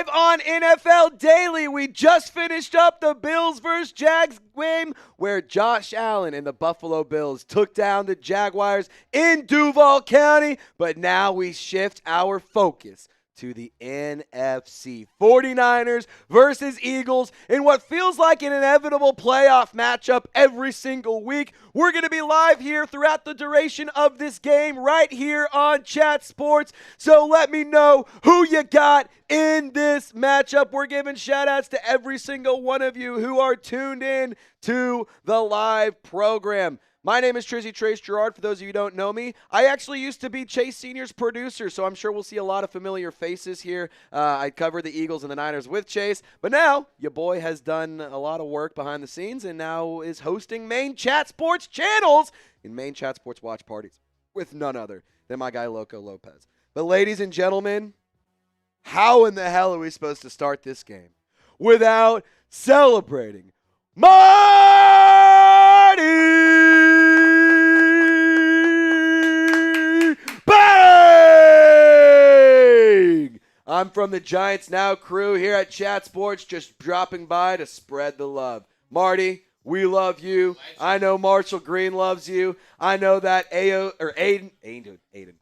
live on NFL Daily. We just finished up the Bills versus Jags game where Josh Allen and the Buffalo Bills took down the Jaguars in Duval County. But now we shift our focus to the NFC. 49ers versus Eagles in what feels like an inevitable playoff matchup every single week. We're going to be live here throughout the duration of this game right here on Chat Sports. So let me know who you got in this matchup. We're giving shout outs to every single one of you who are tuned in to the live program. My name is Trace Gerard, for those of you who don't know me. I actually used to be Chase Sr.'s producer, so I'm sure we'll see a lot of familiar faces here. I covered the Eagles and the Niners with Chase, but now your boy has done a lot of work behind the scenes and now is hosting main Chat Sports channels in main Chat Sports watch parties with none other than my guy Loco Lopez. But ladies and gentlemen, how in the hell are we supposed to start this game without celebrating Marty? Bang! I'm from the Giants Now crew here at Chat Sports, just dropping by to spread the love. Marty, we love you. I know Marshall Green loves you. I know that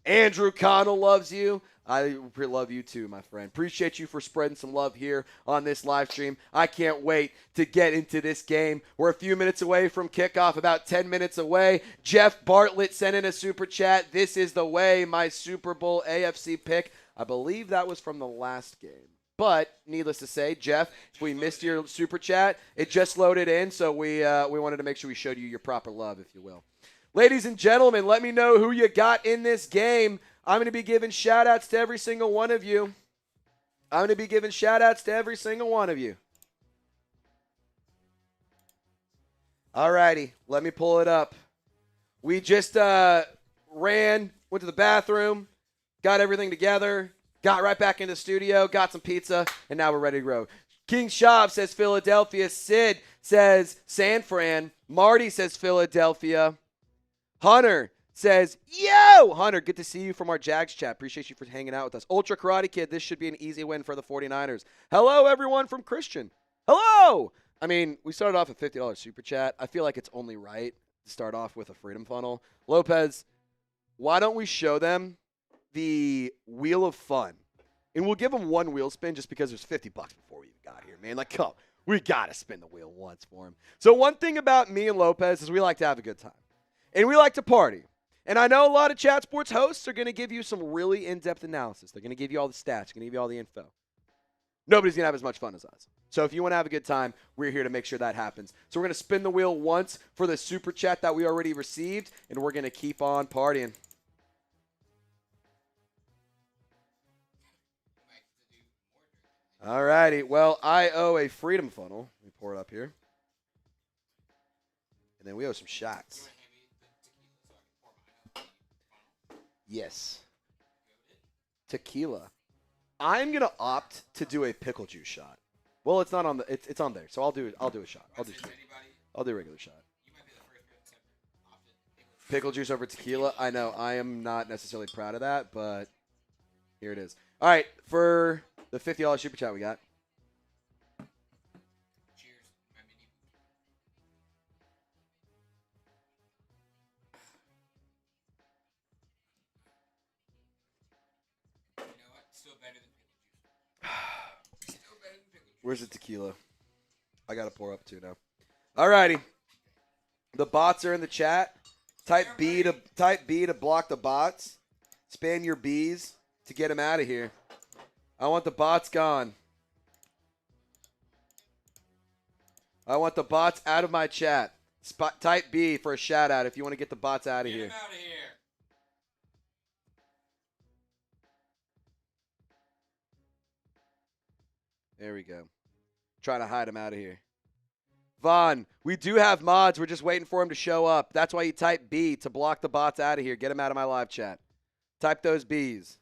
Andrew Connell loves you. I love you too, my friend. Appreciate you for spreading some love here on this live stream. I can't wait to get into this game. We're a few minutes away from kickoff, about 10 minutes away. Jeff Bartlett sent in a super chat. This is the way, my Super Bowl AFC pick. I believe that was from the last game. But needless to say, Jeff, if we missed your super chat, it just loaded in, so we wanted to make sure we showed you your proper love, if you will. Ladies and gentlemen, let me know who you got in this game. I'm going to be giving shout-outs to every single one of you. All righty, let me pull it up. We just went to the bathroom, got everything together, got right back into the studio, got some pizza, and now we're ready to go. King Shab says Philadelphia. Sid says San Fran. Marty says Philadelphia. Hunter says, yo! Hunter, good to see you from our Jags chat. Appreciate you for hanging out with us. Ultra Karate Kid, this should be an easy win for the 49ers. Hello, everyone from Christian. Hello! I mean, we started off with $50 super chat. I feel like it's only right to start off with a freedom funnel. Lopez, why don't we show them the Wheel of Fun? And we'll give them one wheel spin just because there's $50 before we even got here, man. Like, come, we got to spin the wheel once for him. So one thing about me and Lopez is we like to have a good time. And we like to party. And I know a lot of Chat Sports hosts are going to give you some really in-depth analysis. They're going to give you all the stats. They're going to give you all the info. Nobody's going to have as much fun as us. So if you want to have a good time, we're here to make sure that happens. So we're going to spin the wheel once for the super chat that we already received, and we're going to keep on partying. All righty. Well, I owe a freedom funnel. Let me pour it up here. And then we owe some shots. Yes. Tequila. I'm gonna opt to do a pickle juice shot. Well, it's not on the. It's on there, so I'll do a shot. I'll do a regular shot. Pickle juice over tequila. I know. I am not necessarily proud of that, but here it is. All right, for the $50 super chat we got. Where's the tequila? I got to pour up too now. All righty. The bots are in the chat. Type B to block the bots. Spam your Bs to get them out of here. I want the bots gone. I want the bots out of my chat. Type B for a shout out if you want to get the bots out of here. Get them out of here. There we go. Trying to hide him out of here. Vaughn, we do have mods. We're just waiting for him to show up. That's why you type B to block the bots out of here. Get him out of my live chat. Type those Bs.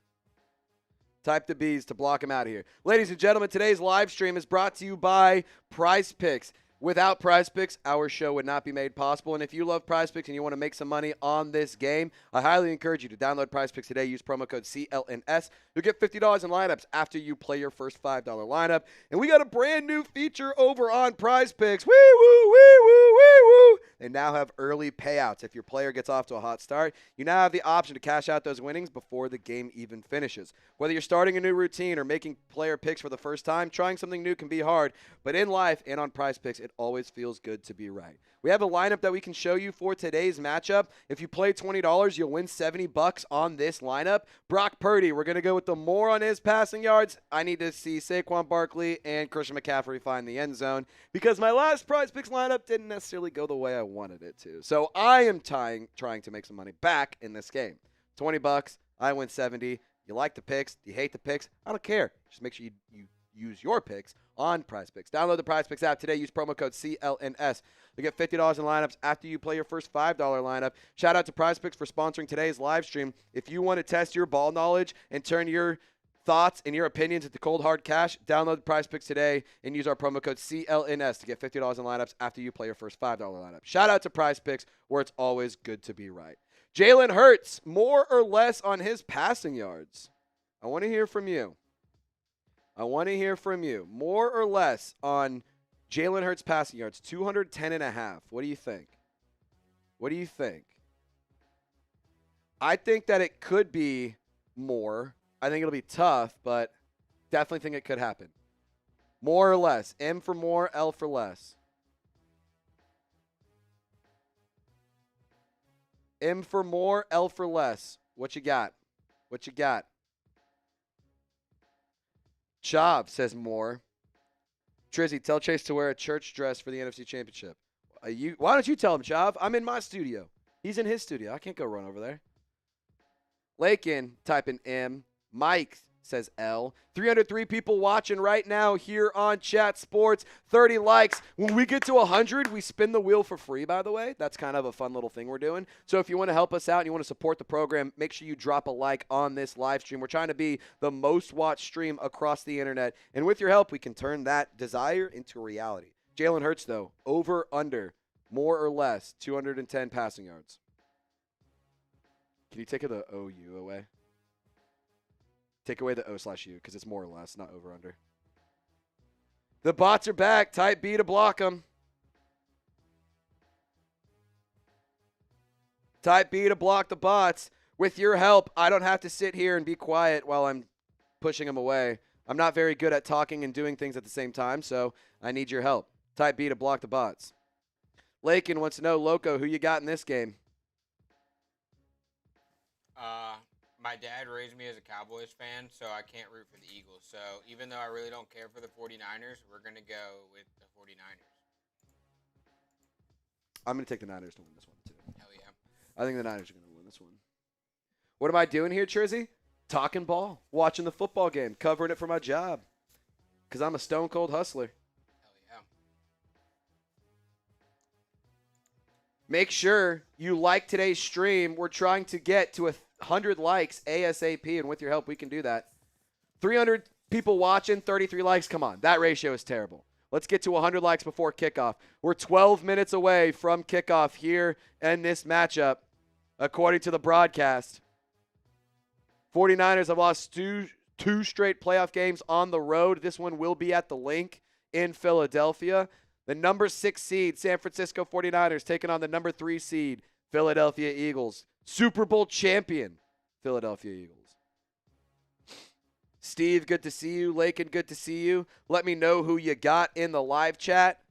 Type the Bs to block him out of here. Ladies and gentlemen, today's live stream is brought to you by Prize Picks. Without Prize Picks, our show would not be made possible. And if you love Prize Picks and you want to make some money on this game, I highly encourage you to download Prize Picks today. Use promo code CLNS. You'll get $50 in lineups after you play your first $5 lineup. And we got a brand new feature over on Prize Picks. Wee woo, wee woo, wee woo. They now have early payouts. If your player gets off to a hot start, you now have the option to cash out those winnings before the game even finishes. Whether you're starting a new routine or making player picks for the first time, trying something new can be hard. But in life and on Prize Picks, it always feels good to be right. We have a lineup that we can show you for today's matchup. If you play $20, you'll win $70 on this lineup. Brock Purdy, we're going to go with the more on his passing yards. I need to see Saquon Barkley and Christian McCaffrey find the end zone because my last Prize Picks lineup didn't necessarily go the way I wanted it to. So I am trying to make some money back in this game. $20, I win 70. You like the picks? Do you hate the picks? I don't care. Just make sure you use your picks on Prize Picks. Download the Prize Picks app today. Use promo code CLNS. You get $50 in lineups after you play your first $5 lineup. Shout out to Prize Picks for sponsoring today's live stream. If you want to test your ball knowledge and turn your thoughts and your opinions into cold hard cash, download the Prize Picks today and use our promo code CLNS to get $50 in lineups after you play your first $5 lineup. Shout out to Prize Picks, where it's always good to be right. Jalen Hurts, more or less on his passing yards? I want to hear from you. More or less on Jalen Hurts passing yards, 210.5. What do you think? I think that it could be more. I think it'll be tough, but definitely think it could happen. More or less. M for more, L for less. M for more, L for less. What you got? Chav says more. Trizzy, tell Chase to wear a church dress for the NFC Championship. Why don't you tell him, Chav? I'm in my studio. He's in his studio. I can't go run over there. Lakin, type in M. Mike says L. 303 people watching right now here on Chat Sports. 30 likes. When we get to 100, we spin the wheel for free, by the way. That's kind of a fun little thing we're doing. So if you want to help us out and you want to support the program, make sure you drop a like on this live stream. We're trying to be the most watched stream across the internet. And with your help, we can turn that desire into reality. Jalen Hurts, though, over, under, more or less, 210 passing yards. Can you take the OU away? Take away the O/U because it's more or less, not over under. The bots are back. Type B to block them. Type B to block the bots. With your help, I don't have to sit here and be quiet while I'm pushing them away. I'm not very good at talking and doing things at the same time, so I need your help. Type B to block the bots. Lakin wants to know, Loco, who you got in this game? My dad raised me as a Cowboys fan, so I can't root for the Eagles. So even though I really don't care for the 49ers, we're going to go with the 49ers. I'm going to take the Niners to win this one, too. Hell yeah. I think the Niners are going to win this one. What am I doing here, Trizzy? Talking ball, watching the football game, covering it for my job. Because I'm a stone-cold hustler. Hell yeah. Make sure you like today's stream. We're trying to get to 100 likes ASAP, and with your help, we can do that. 300 people watching, 33 likes. Come on, that ratio is terrible. Let's get to 100 likes before kickoff. We're 12 minutes away from kickoff here in this matchup, according to the broadcast. 49ers have lost two straight playoff games on the road. This one will be at the Link in Philadelphia. The number 6 seed, San Francisco 49ers, taking on the number 3 seed, Philadelphia Eagles. Super Bowl champion, Philadelphia Eagles. Steve, good to see you. Lakin, good to see you. Let me know who you got in the live chat.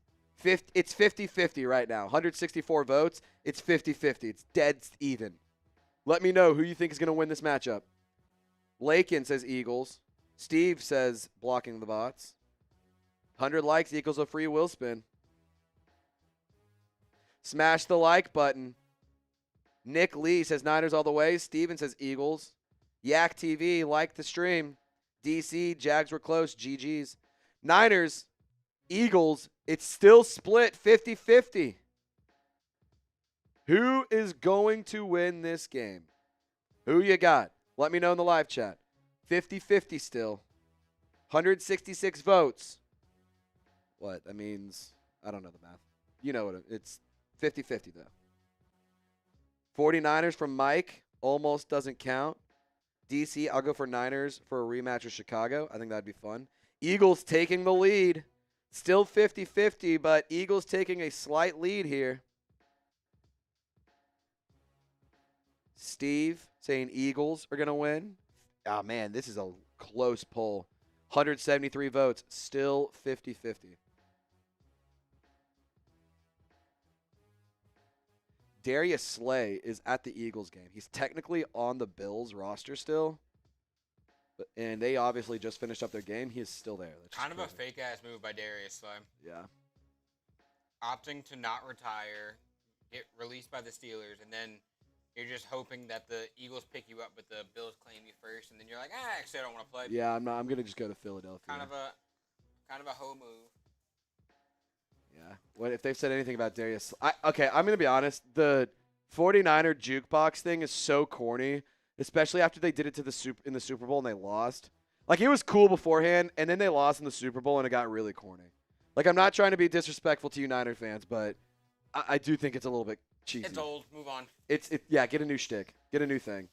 It's 50-50 right now. 164 votes. It's 50-50. It's dead even. Let me know who you think is going to win this matchup. Lakin says Eagles. Steve says blocking the bots. 100 likes equals a free will spin. Smash the like button. Nick Lee says Niners all the way. Steven says Eagles. Yak TV, like the stream. DC, Jags were close. GG's. Niners, Eagles, it's still split 50-50. Who is going to win this game? Who you got? Let me know in the live chat. 50-50 still. 166 votes. What? That means I don't know the math. You know what it's 50-50 though. 49ers from Mike almost doesn't count. DC, I'll go for Niners for a rematch with Chicago. I think that'd be fun. Eagles taking the lead. Still 50-50, but Eagles taking a slight lead here. Steve saying Eagles are going to win. Oh, man, this is a close poll. 173 votes, still 50-50. Darius Slay is at the Eagles game. He's technically on the Bills roster still, and they obviously just finished up their game. He is still there. That's kind of a fake-ass move by Darius Slay. Yeah. Opting to not retire, get released by the Steelers, and then you're just hoping that the Eagles pick you up, but the Bills claim you first, and then you're like, actually, I don't want to play. Yeah, I'm going to just go to Philadelphia. Kind of a hoe move. Yeah. What if they've said anything about Darius? Okay, I'm going to be honest. The 49er jukebox thing is so corny, especially after they did it in the Super Bowl and they lost. Like, it was cool beforehand, and then they lost in the Super Bowl, and it got really corny. Like, I'm not trying to be disrespectful to you Niner fans, but I do think it's a little bit cheesy. It's old. Move on. Yeah, get a new shtick. Get a new thing.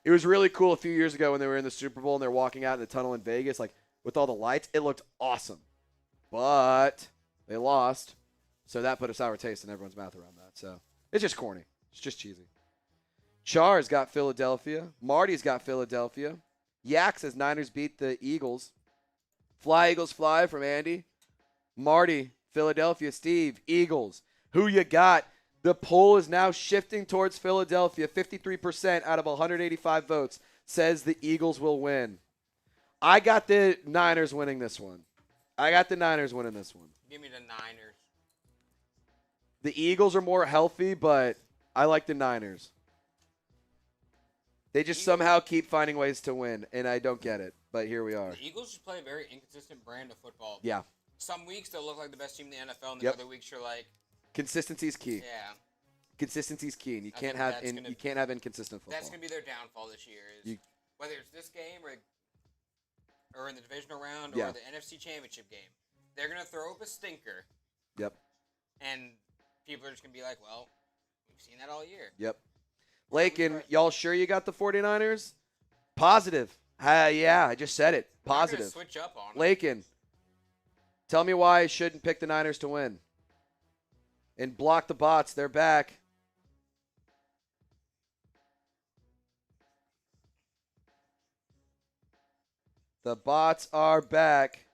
It was really cool a few years ago when they were in the Super Bowl and they're walking out in the tunnel in Vegas, like, with all the lights. It looked awesome. But they lost, so that put a sour taste in everyone's mouth around that. So it's just corny. It's just cheesy. Char's got Philadelphia. Marty's got Philadelphia. Yak says Niners beat the Eagles. Fly, Eagles, fly from Andy. Marty, Philadelphia. Steve, Eagles. Who you got? The poll is now shifting towards Philadelphia. 53% out of 185 votes says the Eagles will win. I got the Niners winning this one. Give me the Niners. The Eagles are more healthy, but I like the Niners. They just somehow keep finding ways to win, and I don't get it, but here we are. The Eagles just play a very inconsistent brand of football. Yeah. Some weeks they'll look like the best team in the NFL, and the other weeks you're like, consistency is key. Yeah. Consistency is key, and you can't have inconsistent football. That's gonna be their downfall this year. Whether it's this game or in the divisional round or the NFC Championship game, they're gonna throw up a stinker. Yep. And people are just gonna be like, "Well, we've seen that all year." Yep. Lakin, y'all sure you got the 49ers? Positive. Yeah, I just said it. Positive. Switch up on Lakin, tell me why I shouldn't pick the Niners to win. And block the bots. They're back. The bots are back.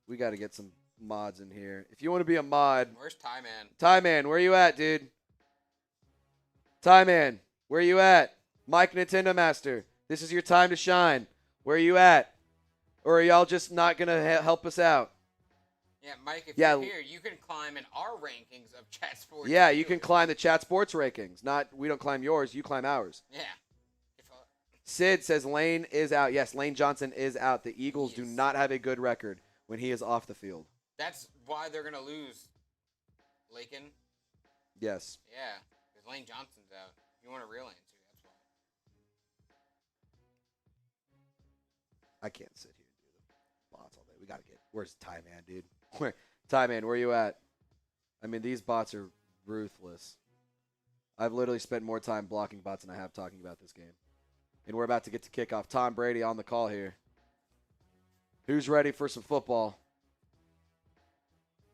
We got to get some mods in here. If you want to be a mod. Where's Ty Man? Ty Man, where you at, dude? Ty Man, where you at? Mike Nintendo Master, this is your time to shine. Where you at? Or are y'all just not going to help us out? Yeah, Mike, if you're here, you can climb in our rankings of Chat Sports. Yeah, you can climb the Chat Sports rankings. We don't climb yours, you climb ours. Yeah. Sid says Lane is out. Yes, Lane Johnson is out. The Eagles do not have a good record when he is off the field. That's why they're going to lose. Lakin? Yes. Yeah, because Lane Johnson's out. You want a real answer, that's why. I can't sit here and do the bots all day. We got to get – where's Ty Man, dude? Ty Man, where you at? I mean, these bots are ruthless. I've literally spent more time blocking bots than I have talking about this game. And we're about to get to kickoff. Tom Brady on the call here. Who's ready for some football?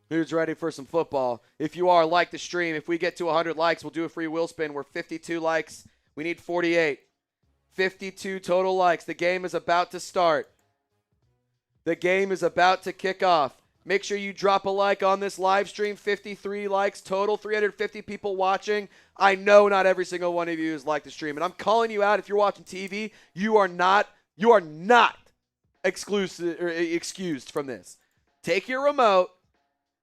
Who's ready for some football? If you are, like the stream. If we get to 100 likes, we'll do a free wheel spin. We're 52 likes. We need 48. 52 total likes. The game is about to start. The game is about to kick off. Make sure you drop a like on this live stream. 53 likes total, 350 people watching. I know not every single one of you has liked the stream, and I'm calling you out. If you're watching TV, you are not excused from this. Take your remote,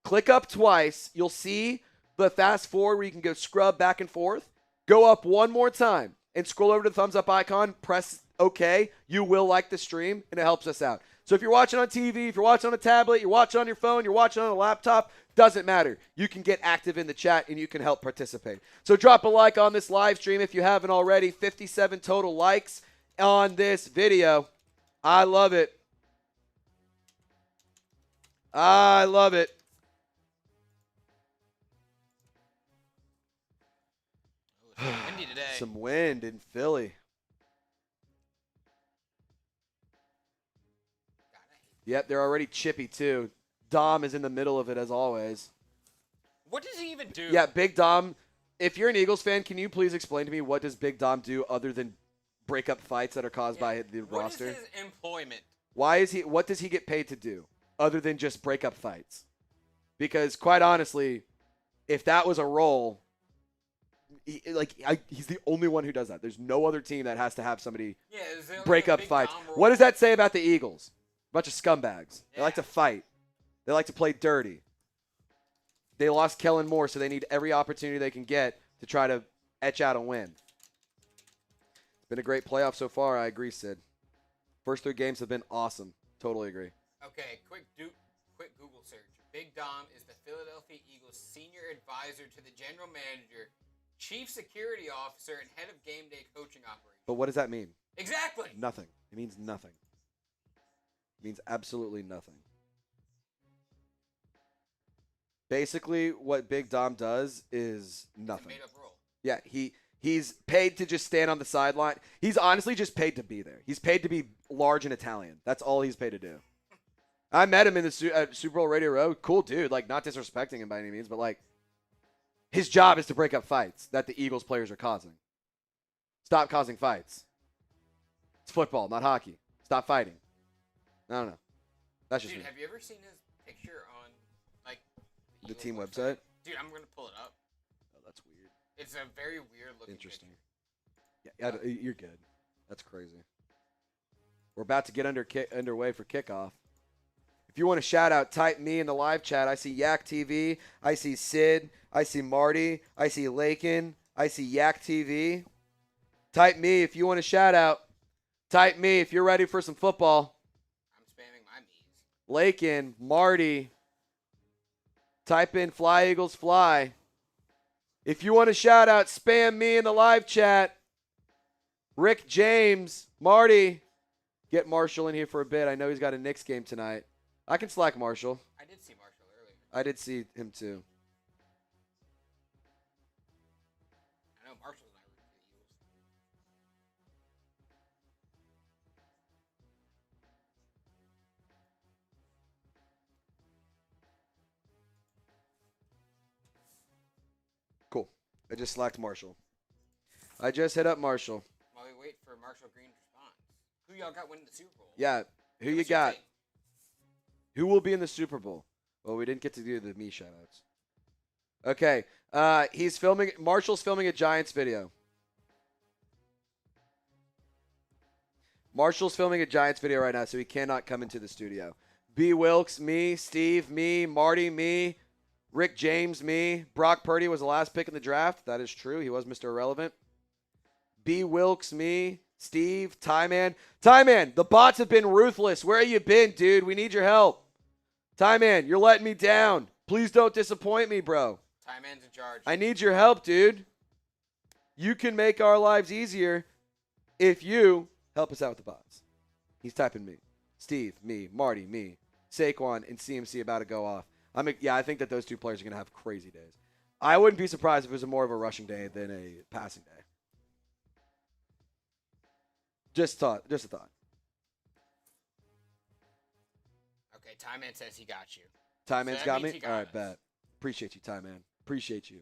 click up twice. You'll see the fast forward where you can go scrub back and forth. Go up one more time and scroll over to the thumbs up icon. Press OK. You will like the stream, and it helps us out. So if you're watching on TV, if you're watching on a tablet, you're watching on your phone, you're watching on a laptop, doesn't matter. You can get active in the chat and you can help participate. So drop a like on this live stream if you haven't already. 57 total likes on this video. I love it. I love it. Windy today. Some wind in Philly. Yep, they're already chippy too. Dom is in the middle of it as always. What does he even do? Yeah, Big Dom. If you're an Eagles fan, can you please explain to me what does Big Dom do other than break up fights that are caused by the roster? What is his employment? What does he get paid to do other than just break up fights? Because quite honestly, if that was a role, he's the only one who does that. There's no other team that has to have somebody break up fights. What does that say about the Eagles? A bunch of scumbags. They like to fight. They like to play dirty. They lost Kellen Moore, so they need every opportunity they can get to try to etch out a win. It's been a great playoff so far. I agree, Sid. First 3 games have been awesome. Totally agree. Okay, quick Google search. Big Dom is the Philadelphia Eagles senior advisor to the general manager, chief security officer, and head of game day coaching operations. But what does that mean? Exactly. Nothing. It means nothing. It means absolutely nothing. Basically, what Big Dom does is nothing. It's a made-up role. Yeah, he's paid to just stand on the sideline. He's honestly just paid to be there. He's paid to be large and Italian. That's all he's paid to do. I met him in the at Super Bowl Radio Row. Cool dude. Like, not disrespecting him by any means, but like, his job is to break up fights that the Eagles players are causing. Stop causing fights. It's football, not hockey. Stop fighting. I don't know. That's just Dude, me. have you ever seen his picture on like The team website? Dude, I'm gonna pull it up. Oh, that's weird. It's a very weird looking. Interesting. Yeah, you're good. That's crazy. We're about to get underway for kickoff. If you want to shout out, type me in the live chat. I see Yak TV. I see Sid. I see Marty. I see Lakin. I see Yak TV. Type me if you want to shout out. Type me if you're ready for some football. I'm spamming my me's. Lakin, Marty. Type in Fly Eagles Fly. If you want to shout out, spam me in the live chat. Rick James, Marty. Get Marshall in here for a bit. I know he's got a Knicks game tonight. I can slack Marshall. I did see Marshall earlier. I did see him too. I know Marshall's not rooting for the Eagles. Cool. I just slacked Marshall. I just hit up Marshall. While we wait for Marshall Green's response, who y'all got winning the Super Bowl? Yeah. Who you What's your got? take? Who will be in the Super Bowl? Well, we didn't get to do the me shoutouts. Okay. Marshall's filming a Giants video. Marshall's filming a Giants video right now, so he cannot come into the studio. B. Wilkes, me. Steve, me. Marty, me. Rick James, me. Brock Purdy was the last pick in the draft. That is true. He was Mr. Irrelevant. B. Wilkes, me. Steve, Ty-Man. Ty-Man, the bots have been ruthless. Where have you been, dude? We need your help. Ty-Man, you're letting me down. Please don't disappoint me, bro. Ty-Man's in charge. I need your help, dude. You can make our lives easier if you help us out with the bots. He's typing me. Steve, me. Marty, me. Saquon and CMC about to go off. I think that those 2 players are going to have crazy days. I wouldn't be surprised if it was more of a rushing day than a passing day. Just a thought. Okay, Ty-Man says he got you. Ty-Man's So that got means me? he got All right, us. bet. Appreciate you, Ty-Man. Appreciate you.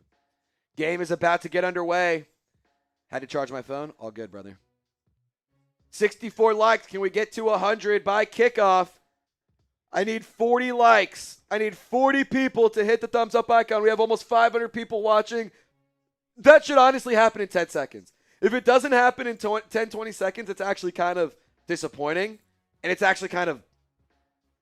Game is about to get underway. Had to charge my phone. All good, brother. 64 likes. Can we get to 100 by kickoff? I need 40 likes. I need 40 people to hit the thumbs up icon. We have almost 500 people watching. That should honestly happen in 10 seconds. If it doesn't happen in 10, 20 seconds, it's actually kind of disappointing. And it's actually kind of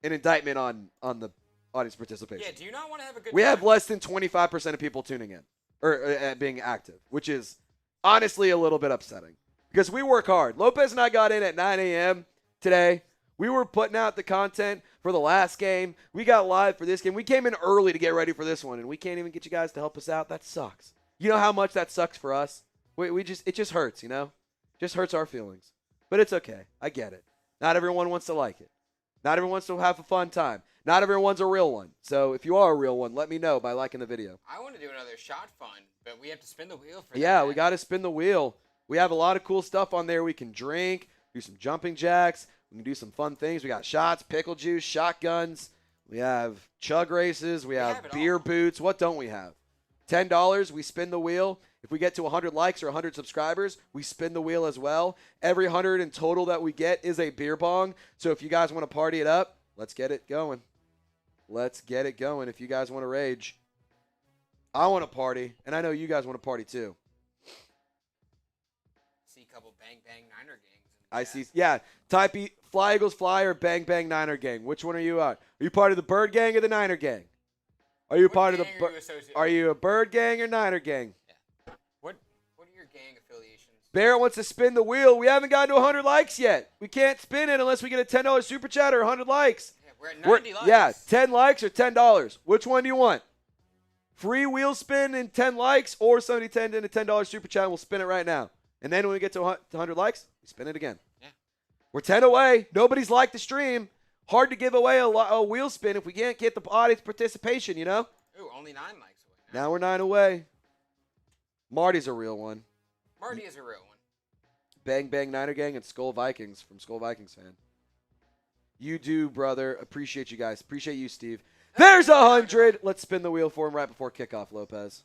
an indictment on the audience participation. Yeah, do you not want to have a good We time? have less than 25% of people tuning in or being active, which is honestly a little bit upsetting because we work hard. Lopez and I got in at 9 a.m. today. We were putting out the content for the last game. We got live for this game. We came in early to get ready for this one, and we can't even get you guys to help us out. That sucks. You know how much that sucks for us? It just hurts, you know? Just hurts our feelings. But it's okay. I get it. Not everyone wants to like it. Not everyone wants to have a fun time. Not everyone's a real one. So if you are a real one, let me know by liking the video. I want to do another shot fun, but we have to spin the wheel for that. Yeah, we got to spin the wheel. We have a lot of cool stuff on there. We can drink, do some jumping jacks. We can do some fun things. We got shots, pickle juice, shotguns. We have chug races. We have beer boots. What don't we have? $10, we spin the wheel. If we get to 100 likes or 100 subscribers, we spin the wheel as well. Every 100 in total that we get is a beer bong. So if you guys want to party it up, let's get it going. Let's get it going if you guys want to rage. I want to party, and I know you guys want to party too. See a couple Bang Bang Niner gangs. I see. Yeah. Type Fly Eagles Fly or Bang Bang Niner Gang. Which one are you on? Are you part of the Bird Gang or the Niner Gang? Are you part of the? Are you a Bird Gang or Niner Gang? Yeah. What are your gang affiliations? Barrett wants to spin the wheel. We haven't gotten to 100 likes yet. We can't spin it unless we get a $10 super chat or 100 likes. Yeah, we're at 90 likes. Yeah, 10 likes or $10. Which one do you want? Free wheel spin and 10 likes, or somebody send in a $10 super chat and we'll spin it right now. And then when we get to 100 likes, we spin it again. Yeah. We're 10 away. Nobody's liked the stream. Hard to give away a wheel spin if we can't get the audience participation, you know? Ooh, only 9 likes away. Now we're 9 away. Marty's a real one. Marty is a real one. Bang Bang Niner Gang and Skull Vikings from Skull Vikings fan. You do, brother. Appreciate you guys. Appreciate you, Steve. There's 100. Let's spin the wheel for him right before kickoff, Lopez.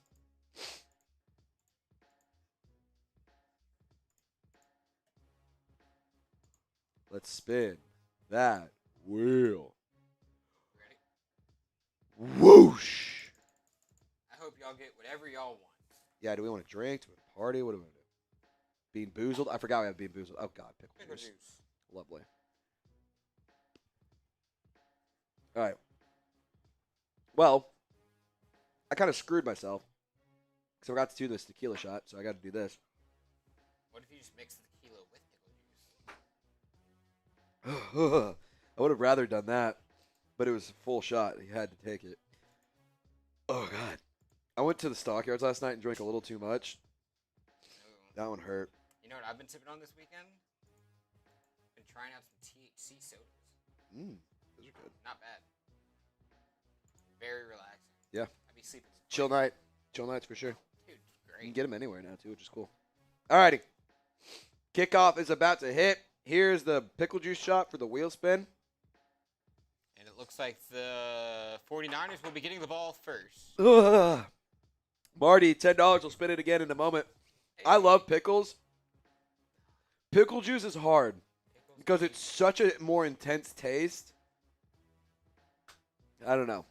Let's spin that wheel. Ready? Whoosh. I hope y'all get whatever y'all want. Yeah, do we want to drink? Do we want to party? What do we want to do? Bean Boozled? I forgot we have Bean Boozled. Oh, God. Pickle juice. Lovely. All right. Well, I kind of screwed myself because I forgot to do this tequila shot, so I got to do this. What if you just mix the tequila with pickle juice? I would have rather done that, but it was a full shot. He had to take it. Oh, God. I went to the stockyards last night and drank a little too much. Ooh. That one hurt. You know what I've been sipping on this weekend? Been trying out some THC sodas. Those are good. Not bad. Very relaxing. Yeah. I'd be sleeping. Chill night. Chill nights for sure. Dude, You great. can get them anywhere now, too, which is cool. All righty. Kickoff is about to hit. Here's the pickle juice shot for the wheel spin. And it looks like the 49ers will be getting the ball first. Ugh. Marty, $10. We'll spin it again in a moment. I love pickles. Pickle juice is hard because it's such a more intense taste. I don't know.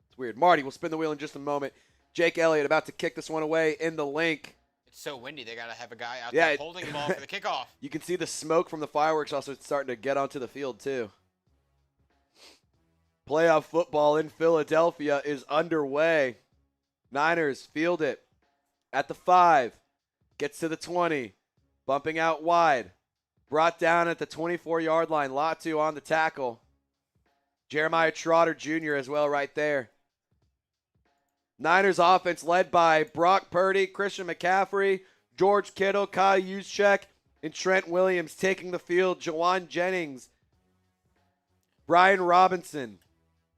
It's weird. Marty, we'll spin the wheel in just a moment. Jake Elliott about to kick this one away in the link. It's so windy, they got to have a guy out there holding the ball for the kickoff. You can see the smoke from the fireworks also starting to get onto the field, too. Playoff football in Philadelphia is underway. Niners field it at the 5. Gets to the 20. Bumping out wide. Brought down at the 24-yard line. Latu on the tackle. Jeremiah Trotter Jr. as well right there. Niners offense led by Brock Purdy, Christian McCaffrey, George Kittle, Kyle Juszczyk, and Trent Williams taking the field. Jawan Jennings, Brian Robinson.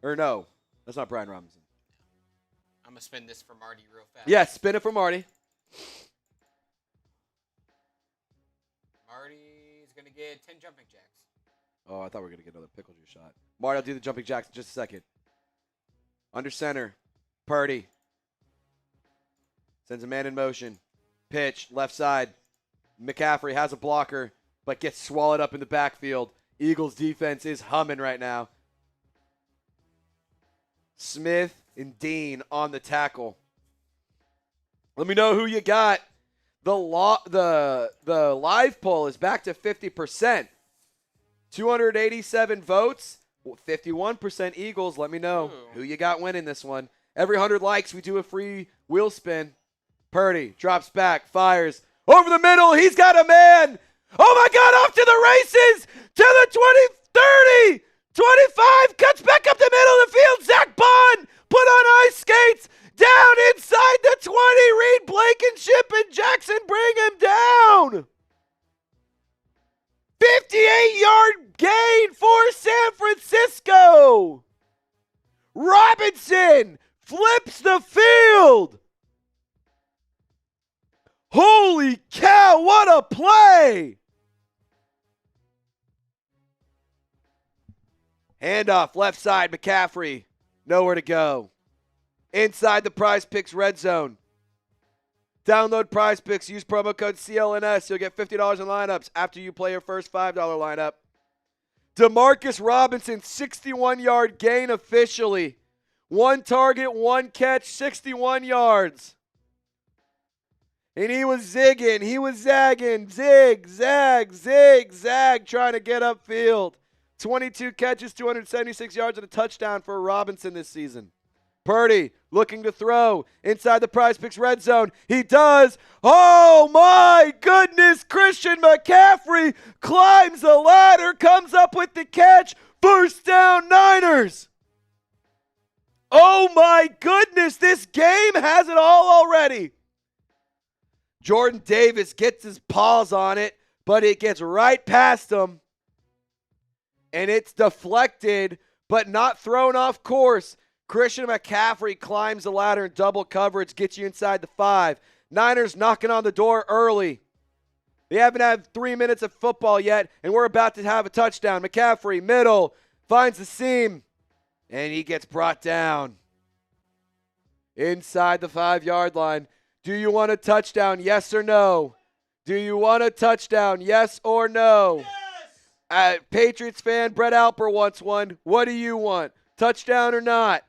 Or no, that's not Brian Robinson. I'm going to spin this for Marty real fast. Yeah, spin it for Marty. Marty's going to get 10 jumping jacks. Oh, I thought we were going to get another pickle juice shot. Marty, I'll do the jumping jacks in just a second. Under center. Purdy. Sends a man in motion. Pitch, left side. McCaffrey has a blocker, but gets swallowed up in the backfield. Eagles defense is humming right now. Smith and Dean on the tackle. Let me know who you got. The live poll is back to 50%. 287 votes. 51% Eagles. Let me know who you got winning this one. Every 100 likes, we do a free wheel spin. Purdy drops back, fires. Over the middle, he's got a man. Oh, my God, off to the races. To the 20, 30, 25. Cuts back up the middle of the field. Zach Bond put on ice skates. Down inside the 20. Reed Blankenship and Jackson bring him down. 58-yard gain for San Francisco. Robinson flips the field. Holy cow, what a play! Handoff, left side, McCaffrey. Nowhere to go. Inside the Prize Picks red zone. Download Prize Picks. Use promo code CLNS. You'll get $50 in lineups after you play your first $5 lineup. Demarcus Robinson, 61-yard gain officially. 1 target, 1 catch, 61 yards. And he was zigging. He was zagging. Zig, zag, trying to get upfield. 22 catches, 276 yards, and a touchdown for Robinson this season. Purdy looking to throw inside the Prize Picks red zone. He does. Oh, my goodness. Christian McCaffrey climbs the ladder, comes up with the catch. First down, Niners. Oh, my goodness. This game has it all already. Jordan Davis gets his paws on it, but it gets right past him. And it's deflected, but not thrown off course. Christian McCaffrey climbs the ladder in double coverage, gets you inside the 5. Niners knocking on the door early. They haven't had 3 minutes of football yet, and we're about to have a touchdown. McCaffrey, middle, finds the seam, and he gets brought down. Inside the 5-yard line. Do you want a touchdown, yes or no? Do you want a touchdown, yes or no? Yes! Patriots fan, Brett Alper wants one. What do you want? Touchdown or not?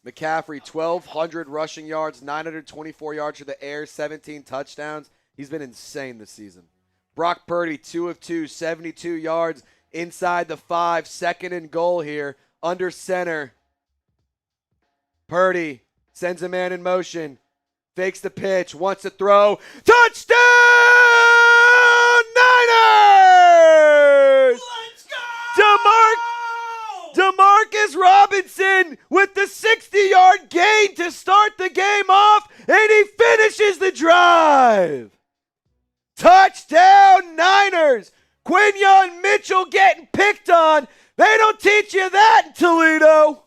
McCaffrey, 1,200 rushing yards, 924 yards through the air, 17 touchdowns. He's been insane this season. Brock Purdy, 2 of 2, 72 yards inside the 5, second and goal here, under center. Purdy sends a man in motion, fakes the pitch, wants to throw. Touchdown, Niners! Let's go! Demarcus Robinson with the 60-yard gain to start the game off, and he finishes the drive. Touchdown, Niners! Quinyon Mitchell getting picked on. They don't teach you that in Toledo.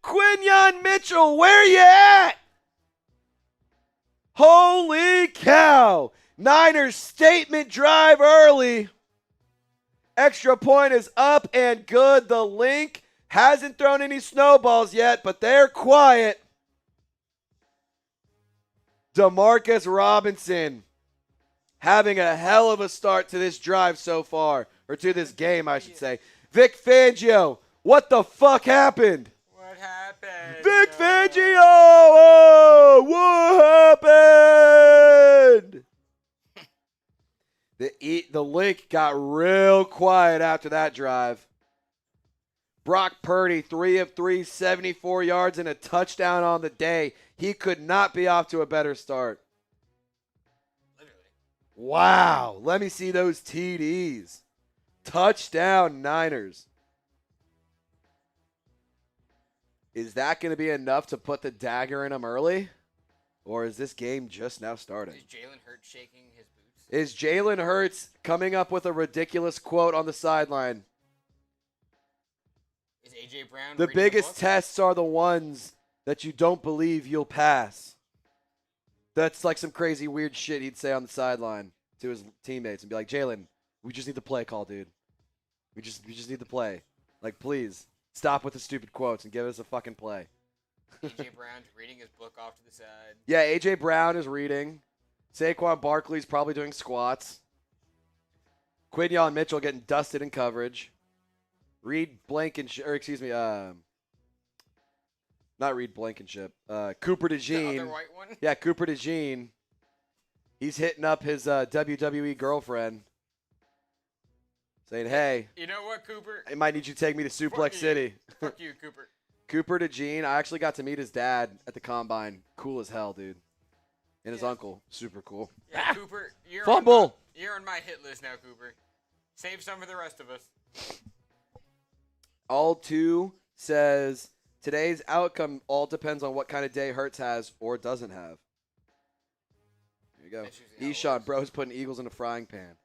Quinyon Mitchell, where you at? Holy cow. Niners statement drive early. Extra point is up and good. The Link hasn't thrown any snowballs yet, but they're quiet. Demarcus Robinson having a hell of a start to this drive so far, or to this game, I should say. Vic Fangio, what the fuck happened? What happened? Vic Fangio, what happened? The Link got real quiet after that drive. Brock Purdy, 3 of 3, 74 yards and a touchdown on the day. He could not be off to a better start. Literally. Wow. Let me see those TDs. Touchdown, Niners. Is that going to be enough to put the dagger in him early? Or is this game just now starting? Is Jalen Hurts shaking his boots? Is Jalen Hurts coming up with a ridiculous quote on the sideline? Is A.J. Brown The reading biggest book? tests are the ones that you don't believe you'll pass. That's like some crazy weird shit he'd say on the sideline to his teammates and be like, Jalen, we just need the play call, dude. We just need the play. Like, please, stop with the stupid quotes and give us a fucking play. A.J. Brown's reading his book off to the side. Yeah, A.J. Brown is reading. Saquon Barkley's probably doing squats. Quinyon Mitchell getting dusted in coverage. Cooper DeJean. The other white one? Yeah, Cooper DeJean. He's hitting up his WWE girlfriend. Saying, hey, You know what, Cooper? I might need you to take me to Suplex you. City. Fuck you, Cooper. Cooper DeJean, I actually got to meet his dad at the Combine. Cool as hell, dude. And his uncle. Super cool. Yeah, Cooper, Fumble. You're on my hit list now, Cooper. Save some for the rest of us. All 2 says, today's outcome all depends on what kind of day Hurts has or doesn't have. There you go. That's usually how it Eshawn, works. bro's putting Eagles in a frying pan.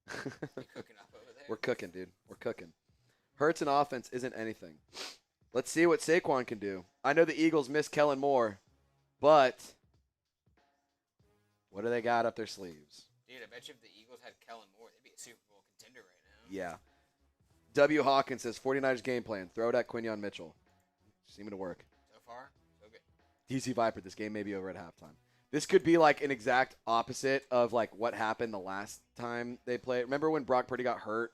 You're cooking up over there. We're cooking, dude. We're cooking. Hurts in offense isn't anything. Let's see what Saquon can do. I know the Eagles miss Kellen Moore, but what do they got up their sleeves? Dude, I bet you if the Eagles had Kellen Moore, they'd be a Super Bowl contender right now. Yeah. W. Hawkins says 49ers game plan. Throw it at Quinyon Mitchell. Seeming to work. So far, so good. DC Viper, this game may be over at halftime. This could be like an exact opposite of like what happened the last time they played. Remember when Brock Purdy got hurt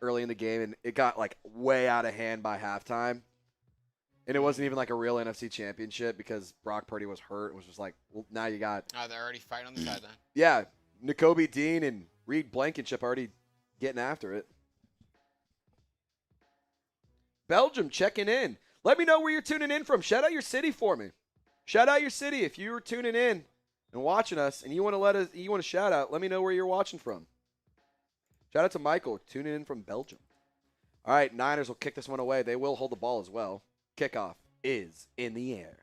early in the game and it got like way out of hand by halftime? And it wasn't even like a real NFC championship because Brock Purdy was hurt. It was just like, well, now you got. Oh, they're already fighting on the sideline. Yeah. N'Kobe Dean and Reed Blankenship already getting after it. Belgium checking in. Let me know where you're tuning in from. Shout out your city for me. Shout out your city if you were tuning in and watching us and you want to shout out, let me know where you're watching from. Shout out to Michael tuning in from Belgium. All right, Niners will kick this one away. They will hold the ball as well. Kickoff is in the air.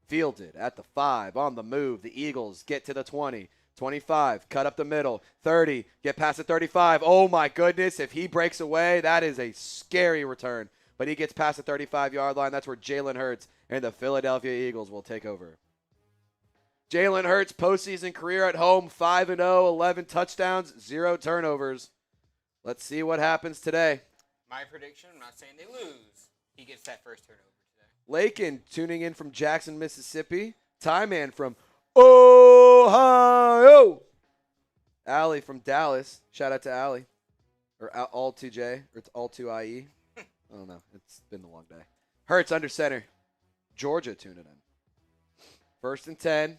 Fielded at the 5, on the move. The Eagles get to the 20, 25, cut up the middle, 30, get past the 35. Oh, my goodness. If he breaks away, that is a scary return. But he gets past the 35-yard line. That's where Jalen Hurts and the Philadelphia Eagles will take over. Jalen Hurts, postseason career at home, 5-0, 11 touchdowns, 0 turnovers. Let's see what happens today. My prediction, I'm not saying they lose. He gets that first turnover today. Lakin tuning in from Jackson, Mississippi. Ty Man from Ohio. Allie from Dallas. Shout out to Allie. Or All2J. Or it's All2IE. I don't know. It's been a long day. Hurts under center. Georgia tuning in. 1st and 10.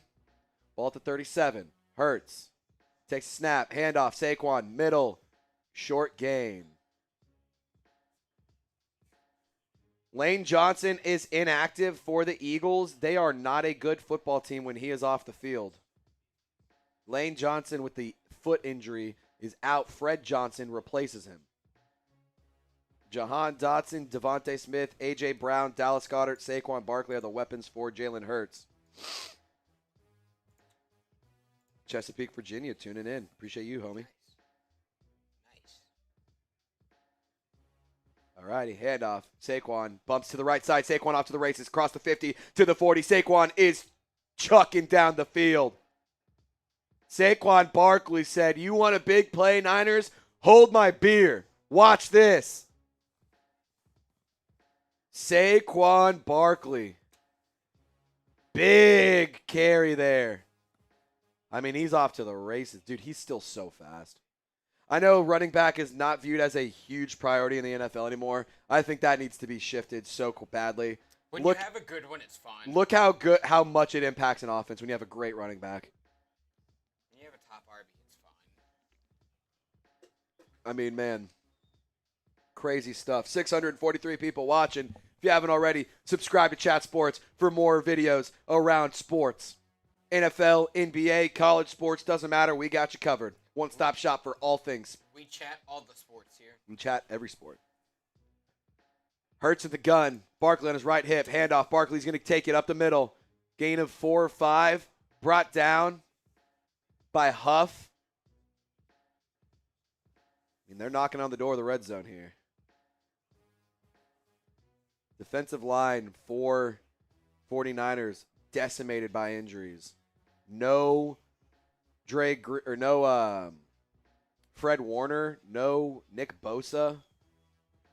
Ball at the 37. Hurts. Takes a snap. Handoff. Saquon. Middle. Short gain. Lane Johnson is inactive for the Eagles. They are not a good football team when he is off the field. Lane Johnson with the foot injury is out. Fred Johnson replaces him. Jahan Dotson, Devontae Smith, A.J. Brown, Dallas Goedert, Saquon Barkley are the weapons for Jalen Hurts. Chesapeake, Virginia, tuning in. Appreciate you, homie. Nice. All righty, handoff. Saquon bumps to the right side. Saquon off to the races. Across the 50 to the 40. Saquon is chucking down the field. Saquon Barkley said, "You want a big play, Niners? Hold my beer. Watch this." Saquon Barkley. Big carry there. I mean, he's off to the races. Dude, he's still so fast. I know running back is not viewed as a huge priority in the NFL anymore. I think that needs to be shifted so badly. When you have a good one, it's fine. Look how much it impacts an offense when you have a great running back. When you have a top RB, it's fine. I mean, man, crazy stuff. 643 people watching. If you haven't already, subscribe to Chat Sports for more videos around sports. NFL, NBA, college sports, doesn't matter. We got you covered. One-stop shop for all things. We chat all the sports here. We chat every sport. Hurts at the gun. Barkley on his right hip. Handoff. Barkley's going to take it up the middle. Gain of 4 or 5. Brought down by Huff. I mean, they're knocking on the door of the red zone here. Defensive line for 49ers decimated by injuries. No Fred Warner, no Nick Bosa.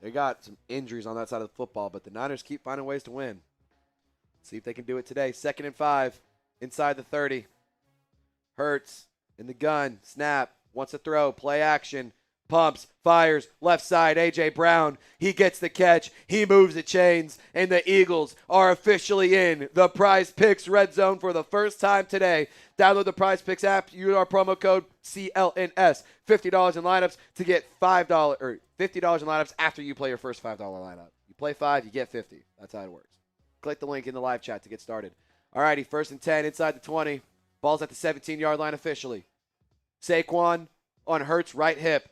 They got some injuries on that side of the football, but the Niners keep finding ways to win. See if they can do it today. 2nd and 5, inside the 30. Hurts in the gun, snap, wants to throw, play action, pumps, fires, left side, A.J. Brown. He gets the catch. He moves the chains, and the Eagles are officially in the Prize Picks red zone for the first time today. Download the Prize Picks app. Use our promo code CLNS. $50 in lineups to get $50 in lineups after you play your first $5 lineup. You play 5, you get 50. That's how it works. Click the link in the live chat to get started. All righty, 1st and 10 inside the 20. Ball's at the 17-yard line officially. Saquon on Hurts' right hip.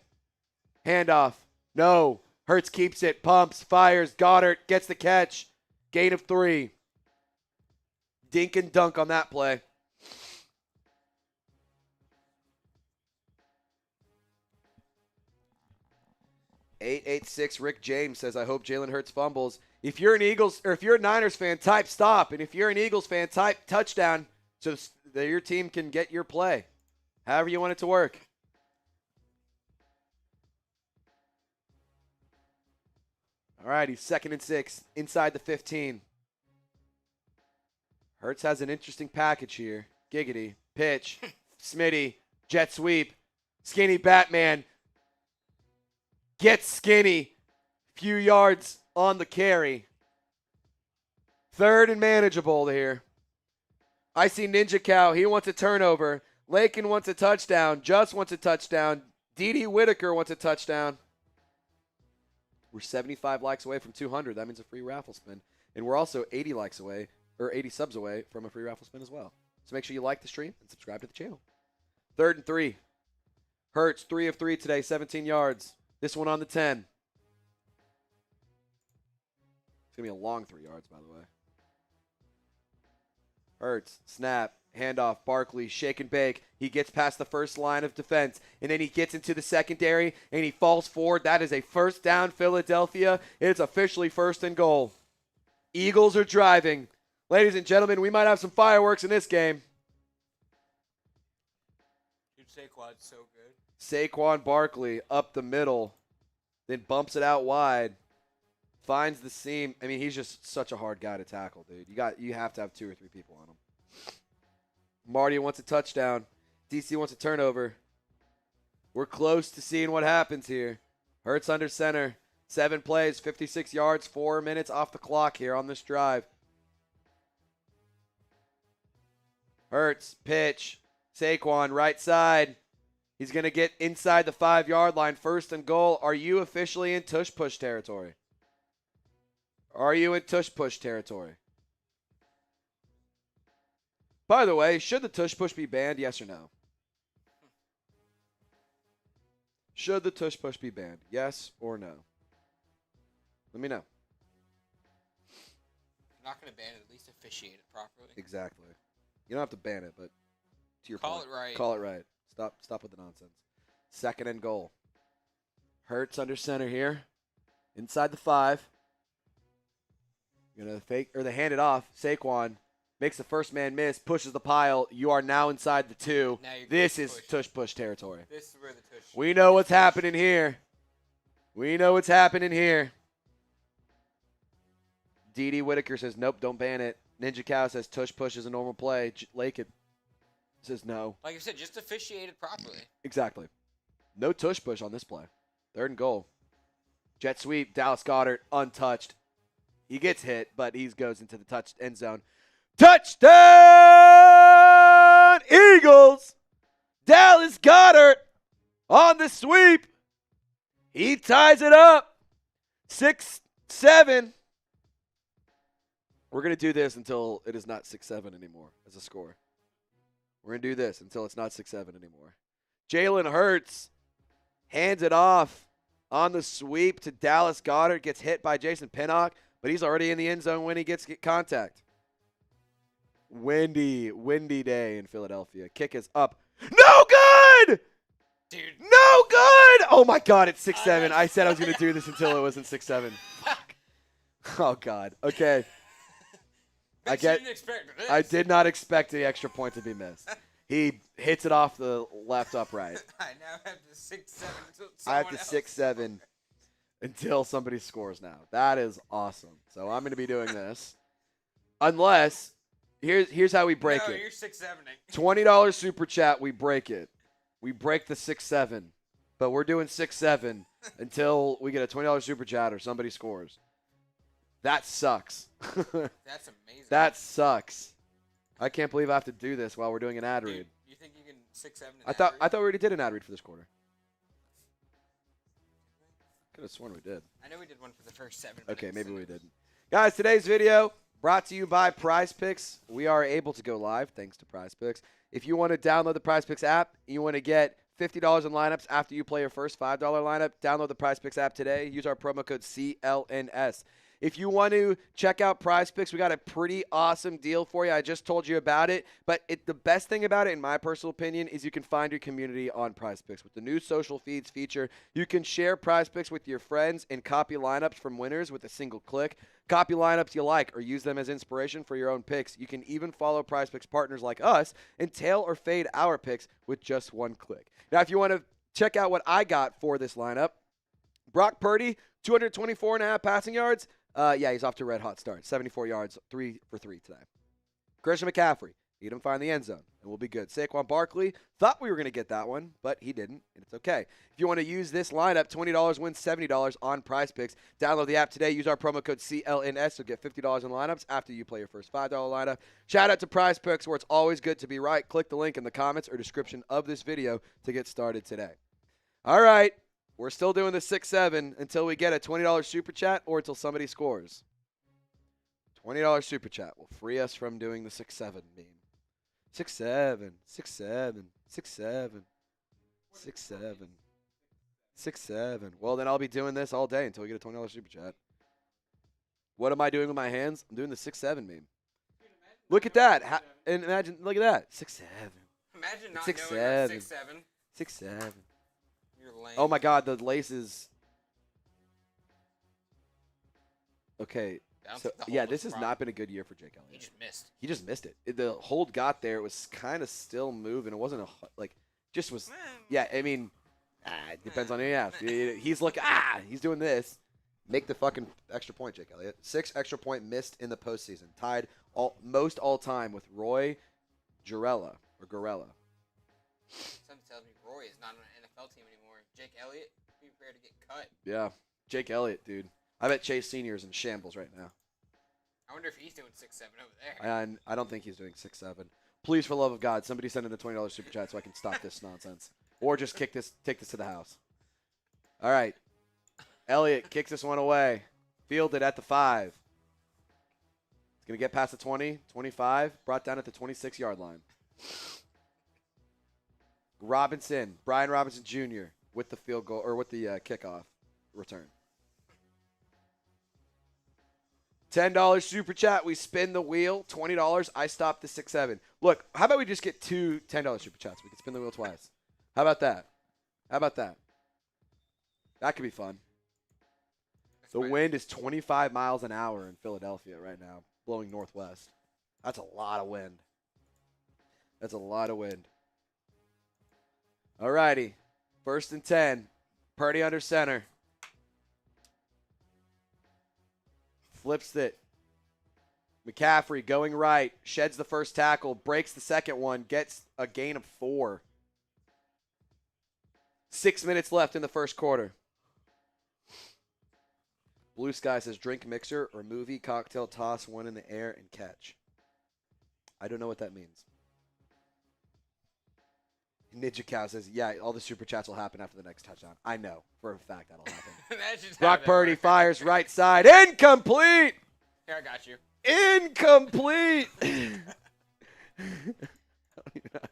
Handoff. No. Hurts keeps it. Pumps. Fires. Goddard gets the catch. Gain of 3. Dink and dunk on that play. 886 Rick James says, I hope Jalen Hurts fumbles. If you're an Eagles or if you're a Niners fan, type stop. And if you're an Eagles fan, type touchdown so that your team can get your play. However you want it to work. All right, he's 2nd and 6 inside the 15. Hurts has an interesting package here. Giggity, pitch, Smitty, jet sweep, skinny Batman. Gets skinny. Few yards on the carry. 3rd and manageable here. I see Ninja Cow. He wants a turnover. Lakin wants a touchdown. Just wants a touchdown. D.D. Whitaker wants a touchdown. We're 75 likes away from 200. That means a free raffle spin. And we're also 80 likes away, or 80 subs away from a free raffle spin as well. So make sure you like the stream and subscribe to the channel. 3rd and 3. Hurts, 3 of 3 today, 17 yards. This one on the 10. It's going to be a long 3 yards, by the way. Hurts, snap, handoff, Barkley, shake and bake. He gets past the first line of defense, and then he gets into the secondary, and he falls forward. That is a first down, Philadelphia. It's officially 1st and goal. Eagles are driving. Ladies and gentlemen, we might have some fireworks in this game. Dude, Saquon's so good. Saquon Barkley up the middle, then bumps it out wide, finds the seam. I mean, he's just such a hard guy to tackle, dude. You have to have 2 or 3 people on him. Marty wants a touchdown. DC wants a turnover. We're close to seeing what happens here. Hurts under center. 7 plays, 56 yards, 4 minutes off the clock here on this drive. Hurts, pitch. Saquon, right side. He's going to get inside the 5-yard line. 1st and goal. Are you officially in tush-push territory? Are you in tush-push territory? By the way, should the tush-push be banned, yes or no? Should the tush-push be banned, yes or no? Let me know. If you're not going to ban it, at least officiate it properly. Exactly. You don't have to ban it, but to your Call point. it right. Call it right. Stop with the nonsense. 2nd and goal. Hurts under center here. Inside the 5. Gonna fake or they hand it off. Saquon makes the first man miss, pushes the pile. You are now inside the 2. This is tush-push territory. This is where the tush. We know what's happening here. We know what's happening here. D.D. Whitaker says, nope, don't ban it. Ninja Cow says tush-push is a normal play. Lakin says no. Like I said, just officiate it properly. Exactly. No tush-push on this play. 3rd and goal. Jet sweep, Dallas Goedert, untouched. He gets hit, but he goes into the end zone. Touchdown, Eagles! Dallas Goedert on the sweep. He ties it up. 6-7. We're going to do this until it is not 6-7 anymore as a score. We're going to do this until it's not 6-7 anymore. Jalen Hurts hands it off on the sweep to Dallas Goedert. Gets hit by Jason Pinnock, but he's already in the end zone when he gets contact. Windy day in Philadelphia. Kick is up. No good! Dude. No good! Oh, my God, it's 6-7. I said I was going to do this until it wasn't 6-7. Fuck. Oh, God. Okay. I did not expect the extra point to be missed. He hits it off the left upright. I now have to 6-7 until I have to 6-7 until somebody scores now. That is awesome. So I'm going to be doing this. Unless, here's how we break it. You're 6-7-ing. $20 super chat, we break it. We break the 6-7. But we're doing 6-7 until we get a $20 super chat or somebody scores. That sucks. That's amazing. That sucks. I can't believe I have to do this while we're doing an ad read. You think you can 6-7? I thought we already did an ad read for this quarter. Could have sworn we did. I know we did one for the first 7 minutes. Okay, maybe we didn't. Guys, today's video brought to you by Prize Picks. We are able to go live thanks to Prize Picks. If you want to download the Prize Picks app, you want to get $50 in lineups after you play your first $5 lineup, download the Prize Picks app today. Use our promo code CLNS. If you want to check out Prize Picks, we got a pretty awesome deal for you. I just told you about it. But the best thing about it, in my personal opinion, is you can find your community on Prize Picks. With the new social feeds feature, you can share Prize Picks with your friends and copy lineups from winners with a single click. Copy lineups you like or use them as inspiration for your own picks. You can even follow Prize Picks partners like us and tail or fade our picks with just one click. Now, if you want to check out what I got for this lineup, Brock Purdy, 224.5 passing yards. Yeah, he's off to a red-hot start. 74 yards, 3 for 3 today. Christian McCaffrey, need him find the end zone, and we'll be good. Saquon Barkley, thought we were going to get that one, but he didn't, and it's okay. If you want to use this lineup, $20 wins $70 on Prize Picks. Download the app today. Use our promo code CLNS. You'll get $50 in lineups after you play your first $5 lineup. Shout out to Prize Picks, where it's always good to be right. Click the link in the comments or description of this video to get started today. All right. We're still doing the 6-7 until we get a $20 super chat or until somebody scores. $20 super chat will free us from doing the 6-7 meme. 6-7, 6-7, 6-7, 6-7, 6-7. Well, then I'll be doing this all day until we get a $20 super chat. What am I doing with my hands? I'm doing the 6-7 meme. Look at that. And imagine, look at that. 6-7. Imagine not 6-7. knowing 6-7. 6-7. You're lame. Oh my God, the laces. Okay, so yeah, this has not been a good year for Jake Elliott. He just missed. He just missed it. The hold got there. It was kind of still moving. It wasn't just was. Yeah, I mean, it depends on who you ask. He's looking. He's doing this. Make the fucking extra point, Jake Elliott. 6 extra point missed in the postseason, tied most all time with Roy Gorella. Something tells me Roy is not on an NFL team anymore. Jake Elliott, be prepared to get cut. Yeah, Jake Elliott, dude. I bet Chase Sr.'s in shambles right now. I wonder if he's doing 6-7 over there. And I don't think he's doing 6-7. Please, for the love of God, somebody send in the $20 super chat so I can stop this nonsense. Or just take this to the house. All right. Elliott kicks this one away. Fielded at the 5. It's going to get past the 20, 25, brought down at the 26-yard line. Brian Robinson Jr. with the field goal or with the kickoff return. $10 super chat. We spin the wheel. $20. I stop the 6-7. Look, how about we just get 2 $10 super chats? We can spin the wheel twice. How about that? That could be fun. The wind is 25 miles an hour in Philadelphia right now, blowing northwest. That's a lot of wind. All righty. 1st and 10. Purdy under center. Flips it. McCaffrey going right. Sheds the first tackle. Breaks the second one. Gets a gain of 4. 6 minutes left in the first quarter. Blue Sky says drink mixer or movie cocktail toss one in the air and catch. I don't know what that means. Ninja Cow says, yeah, all the super chats will happen after the next touchdown. I know. For a fact that'll happen. Brock Purdy fires right side. Incomplete! Here, I got you. Incomplete!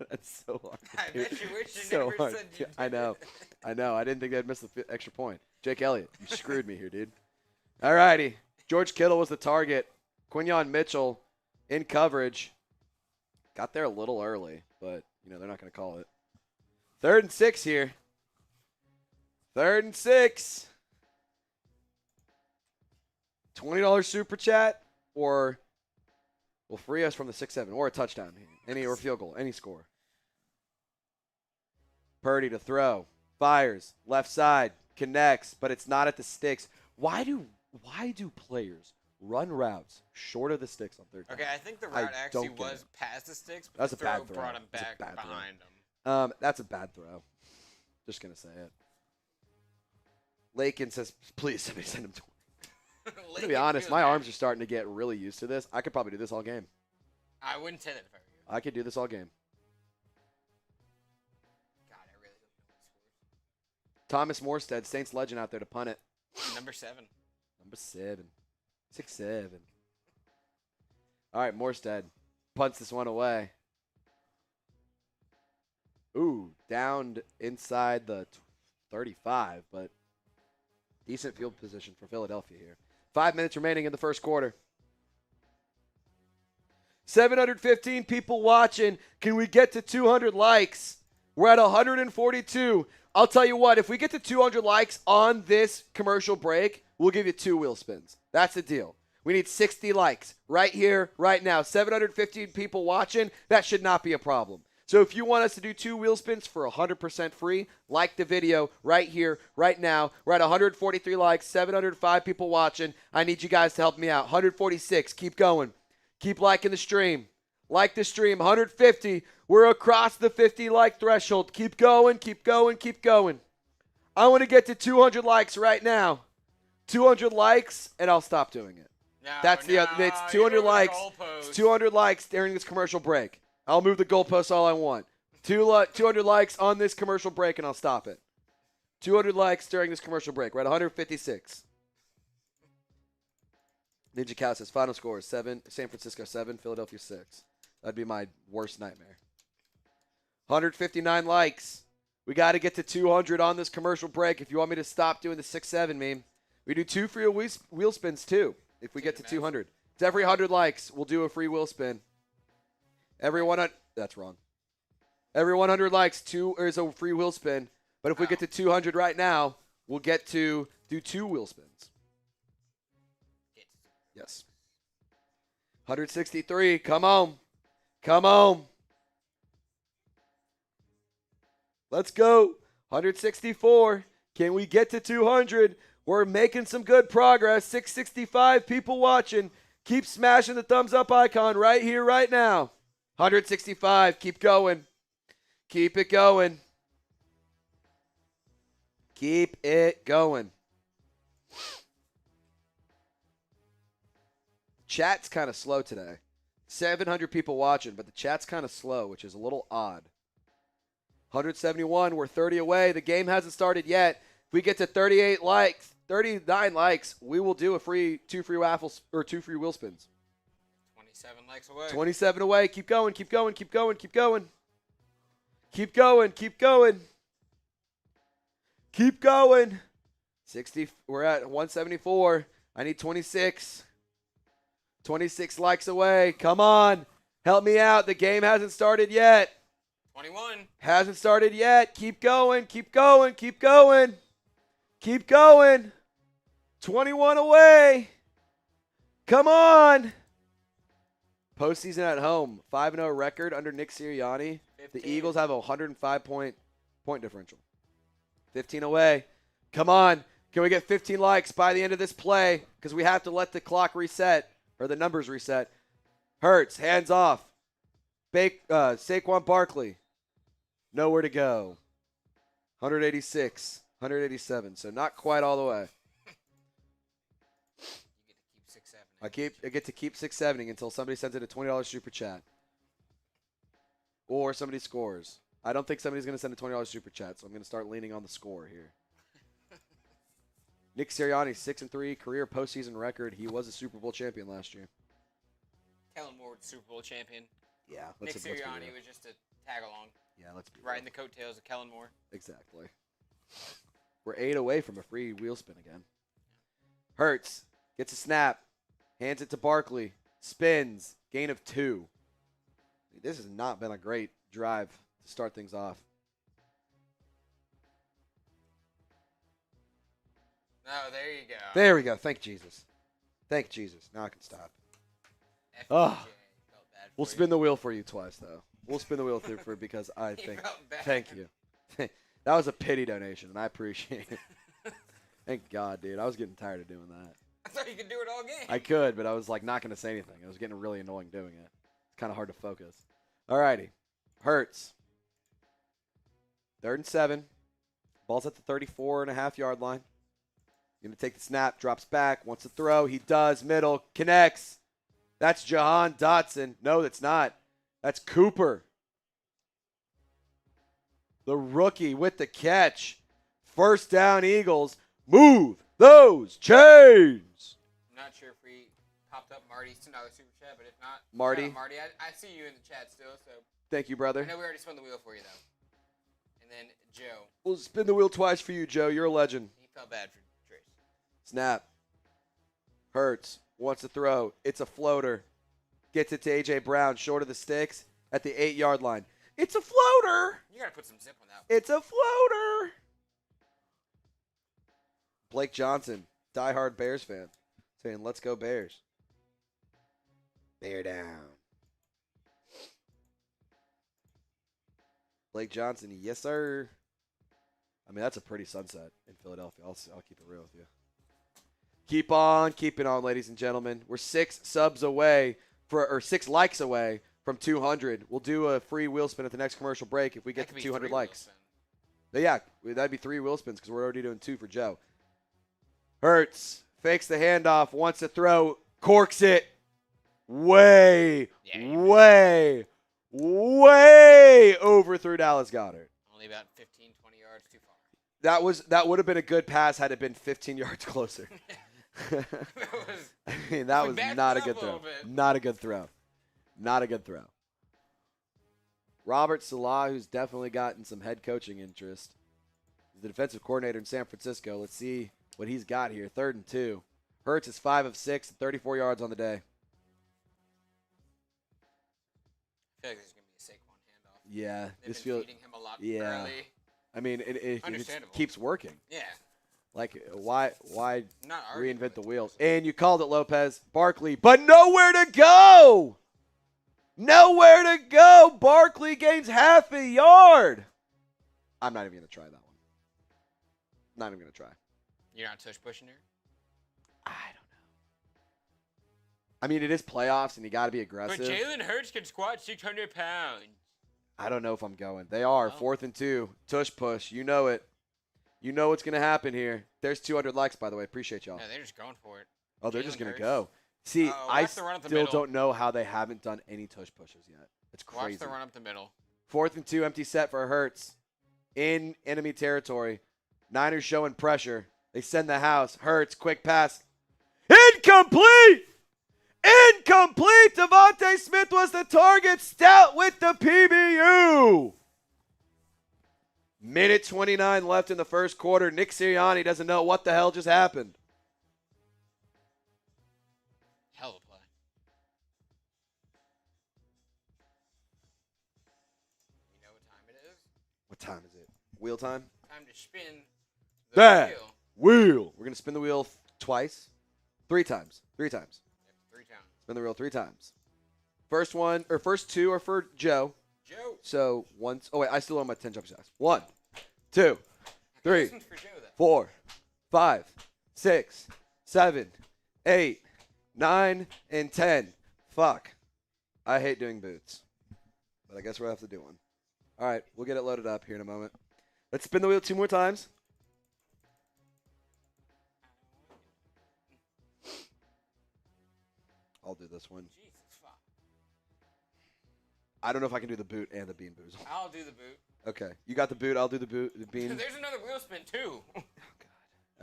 That's so hard. I bet you wish you so never hard. said you did. I know. I didn't think they'd miss the extra point. Jake Elliott, you screwed me here, dude. All righty. George Kittle was the target. Quinyon Mitchell in coverage. Got there a little early, but, they're not going to call it. 3rd and 6 here. 3rd and 6. $20 super chat or will free us from the 6-7 or a touchdown. Or field goal. Any score. Purdy to throw. Fires. Left side. Connects, but it's not at the sticks. Why do players run routes short of the sticks on 3rd down? Okay, I think the route actually was past the sticks, but That's the a bad throw throw. brought him That's a back bad throw. behind him. That's a bad throw. Just going to say it. Lakin says, please, somebody send him to me. To be honest, my arms are starting to get really used to this. I could probably do this all game. I wouldn't say that if I were you. I could do this all game. God, I really hope no one scores. Thomas Morstead, Saints legend out there to punt it. Number 7. Number 7. 6-7. All right, Morstead punts this one away. Ooh, downed inside the 35, but decent field position for Philadelphia here. 5 minutes remaining in the first quarter. 715 people watching. Can we get to 200 likes? We're at 142. I'll tell you what, if we get to 200 likes on this commercial break, we'll give you 2 wheel spins. That's the deal. We need 60 likes right here, right now. 715 people watching. That should not be a problem. So if you want us to do 2 wheel spins for 100% free, like the video right here, right now. We're at 143 likes, 705 people watching. I need you guys to help me out. 146. Keep going. Keep liking the stream. Like the stream. 150. We're across the 50 like threshold. Keep going, keep going, keep going. I want to get to 200 likes right now. 200 likes, and I'll stop doing it. It's 200 likes. It's 200 likes during this commercial break. I'll move the goalposts all I want. 200 likes on this commercial break, and I'll stop it. 200 likes during this commercial break. We're at 156. Ninja Cow says final score is 7, San Francisco 7, Philadelphia 6. That'd be my worst nightmare. 159 likes. We got to get to 200 on this commercial break if you want me to stop doing the 6-7 meme. We do 2 free wheel spins, too, if we get to 200. It's every 100 likes, we'll do a free wheel spin. That's wrong. Every 100 likes, 2 is a free wheel spin. But if we get to 200 right now, we'll get to do 2 wheel spins. Yes. 163. Come on. Come on. Let's go. 164. Can we get to 200? We're making some good progress. 665 people watching. Keep smashing the thumbs up icon right here, right now. 165. Keep going. Keep it going. Keep it going. Chat's kind of slow today. 700 people watching, but the chat's kind of slow, which is a little odd. 171, we're 30 away. The game hasn't started yet. If we get to 39 likes, we will do a 2 free waffles or 2 free wheel spins. 27 likes away. 27 away. Keep going, keep going, keep going, keep going. Keep going, keep going. Keep going. 60, we're at 174. I need 26. 26 likes away. Come on. Help me out. The game hasn't started yet. 21. Hasn't started yet. Keep going. Keep going. Keep going. Keep going. 21 away. Come on. Postseason at home. 5-0 record under Nick Sirianni. 15. The Eagles have a 105-point differential. 15 away. Come on. Can we get 15 likes by the end of this play? Because we have to let the clock reset. Or the numbers reset. Hurts, hands off. Saquon Barkley. Nowhere to go. 186. 187. So not quite all the way. I get to keep 670 until somebody sends in a $20 super chat. Or somebody scores. I don't think somebody's going to send a $20 super chat, so I'm going to start leaning on the score here. Nick Sirianni, 6-3, career postseason record. He was a Super Bowl champion last year. Kellen Moore was Super Bowl champion. Yeah. Nick Sirianni was just a tag along. Yeah, let's be riding the coattails of Kellen Moore. Exactly. We're 8 away from a free wheel spin again. Hurts gets a snap, hands it to Barkley, spins, gain of 2. This has not been a great drive to start things off. No, there you go. There we go. Thank Jesus. Thank Jesus. Now I can stop. Oh. We'll spin the wheel for you twice, though. We'll spin the wheel through for because I think. Thank you. That was a pity donation, and I appreciate it. Thank God, dude. I was getting tired of doing that. I thought you could do it all game. I could, but I was like not going to say anything. It was getting really annoying doing it. It's kind of hard to focus. All righty. Hurts. 3rd and 7. Ball's at the 34.5-yard line. Going to take the snap, drops back, wants to throw. He does. Middle, connects. That's Jahan Dotson. No, that's not. That's Cooper. The rookie with the catch. First down, Eagles. Move those chains. I'm not sure if we popped up Marty's $2 super chat, but if not, Marty. Marty, I see you in the chat still. So thank you, brother. I know we already spun the wheel for you though. And then Joe. We'll spin the wheel twice for you, Joe. You're a legend. He felt bad for Trace. Snap. Hurts wants to throw. It's a floater. Gets it to A.J. Brown, short of the sticks at the 8-yard line. It's a floater. You got to put some zip on that one. It's a floater. Blake Johnson, diehard Bears fan, saying, let's go Bears. Bear down. Blake Johnson, yes, sir. I mean, that's a pretty sunset in Philadelphia. I'll keep it real with you. Keep on keeping on, ladies and gentlemen. We're 6 subs away or 6 likes away from 200. We'll do a free wheel spin at the next commercial break if we get to 200 likes. Yeah, that'd be 3 wheel spins because we're already doing 2 for Joe. Hurts fakes the handoff, wants to throw, corks it way over through Dallas Goedert. Only about 15, 20 yards too far. That would have been a good pass had it been 15 yards closer. That was not a good throw. Not a good throw. Not a good throw. Robert Salah, who's definitely gotten some head coaching interest, is the defensive coordinator in San Francisco. Let's see what he's got here. 3rd and 2. Hurts is 5 of 6, 34 yards on the day. I feel like there's going to be a Saquon handoff. Yeah. They've been feeding him a lot early. I mean, it keeps working. Yeah. Like, why Not reinvent the wheel? And you called it, Lopez. Barkley, but nowhere to go. Nowhere to go. Barkley gains half a yard. I'm not even going to try that one. Not even going to try. You're not tush pushing her? I don't know. I mean, it is playoffs, and you got to be aggressive. But Jalen Hurts can squat 600 pounds. I don't know if I'm going. They are. 4th and 2. Tush push. You know it. You know what's going to happen here. There's 200 likes, by the way. Appreciate y'all. Yeah, they're just going for it. Oh, they're just going to go. See, I still don't know how they haven't done any tush pushes yet. It's crazy. Watch the run up the middle. 4th and 2, empty set for Hurts. In enemy territory. Niners showing pressure. They send the house. Hurts, quick pass. Incomplete! Incomplete! Devontae Smith was the target. Stout with the PBU. Minute 29 left in the first quarter. Nick Sirianni doesn't know what the hell just happened. Hell of a play. You know what time it is? What time is it? Wheel time? Time to spin the wheel. We're going to spin the wheel twice. 3 times. 3 times. 3 times. Spin the wheel 3 times. First 2 are for Joe. So once. Oh wait, I still own my 10 jump shots. 1, 2, 3, 4, 5, 6, 7, 8, 9, and 10. Fuck. I hate doing boots, but I guess we'll have to do one. All right, we'll get it loaded up here in a moment. Let's spin the wheel 2 more times. I'll do this one. Jesus, fuck. I don't know if I can do the boot and the bean boozle. I'll do the boot. Okay. You got the boot. I'll do the boot. The bean. There's another wheel spin, too. Oh, God.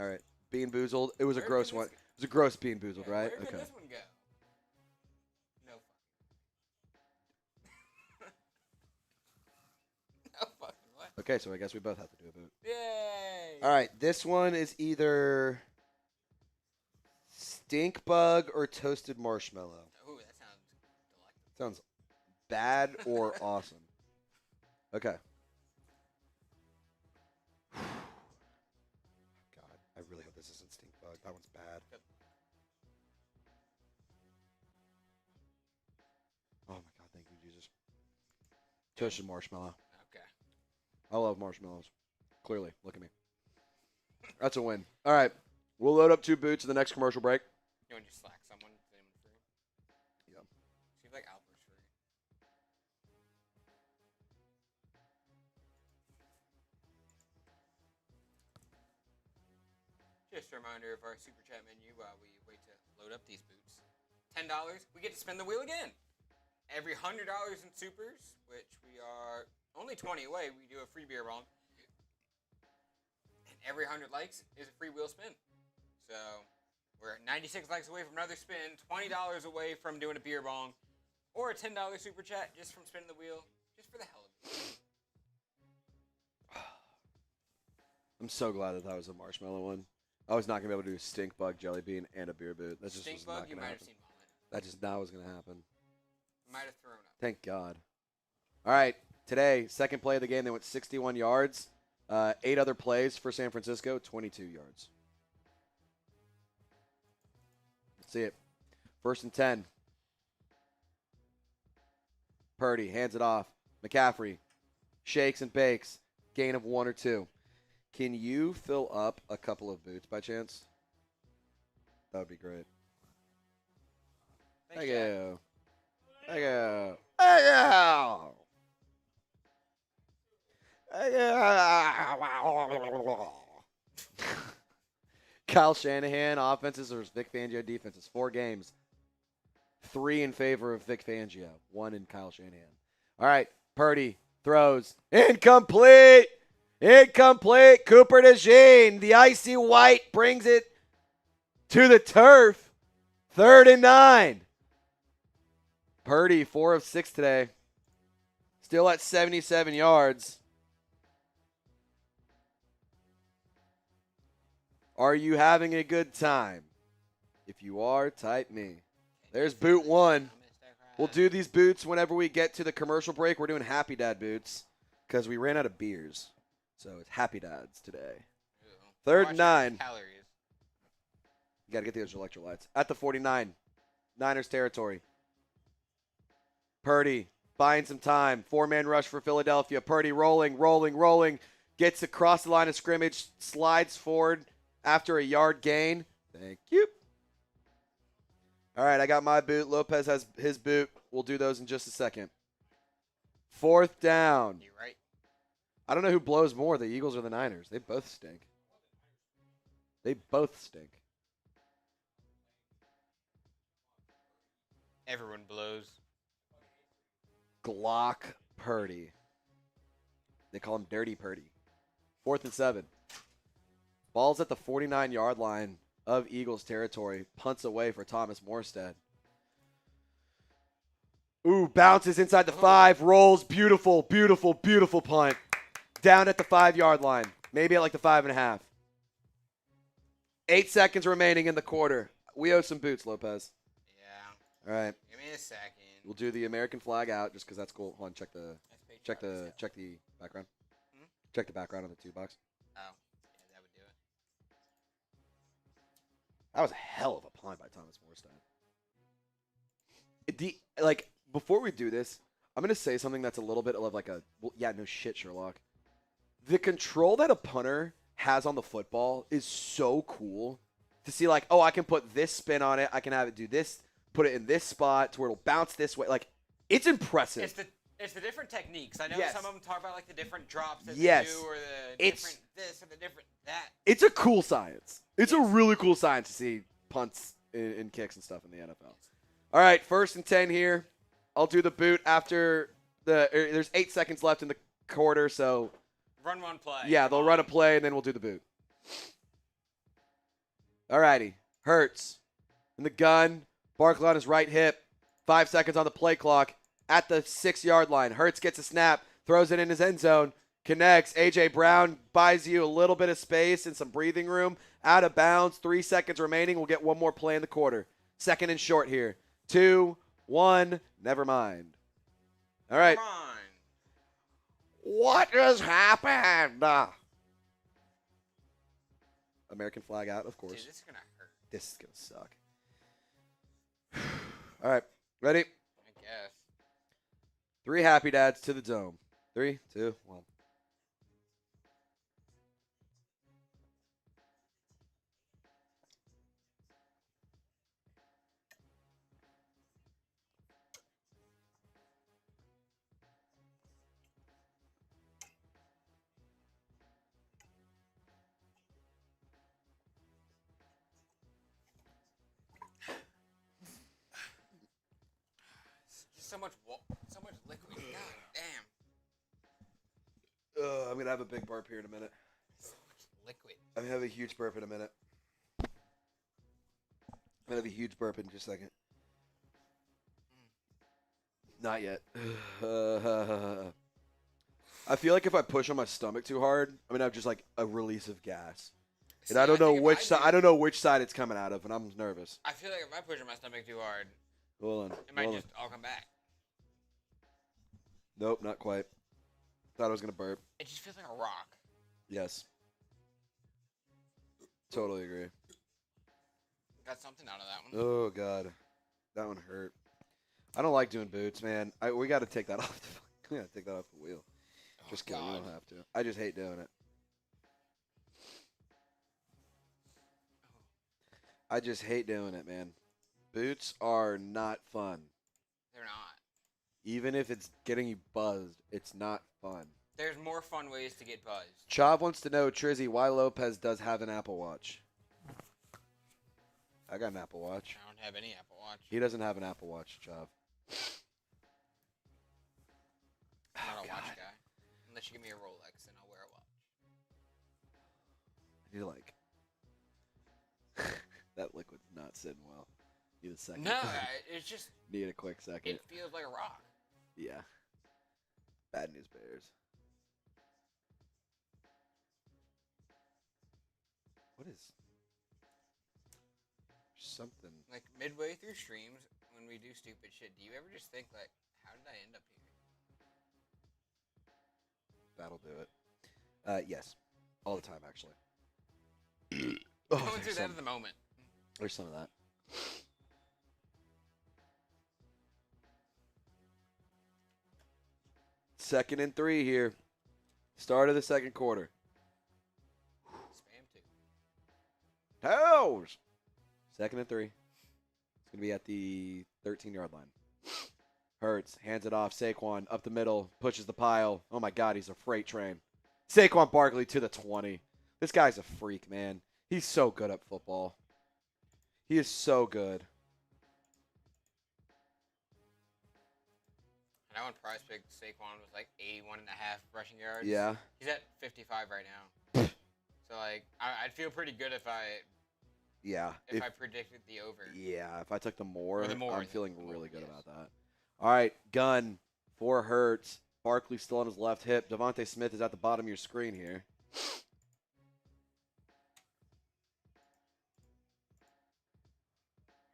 All right. Bean boozled. It was a gross one. It was a gross bean boozled, right? Where can this one go? No fucking. No fucking what? Okay, so I guess we both have to do a boot. Yay! All right. This one is either stink bug or toasted marshmallow. Ooh, that sounds delightful. Sounds bad or awesome. Okay. God, I really hope this isn't stink bug. That one's bad. Yep. Oh my God, thank you, Jesus. Toasted marshmallow. Okay. I love marshmallows. Clearly, look at me. That's a win. All right, we'll load up 2 boots in the next commercial break. You want to just slack someone? Free? Yeah. Seems like Albert's free. Just a reminder of our super chat menu while we wait to load up these boots. $10, we get to spin the wheel again. Every $100 in supers, which we are only 20 away, we do a free beer bong. And every 100 likes is a free wheel spin. So we're 96 likes away from another spin, $20 away from doing a beer bong, or a $10 super chat just from spinning the wheel, just for the hell of it. I'm so glad that was a marshmallow one. I was not going to be able to do stink bug, jelly bean, and a beer boot. That just Stink was bug, not you going to might have happen. seen vomit. That just now was going to happen. Might have thrown up. Thank God. All right. Today, second play of the game, they went 61 yards. 8 other plays for San Francisco, 22 yards. Let's see it. 1st and 10. Purdy hands it off. McCaffrey shakes and bakes. Gain of 1 or 2. Can you fill up a couple of boots by chance? That would be great. Thank you. Thank you. Thank you. Kyle Shanahan offenses versus Vic Fangio defenses. 4 games. 3 in favor of Vic Fangio. 1 in Kyle Shanahan. All right. Purdy throws. Incomplete. Incomplete. Cooper DeJean. The icy white brings it to the turf. 3rd and 9. Purdy, 4 of 6 today. Still at 77 yards. Are you having a good time? If you are, type me. There's boot 1. We'll do these boots whenever we get to the commercial break. We're doing Happy Dad boots because we ran out of beers. So it's Happy Dads today. 3rd and 9. Calories. You got to get those electrolytes. At the 49. Niners territory. Purdy buying some time. 4-man rush for Philadelphia. Purdy rolling. Gets across the line of scrimmage. Slides forward after a yard gain. Thank you. All right, I got my boot. Lopez has his boot. We'll do those in just a second. 4th down. You right. I don't know who blows more, the Eagles or the Niners. They both stink. Everyone blows. Glock Purdy. They call him Dirty Purdy. 4th and 7. Ball's at the 49-yard line of Eagles territory. Punts away for Thomas Morstead. Ooh, bounces inside the 5. Rolls. Beautiful punt. Down at the 5-yard line. Maybe at like the 5.5. 8 seconds remaining in the quarter. We owe some boots, Lopez. Yeah. All right. Give me a second. We'll do the American flag out just because that's cool. Hold on, check the background. Check the background on the 2 box. Oh, yeah, that would do it. That was a hell of a punt by Thomas Morstead. Before we do this, I'm gonna say something that's a little bit of like a no shit, Sherlock. The control that a punter has on the football is so cool to see. Like, oh, I can put this spin on it. I can have it do this. Put it in this spot to where it'll bounce this way. Like, it's impressive. It's the different techniques. I know Yes. some of them talk about like the different drops that Yes. they do, or the It's- different this or the different that. It's a cool science. It's a really cool science to see punts and kicks and stuff in the NFL. All right, 1st and 10 here. I'll do the boot after there's 8 seconds left in the quarter, so Run one play. yeah, they'll run a play and then we'll do the boot. All righty, Hurts in the gun. Barkley on his right hip. 5 seconds on the play clock. At the 6-yard line. Hurts gets a snap. Throws it in his end zone. Connects. A.J. Brown buys you a little bit of space and some breathing room. Out of bounds. 3 seconds remaining. We'll get one more play in the quarter. 2nd and short here. 2, 1. Never mind. All right. Come on. What just happened? American flag out, of course. Dude, this is gonna hurt. This is going to suck. All right. Ready? I guess. 3 Happy Dads to the dome. 3, 2, 1. So much liquid. God damn. I'm going to have a big burp here in a minute. So much liquid. I'm going to have a huge burp in a minute. I'm going to have a huge burp in just a second. Not yet. I feel like if I push on my stomach too hard, I'm going to have just like a release of gas. And I don't know which side. I don't know which side it's coming out of, and I'm nervous. I feel like if I push in my stomach too hard, Hold on. it might just all come back. Nope, not quite. Thought I was gonna burp. It just feels like a rock. Yes. Totally agree. Got something out of that one. Oh God, that one hurt. I don't like doing boots, man. We got to take that off. We got to take that off the wheel. Just kidding. You don't have to. I just hate doing it. I just hate doing it, man. Boots are not fun. They're not. Even if it's getting you buzzed, it's not fun. There's more fun ways to get buzzed. Chav wants to know, Trizzy, why Lopez does have an Apple Watch. I got an Apple Watch. I don't have any Apple Watch. He doesn't have an Apple Watch, Chav. I'm not a watch guy. Unless you give me a Rolex, and I'll wear a watch. You're like, that liquid's not sitting well. Need a second. No, it's just. Need a quick second. It feels like a rock. Yeah. Bad news bears. What is something? Like midway through streams, when we do stupid shit, do you ever just think like, how did I end up here? That'll do it. Yes. All the time, actually. Going through that at the moment. There's some of that. Second and 3 here. Start of the second quarter. Spam 2. House. Second and 3. It's going to be at the 13-yard line. Hurts, hands it off. Saquon up the middle, pushes the pile. Oh, my God, he's a freight train. Saquon Barkley to the 20. This guy's a freak, man. He's so good at football. He is so good. I know when Price picked Saquon was like 81.5 rushing yards. Yeah. He's at 55 right now. So, like, I'd feel pretty good if I predicted the over. Yeah, if I took the more, The more I'm feeling really good about that. All right, gun for Hurts. Barkley still on his left hip. Devontae Smith is at the bottom of your screen here.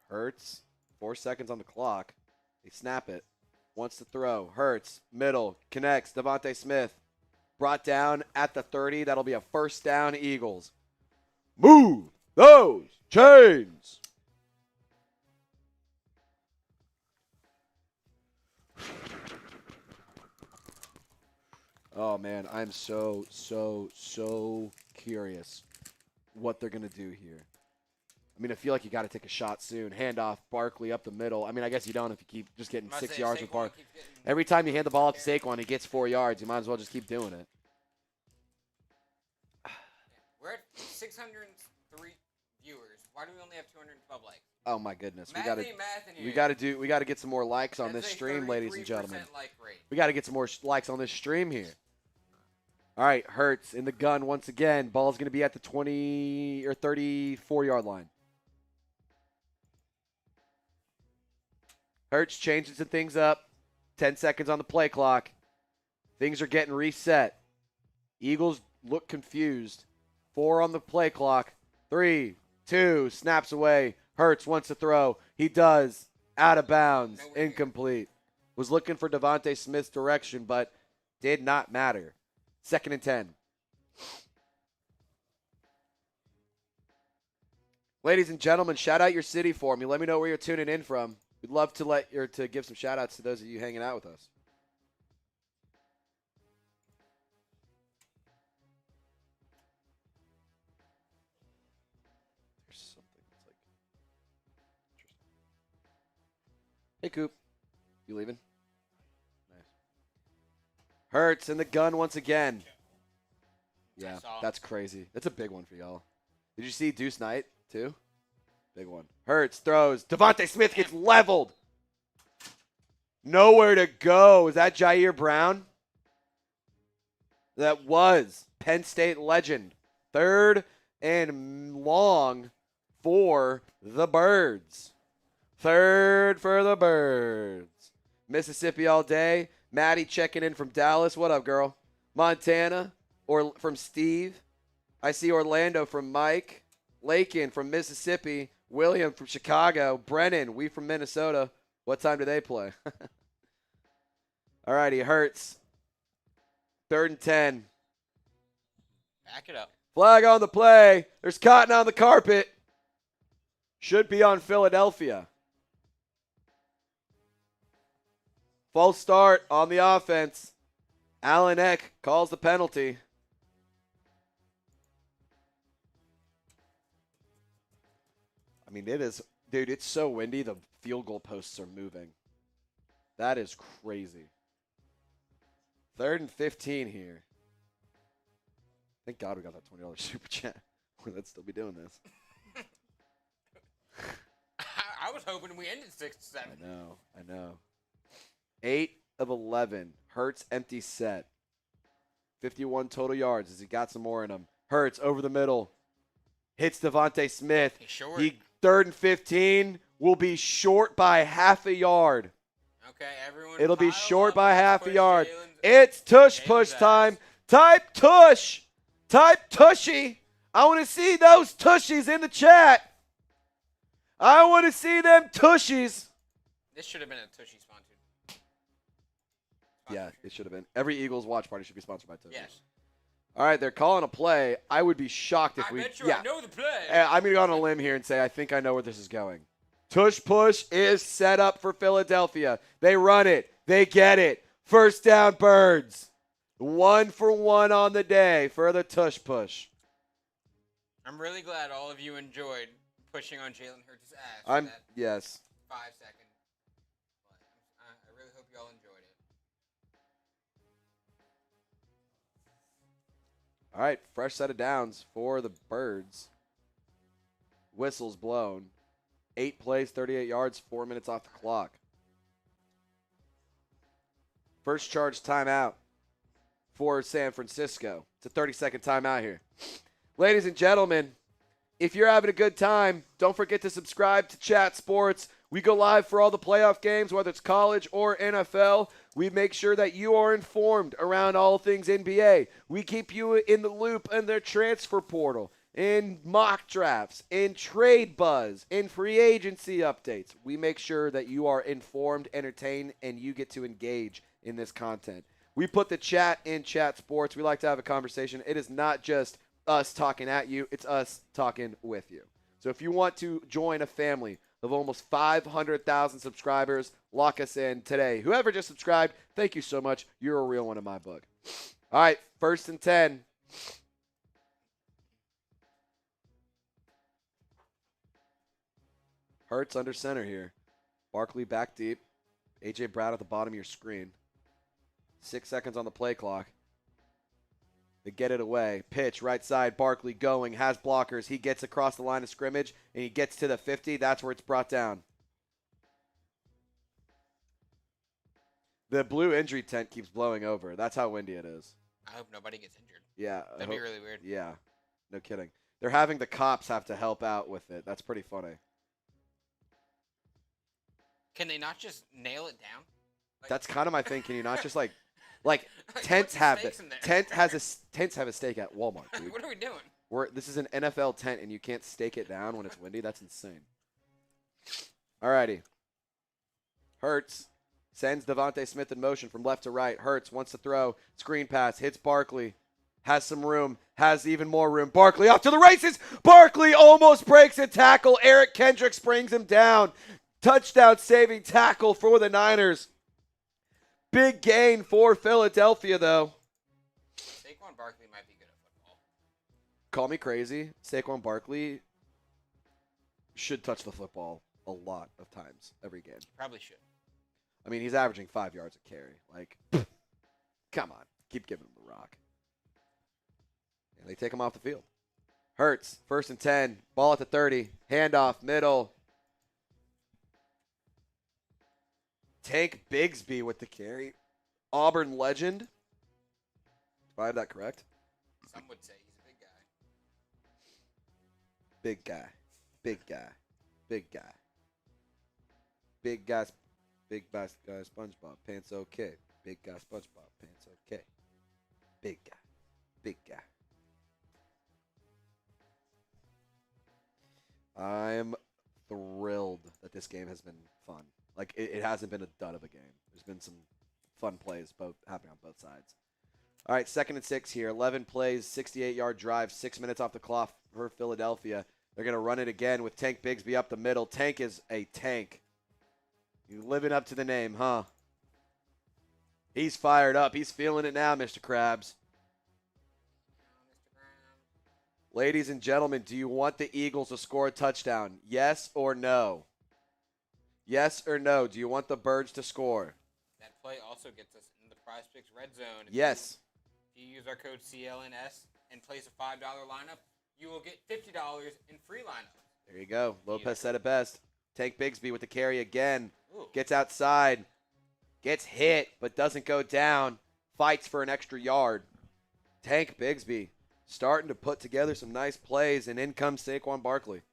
Hurts, 4 seconds on the clock. They snap it. Wants to throw. Hurts, middle, connects. Devontae Smith brought down at the 30. That'll be a first down, Eagles. Move those chains. Oh, man, I'm so curious what they're going to do here. I mean, I feel like you got to take a shot soon. Handoff, Barkley up the middle. I mean, I guess you don't if you keep just getting 6 yards with Barkley. Every time you hand the ball up to Saquon, he gets 4 yards. You might as well just keep doing it. We're at 603 viewers. Why do we only have 212 likes? Oh my goodness, We got to get some more likes on this stream, ladies and gentlemen. Like rate. We got to get some more likes on this stream here. All right, Hurts in the gun once again. Ball's going to be at the 20 or 34-yard line. Hurts changing some things up. 10 seconds on the play clock. Things are getting reset. Eagles look confused. 4 on the play clock. 3, 2, snaps away. Hurts wants to throw. He does. Out of bounds. Incomplete. Was looking for Devontae Smith's direction, but did not matter. 2nd and 10. Ladies and gentlemen, shout out your city for me. Let me know where you're tuning in from. We'd love to give some shout outs to those of you hanging out with us. There's something that's like interesting. Hey, Coop. You leaving? Nice. Hurts in the gun once again. Yeah, that's crazy. That's a big one for y'all. Did you see Deuce Knight, too? Big one. Hurts, throws. Devontae Smith gets leveled. Nowhere to go. Is that Jair Brown? That was Penn State legend. 3rd and long for the Birds. 3rd for the Birds. Mississippi all day. Maddie checking in from Dallas. What up, girl? Montana or from Steve. I see Orlando from Mike. Lakin from Mississippi. William from Chicago. Brennan, we from Minnesota. What time do they play? All righty, Hurts. 3rd and 10. Back it up. Flag on the play. There's cotton on the carpet. Should be on Philadelphia. False start on the offense. Allen Eck calls the penalty. I mean, it is, dude, it's so windy, the field goal posts are moving. That is crazy. 3rd and 15 here. Thank God we got that $20 super chat. Let's still be doing this. I was hoping we ended 6-7. I know. 8 of 11. Hurts empty set. 51 total yards as he got some more in him. Hurts over the middle. Hits Devontae Smith. He's short. 3rd and 15 will be short by half a yard. Okay, everyone. It'll be pile short up by and half a push yard. Jalen's- It's tush Jalen's push ass. time. Type tush. Type tushy. I want to see those tushies in the chat. I want to see them tushies. This should have been a Tushy sponsored. Yeah, it should have been. Every Eagles watch party should be sponsored by Tushy. Yes. All right, they're calling a play. I would be shocked if I we. bet you yeah. I know the play. I'm going to go on a limb here and say I think I know where this is going. Tush push is set up for Philadelphia. They run it. They get it. First down, Birds. 1 for 1 on the day for the tush push. I'm really glad all of you enjoyed pushing on Jalen Hurts' ass. for that Yes. 5 seconds. But I really hope you all enjoyed it. All right, fresh set of downs for the Birds. Whistles blown. 8 plays, 38 yards, 4 minutes off the clock. First charge timeout for San Francisco. It's a 30-second timeout here. Ladies and gentlemen, if you're having a good time, don't forget to subscribe to Chat Sports. We go live for all the playoff games, whether it's college or NFL. We make sure that you are informed around all things NBA. We keep you in the loop in their transfer portal, in mock drafts, in trade buzz, in free agency updates. We make sure that you are informed, entertained, and you get to engage in this content. We put the chat in Chat Sports. We like to have a conversation. It is not just us talking at you. It's us talking with you. So if you want to join a family of almost 500,000 subscribers, lock us in today. Whoever just subscribed, thank you so much. You're a real one in my book. All right, 1st and 10. Hurts under center here. Barkley back deep. A.J. Brown at the bottom of your screen. 6 seconds on the play clock. They get it away. Pitch, right side, Barkley going, has blockers. He gets across the line of scrimmage, and he gets to the 50. That's where it's brought down. The blue injury tent keeps blowing over. That's how windy it is. I hope nobody gets injured. Yeah. That'd be really weird. Yeah. No kidding. They're having the cops have to help out with it. That's pretty funny. Can they not just nail it down? Like, That's kind of my thing. Can you not just like what's tents the have stakes the in there? tents have a stake at Walmart, dude. What are we doing? This is an NFL tent and you can't stake it down when it's windy. That's insane. Alrighty. Hurts sends Devontae Smith in motion from left to right. Hurts wants to throw. Screen pass. Hits Barkley. Has some room. Has even more room. Barkley off to the races. Barkley almost breaks a tackle. Eric Kendricks brings him down. Touchdown saving tackle for the Niners. Big gain for Philadelphia, though. Saquon Barkley might be good at football. Call me crazy. Saquon Barkley should touch the football a lot of times every game. Probably should. I mean, he's averaging 5 yards a carry. Like, come on. Keep giving him the rock. And they take him off the field. Hurts, 1st and 10. Ball at the 30. Handoff, middle. Tank Bigsby with the carry. Auburn legend. Do I have that correct? Some would say he's a big guy. Big guy. Big guy. Big guy. Big guy. Big guy SpongeBob. Pants okay. Big guy SpongeBob. Pants okay. Big guy. Big guy. I'm thrilled that this game has been fun. Like, it hasn't been a dud of a game. There's been some fun plays happening on both sides. All right, 2nd and 6 here. 11 plays, 68-yard drive, 6 minutes off the clock for Philadelphia. They're going to run it again with Tank Bigsby up the middle. Tank is a tank. You living up to the name, huh? He's fired up. He's feeling it now, Mr. Krabs. Ladies and gentlemen, do you want the Eagles to score a touchdown? Yes or no? Yes or no? Do you want the Birds to score? That play also gets us in the Prize Picks red zone. Yes. If you use our code CLNS and place a $5 lineup, you will get $50 in free lineups. There you go. Lopez said it best. Tank Bigsby with the carry again. Ooh. Gets outside. Gets hit, but doesn't go down. Fights for an extra yard. Tank Bigsby starting to put together some nice plays, and in comes Saquon Barkley.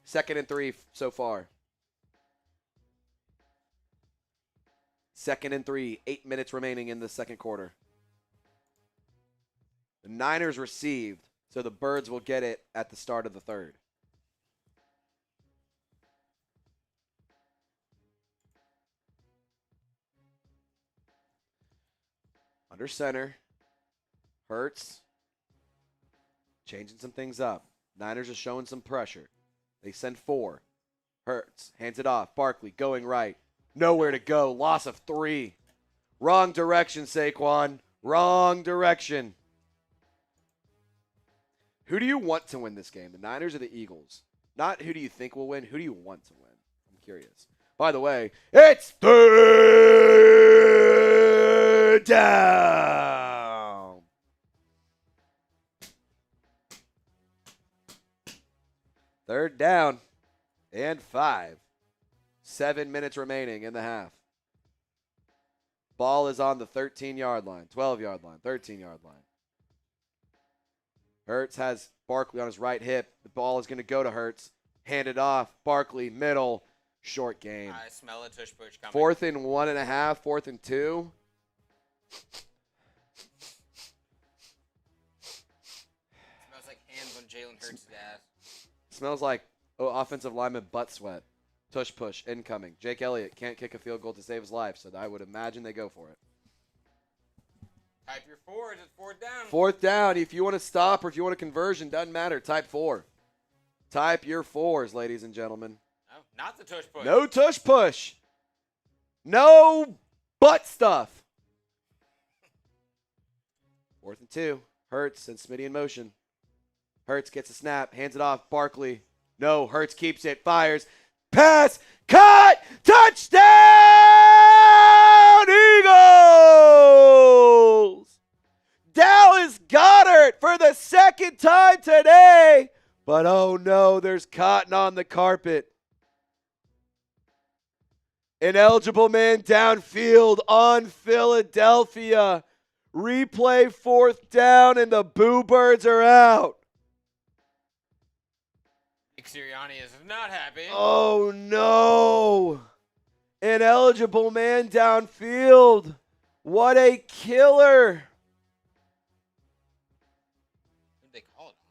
2nd and 3 so far. 2nd and 3, 8 minutes remaining in the second quarter. The Niners received, so the Birds will get it at the start of the third. Under center. Hurts. Changing some things up. Niners are showing some pressure. They send 4. Hurts. Hands it off. Barkley going right. Nowhere to go. Loss of 3. Wrong direction, Saquon. Wrong direction. Who do you want to win this game? The Niners or the Eagles? Not who do you think will win. Who do you want to win? I'm curious. By the way, it's 3rd down. Third down and 5. 7 minutes remaining in the half. Ball is on the 13-yard line, 12-yard line, 13-yard line. Hurts has Barkley on his right hip. The ball is going to go to Hurts. Hand it off. Barkley, middle, short game. I smell a tush push coming. 4th and 1.5, 4th and 2. Smells like hands on Jalen Hurts' ass. Smells like offensive lineman butt sweat. Tush push, incoming. Jake Elliott can't kick a field goal to save his life, so I would imagine they go for it. Type your 4s. It's 4th down. 4th down. If you want to stop or if you want a conversion, doesn't matter. Type 4. Type your 4s, ladies and gentlemen. No, not the tush push. No tush push. No butt stuff. 4th and 2. Hurts and Smitty in motion. Hurts gets a snap. Hands it off. Barkley. No. Hurts keeps it. Fires. Pass. Cut. Touchdown. Eagles. Dallas Goedert for the 2nd time today. But oh no, there's cotton on the carpet. Ineligible man downfield on Philadelphia. Replay 4th down and the Boo Birds are out. Sirianni is not happy. Oh no. Ineligible man downfield. What a killer. Who did they call it on?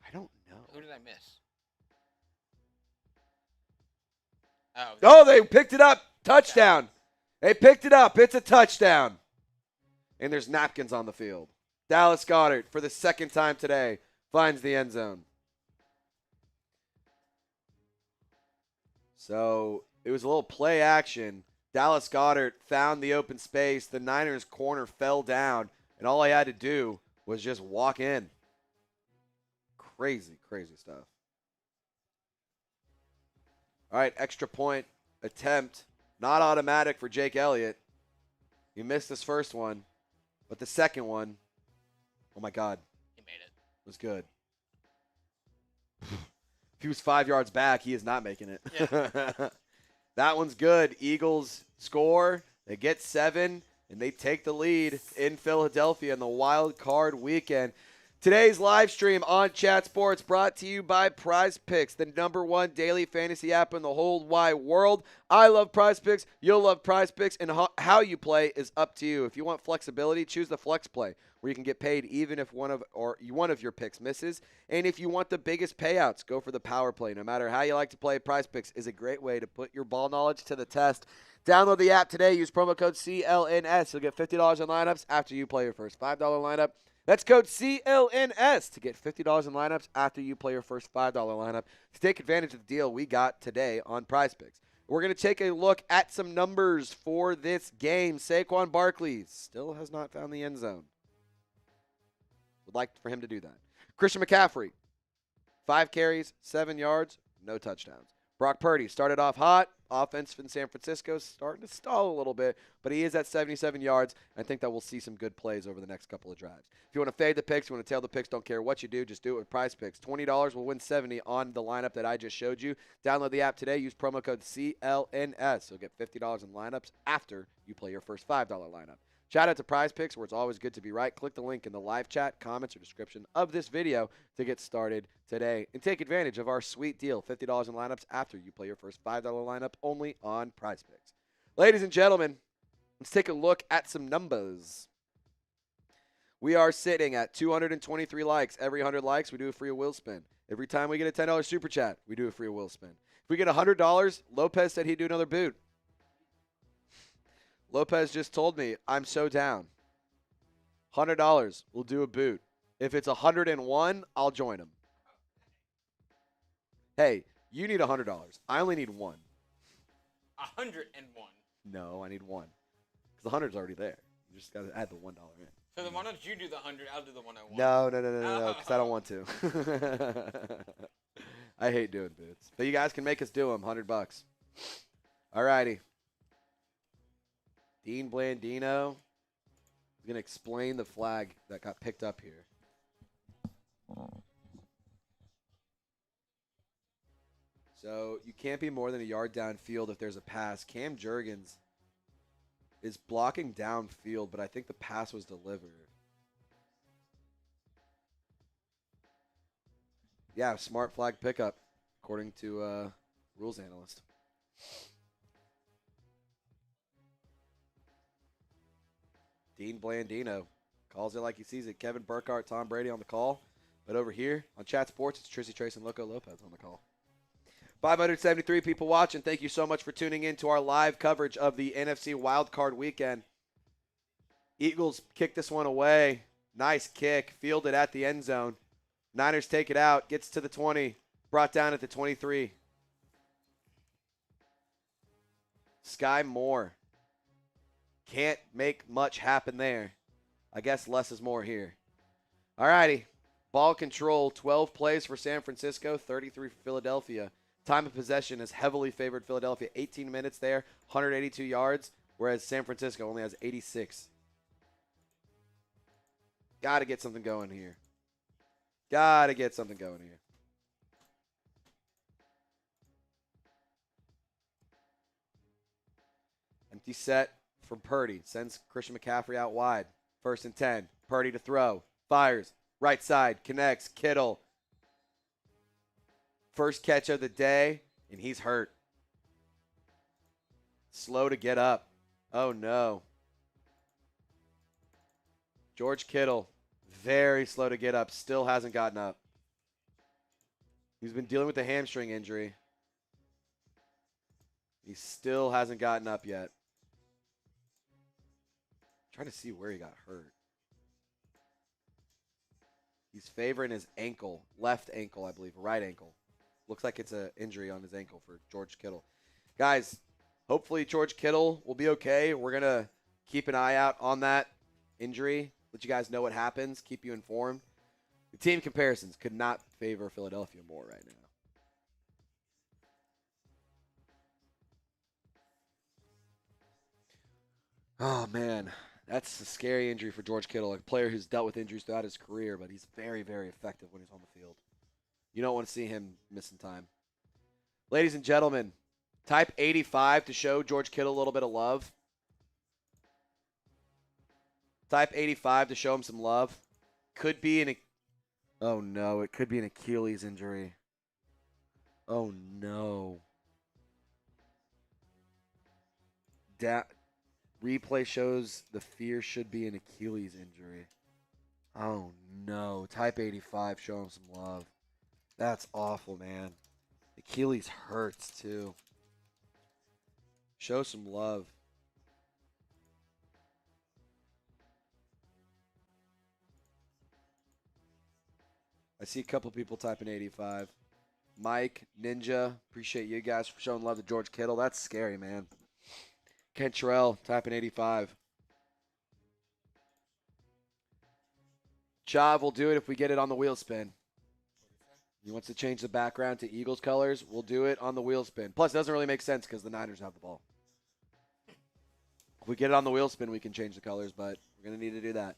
I don't know. Who did I miss? Oh, they picked it up. Touchdown. They picked it up. It's a touchdown. And there's napkins on the field. Dallas Goedert, for the 2nd time today, finds the end zone. So it was a little play action. Dallas Goedert found the open space. The Niners corner fell down, and all I had to do was just walk in. Crazy, crazy stuff. All right, extra point attempt. Not automatic for Jake Elliott. He missed his first one, but the second one, oh my God, He made it. was good. If he was 5 yards back, he is not making it. Yeah. That one's good. Eagles score. They get 7, and they take the lead in Philadelphia in the wild card weekend. Today's live stream on Chat Sports brought to you by Prize Picks, the #1 daily fantasy app in the whole wide world. I love Prize Picks. You'll love Prize Picks, and how you play is up to you. If you want flexibility, choose the Flex Play, where you can get paid even if one of your picks misses. And if you want the biggest payouts, go for the Power Play. No matter how you like to play, Prize Picks is a great way to put your ball knowledge to the test. Download the app today. Use promo code CLNS. You'll get $50 in lineups after you play your first $5 lineup. That's code CLNS to get $50 in lineups after you play your first $5 lineup to take advantage of the deal we got today on Prize Picks. We're going to take a look at some numbers for this game. Saquon Barkley still has not found the end zone. Would like for him to do that. Christian McCaffrey, 5 carries, 7 yards, no touchdowns. Brock Purdy started off hot. Offense in San Francisco is starting to stall a little bit, but he is at 77 yards. I think that we'll see some good plays over the next couple of drives. If you want to fade the picks, you want to tail the picks, don't care what you do, just do it with Prize Picks. $20 will win 70 on the lineup that I just showed you. Download the app today. Use promo code CLNS. You'll get $50 in lineups after you play your first $5 lineup. Shout out to Prize Picks, where it's always good to be right. Click the link in the live chat, comments, or description of this video to get started today and take advantage of our sweet deal, $50 in lineups after you play your first $5 lineup only on Prize Picks. Ladies and gentlemen, let's take a look at some numbers. We are sitting at 223 likes. Every 100 likes, we do a free wheel spin. Every time we get a $10 super chat, we do a free wheel spin. If we get $100, Lopez said he'd do another boot. Lopez just told me, I'm so down. $100, we'll do a boot. If it's 101, I'll join him. Hey, you need $100. I only need one. 101. No, I need one. Because the 100's already there. You just got to add the $1 in. So then why don't you do the 100? I'll do the 101. No, because I don't want to. I hate doing boots. But you guys can make us do them, $100. All righty. Dean Blandino is going to explain the flag that got picked up here. So you can't be more than a yard downfield if there's a pass. Cam Jurgens is blocking downfield, but I think the pass was delivered. Yeah, smart flag pickup, according to rules analyst. Dean Blandino calls it like he sees it. Kevin Burkhardt, Tom Brady on the call. But over here on Chat Sports, it's Trissy Trace and Loco Lopez on the call. 573 people watching. Thank you so much for tuning in to our live coverage of the NFC Wildcard Weekend. Eagles kick this one away. Nice kick. Fielded at the end zone. Niners take it out. Gets to the 20. Brought down at the 23. Sky Moore. Can't make much happen there. I guess less is more here. All righty. Ball control, 12 plays for San Francisco, 33 for Philadelphia. Time of possession is heavily favored Philadelphia. 18 minutes there, 182 yards, whereas San Francisco only has 86. Got to get something going here. Got to get something going here. Empty set from Purdy. Sends Christian McCaffrey out wide. 1st and 10. Purdy to throw. Fires. Right side. Connects. Kittle. First catch of the day, and he's hurt. Slow to get up. Oh, no. George Kittle, very slow to get up. Still hasn't gotten up. He's been dealing with a hamstring injury. He still hasn't gotten up yet. Trying to see where he got hurt. He's favoring his ankle, left ankle, I believe, right ankle. Looks like it's an injury on his ankle for George Kittle. Guys, hopefully George Kittle will be okay. We're going to keep an eye out on that injury, let you guys know what happens, keep you informed. The team comparisons could not favor Philadelphia more right now. Oh, man. That's a scary injury for George Kittle, a player who's dealt with injuries throughout his career, but he's very, very effective when he's on the field. You don't want to see him missing time. Ladies and gentlemen, type 85 to show George Kittle a little bit of love. Type 85 to show him some love. Could be Oh, no. It could be an Achilles injury. Oh, no. Replay shows the fear should be an Achilles injury. Oh, no. Type 85, show him some love. That's awful, man. Achilles hurts, too. Show some love. I see a couple people typing 85. Mike, Ninja, appreciate you guys for showing love to George Kittle. That's scary, man. Kent Terrell typing 85. Chav will do it if we get it on the wheel spin. He wants to change the background to Eagles colors. We'll do it on the wheel spin. Plus, it doesn't really make sense because the Niners have the ball. If we get it on the wheel spin, we can change the colors, but we're going to need to do that.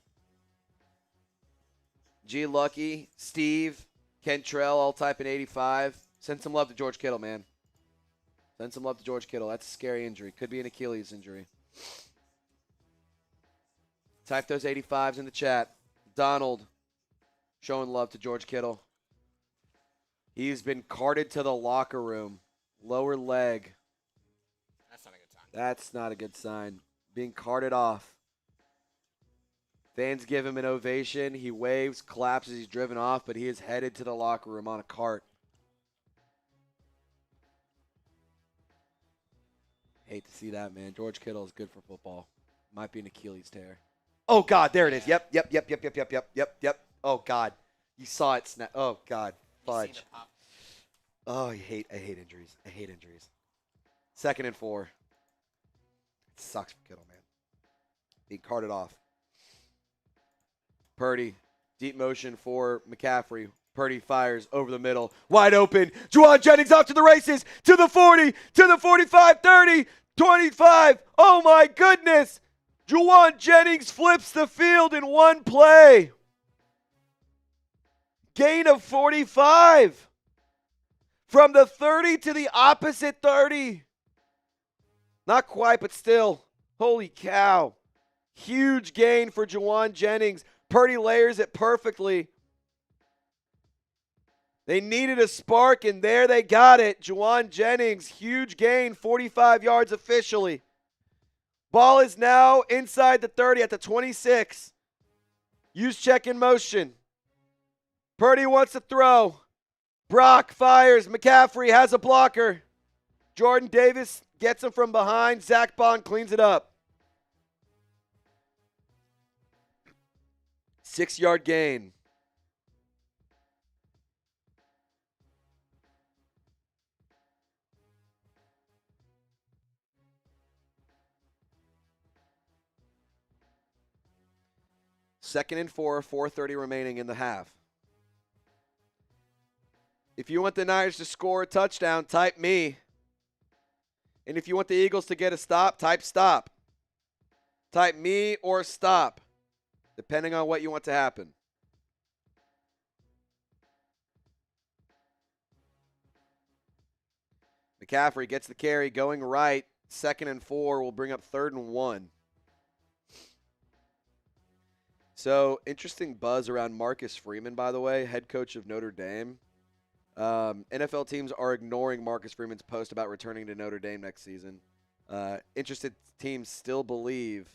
G Lucky, Steve, Kentrell, all typing 85. Send some love to George Kittle, man. Send some love to George Kittle. That's a scary injury. Could be an Achilles injury. Type those 85s in the chat. Donald, showing love to George Kittle. He's been carted to the locker room. Lower leg. That's not a good sign. That's not a good sign. Being carted off. Fans give him an ovation. He waves, claps as he's driven off, but he is headed to the locker room on a cart. Hate to see that, man. George Kittle is good for football. Might be an Achilles tear. Oh, God, there it is. Yep. Oh, God. You saw it snap. Oh, God. Fudge. Oh, I hate injuries. I hate injuries. 2nd and 4. It sucks for Kittle, man. Being carted off. Purdy, deep motion for McCaffrey. Purdy fires over the middle. Wide open. Juwan Jennings off to the races. To the 40. To the 45. 30. 25. Oh, my goodness. Juwan Jennings flips the field in one play. Gain of 45. From the 30 to the opposite 30. Not quite, but still. Holy cow. Huge gain for Juwan Jennings. Purdy layers it perfectly. They needed a spark, and there they got it. Juwan Jennings, huge gain, 45 yards officially. Ball is now inside the 30 at the 26. Use check in motion. Purdy wants to throw. Brock fires. McCaffrey has a blocker. Jordan Davis gets him from behind. Zach Bond cleans it up. 6-yard gain. Second and 4, 4:30 remaining in the half. If you want the Niners to score a touchdown, type me. And if you want the Eagles to get a stop, type stop. Type me or stop, depending on what you want to happen. McCaffrey gets the carry going right. 2nd and 4 will bring up 3rd and 1. So, interesting buzz around Marcus Freeman, by the way, head coach of Notre Dame. NFL teams are ignoring Marcus Freeman's post about returning to Notre Dame next season. Interested teams still believe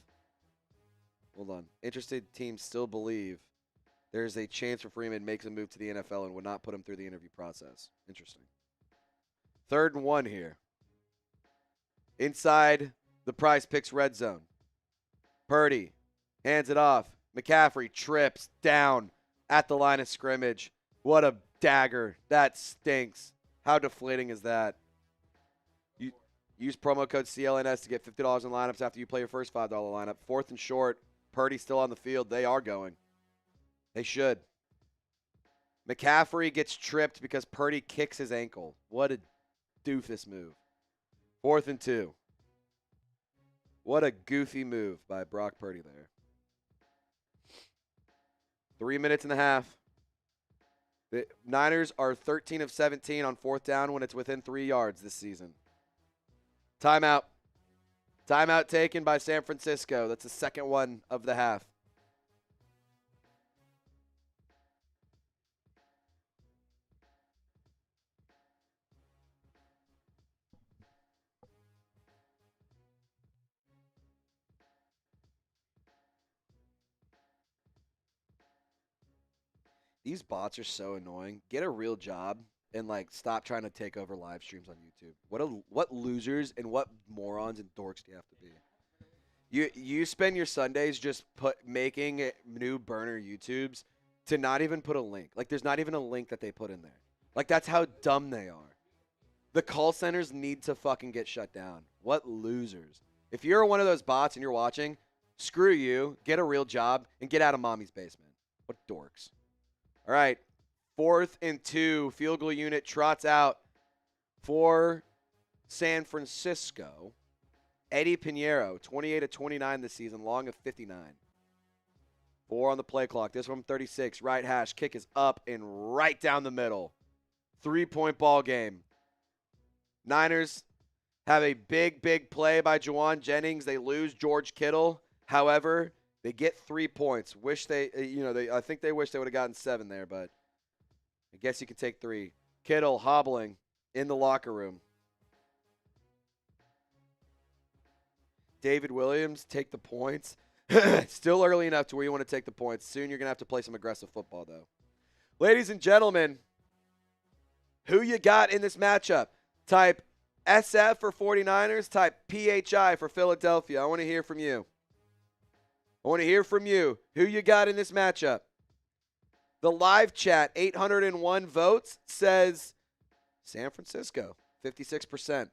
there's a chance for Freeman makes a move to the NFL and would not put him through the interview process. Interesting. 3rd and 1 here. Inside the Prize Picks red zone. Purdy hands it off. McCaffrey trips down at the line of scrimmage. What a dagger. That stinks. How deflating is that? You use promo code CLNS to get $50 in lineups after you play your first $5 lineup. 4th and short. Purdy still on the field. They are going. They should. McCaffrey gets tripped because Purdy kicks his ankle. What a doofus move. 4th and 2. What a goofy move by Brock Purdy there. 3 minutes and a half. The Niners are 13 of 17 on 4th down when it's within 3 yards this season. Timeout. Timeout taken by San Francisco. That's the second one of the half. These bots are so annoying. Get a real job and like stop trying to take over live streams on YouTube. What losers and what morons and dorks do you have to be? You spend your Sundays just making new burner YouTubes to not even put a link. Like there's not even a link that they put in there. Like that's how dumb they are. The call centers need to fucking get shut down. What losers. If you're one of those bots and you're watching, screw you, get a real job, and get out of mommy's basement. What dorks. All right, 4th and 2, field goal unit trots out for San Francisco. Eddie Pinheiro, 28-29 this season, long of 59. 4 on the play clock. This one 36, right hash. Kick is up and right down the middle. 3-point ball game. Niners have a big play by Juwan Jennings. They lose George Kittle. However, they get 3 points. I think they wish they would have gotten 7 there, but I guess you could take 3. Kittle hobbling in the locker room. David Williams, take the points. Still early enough to where you want to take the points. Soon you're going to have to play some aggressive football, though. Ladies and gentlemen, who you got in this matchup? Type SF for 49ers. Type PHI for Philadelphia. I want to hear from you. Who you got in this matchup? The live chat, 801 votes, says San Francisco, 56%.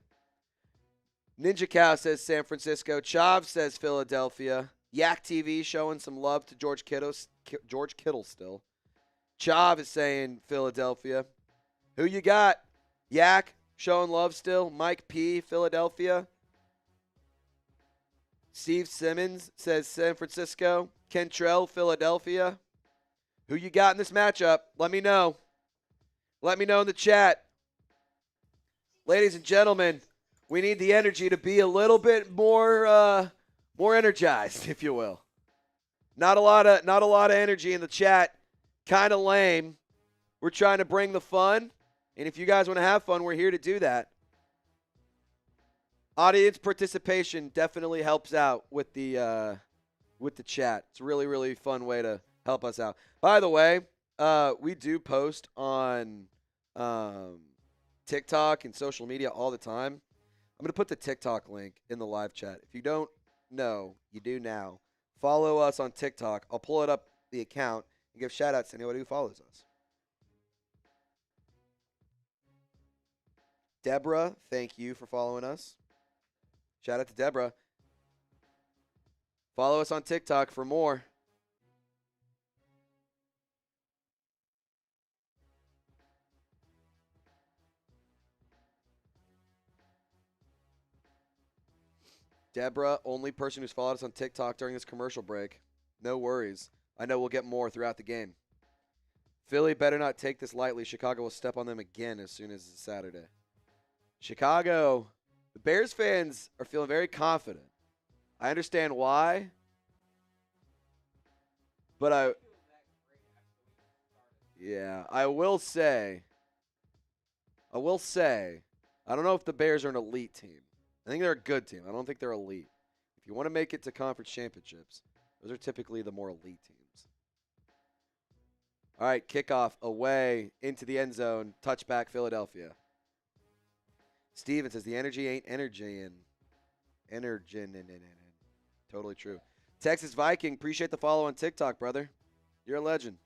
Ninja Cow says San Francisco. Chav says Philadelphia. Yak TV showing some love to George Kittle still. Chav is saying Philadelphia. Who you got? Yak showing love still. Mike P, Philadelphia. Steve Simmons says San Francisco. Kentrell, Philadelphia. Who you got in this matchup? Let me know. Let me know in the chat. Ladies and gentlemen, we need the energy to be a little bit more energized, if you will. Not a lot of energy in the chat. Kind of lame. We're trying to bring the fun, and if you guys want to have fun, we're here to do that. Audience participation definitely helps out with the chat. It's a really fun way to help us out. By the way, we do post on TikTok and social media all the time. I'm going to put the TikTok link in the live chat. If you don't know, you do now. Follow us on TikTok. I'll pull it up, the account, and give shout-outs to anybody who follows us. Deborah, thank you for following us. Shout out to Deborah. Follow us on TikTok for more. Deborah, only person who's followed us on TikTok during this commercial break. No worries. I know we'll get more throughout the game. Philly better not take this lightly. Chicago will step on them again as soon as it's Saturday. Chicago, the Bears fans are feeling very confident. I understand why. But I will say, I don't know if the Bears are an elite team. I think they're a good team. I don't think they're elite. If you want to make it to conference championships, those are typically the more elite teams. All right, kickoff away into the end zone. Touchback, Philadelphia. Steven says the energy ain't energy and totally true. Texas Viking, appreciate the follow on TikTok, brother. You're a legend.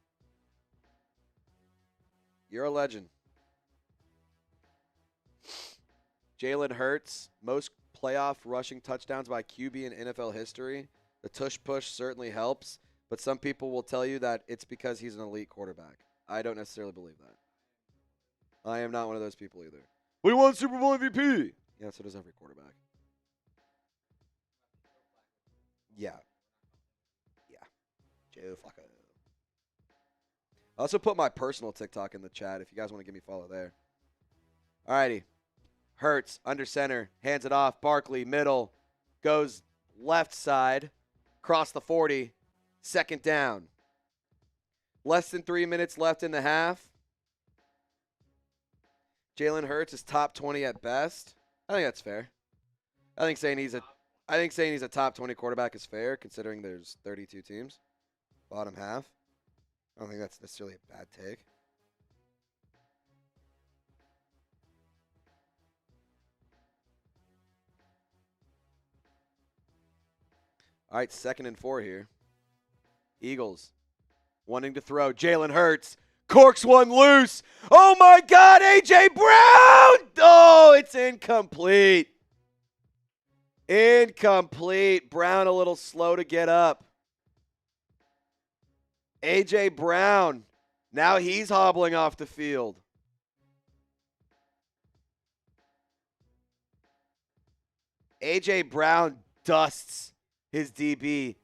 Jalen Hurts, most playoff rushing touchdowns by QB in NFL history. The tush push certainly helps, but some people will tell you that it's because he's an elite quarterback. I don't necessarily believe that. I am not one of those people either. We won Super Bowl MVP. Yeah, so does every quarterback. Yeah. Joe Flacco. I also put my personal TikTok in the chat if you guys want to give me a follow there. All righty. Hurts, under center, hands it off. Barkley, middle, goes left side, across the 40, second down. Less than 3 minutes left in the half. Jalen Hurts is top 20 at best. I think that's fair. I think saying he's a top 20 quarterback is fair, considering there's 32 teams. Bottom half. I don't think that's necessarily a bad take. All right, 2nd and 4 here. Eagles wanting to throw. Jalen Hurts corks one loose. Oh, my God, A.J. Brown. Oh, it's incomplete. Incomplete. Brown a little slow to get up. A.J. Brown. Now he's hobbling off the field. A.J. Brown dusts his DB.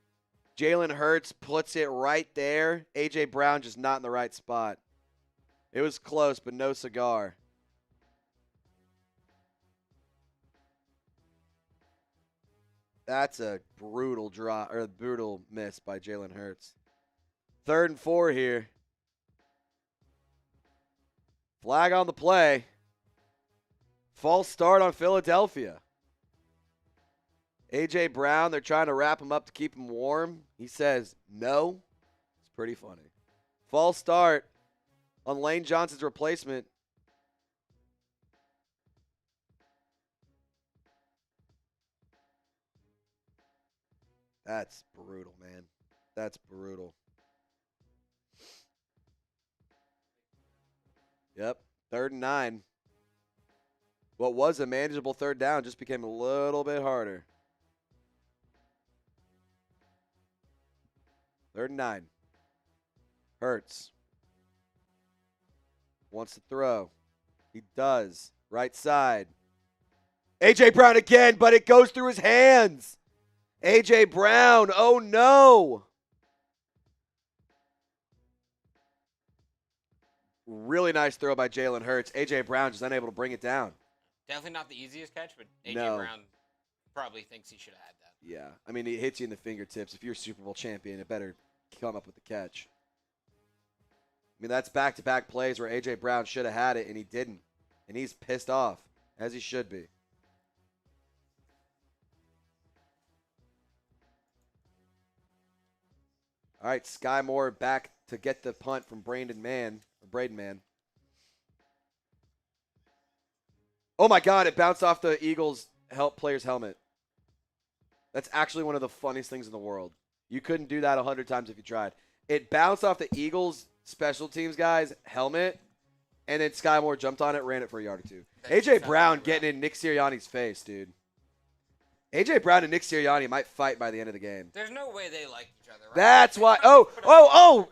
Jalen Hurts puts it right there. A.J. Brown just not in the right spot. It was close, but no cigar. That's a brutal draw or brutal miss by Jalen Hurts. 3rd and 4 here. Flag on the play. False start on Philadelphia. A.J. Brown, they're trying to wrap him up to keep him warm. He says no. It's pretty funny. False start on Lane Johnson's replacement. That's brutal, man. That's brutal. Yep, 3rd and 9. What was a manageable 3rd down just became a little bit harder. 3rd and 9. Hurts. Wants to throw. He does. Right side. A.J. Brown again, but it goes through his hands. A.J. Brown, oh no. Really nice throw by Jalen Hurts. A.J. Brown just unable to bring it down. Definitely not the easiest catch, but A.J. No. Brown probably thinks he should have had that. Yeah, I mean, it hits you in the fingertips. If you're a Super Bowl champion, it better come up with the catch. I mean, that's back-to-back plays where A.J. Brown should have had it, and he didn't. And he's pissed off, as he should be. All right, Sky Moore back to get the punt from Braden Mann. Oh, my God, it bounced off the Eagles' player's helmet. That's actually one of the funniest things in the world. You couldn't do that 100 times if you tried. It bounced off the Eagles' special teams guy's helmet, and then Sky Moore jumped on it, ran it for a yard or two. A.J. Brown getting in Nick Sirianni's face, dude. A.J. Brown and Nick Sirianni might fight by the end of the game. There's no way they like each other, right? That's why.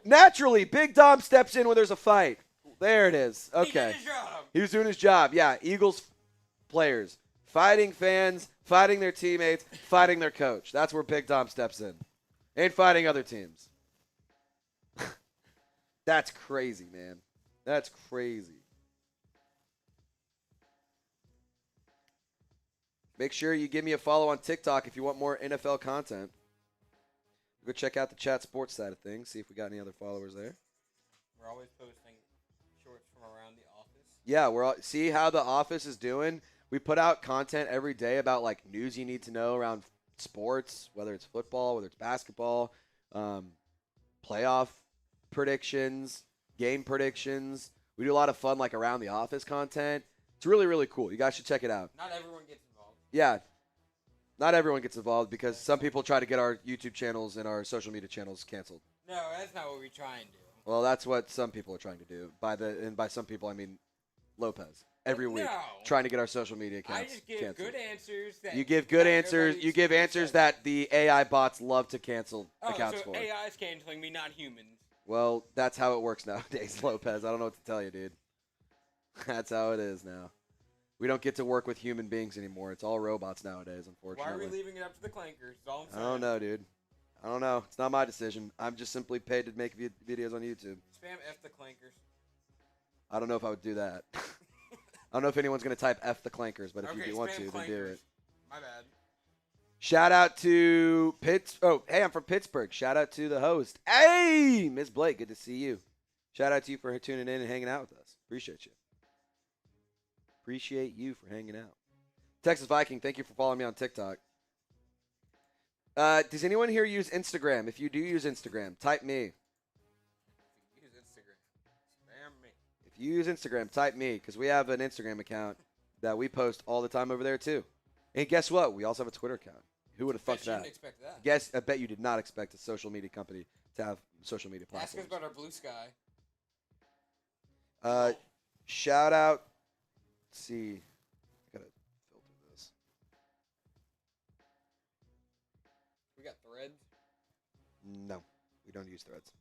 Naturally, Big Dom steps in when there's a fight. There it is. Okay. He did his job. He was doing his job. Yeah, Eagles players fighting fans, fighting their teammates, fighting their coach. That's where Big Dom steps in. And fighting other teams. That's crazy, man. That's crazy. Make sure you give me a follow on TikTok if you want more NFL content. Go check out the chat sports side of things. See if we got any other followers there. We're always posting shorts from around the office. Yeah, see how the office is doing. We put out content every day about like news you need to know around sports, whether it's football, whether it's basketball, playoff predictions, game predictions. We do a lot of fun like around the office content. It's really, really cool. You guys should check it out. Not everyone gets involved. Yeah. Not everyone gets involved because some people try to get our YouTube channels and our social media channels canceled. No, that's not what we try and do. Well, that's what some people are trying to do. And by some people, I mean Lopez. Every week, trying to get our social media accounts I just give canceled. good answers. You give good answers. You give answers that the AI bots love to cancel accounts so for. AI is canceling me, not humans. Well, that's how it works nowadays, Lopez. I don't know what to tell you, dude. That's how it is now. We don't get to work with human beings anymore. It's all robots nowadays, unfortunately. Why are we leaving it up to the clankers? That's all I'm saying. I don't know, dude. I don't know. It's not my decision. I'm just simply paid to make videos on YouTube. Spam F the clankers. I don't know if I would do that. I don't know if anyone's going to type F the clankers, but if Okay, you want to, spam then do it. My bad. Shout out to hey, I'm from Pittsburgh. Shout out to the host. Hey, Ms. Blake, good to see you. Shout out to you for tuning in and hanging out with us. Appreciate you. Appreciate you for hanging out. Texas Viking, thank you for following me on TikTok. Does anyone here use Instagram? If you do use Instagram, type me. If you use Instagram, type me because we have an Instagram account that we post all the time over there too. And guess what? We also have a Twitter account. Who would have fucked that? Didn't expect that. Guess I bet you did not expect a social media company to have social media Ask us platforms. about our blue sky. Shout out. Let's see. I gotta filter this. We got threads. No, we don't use threads.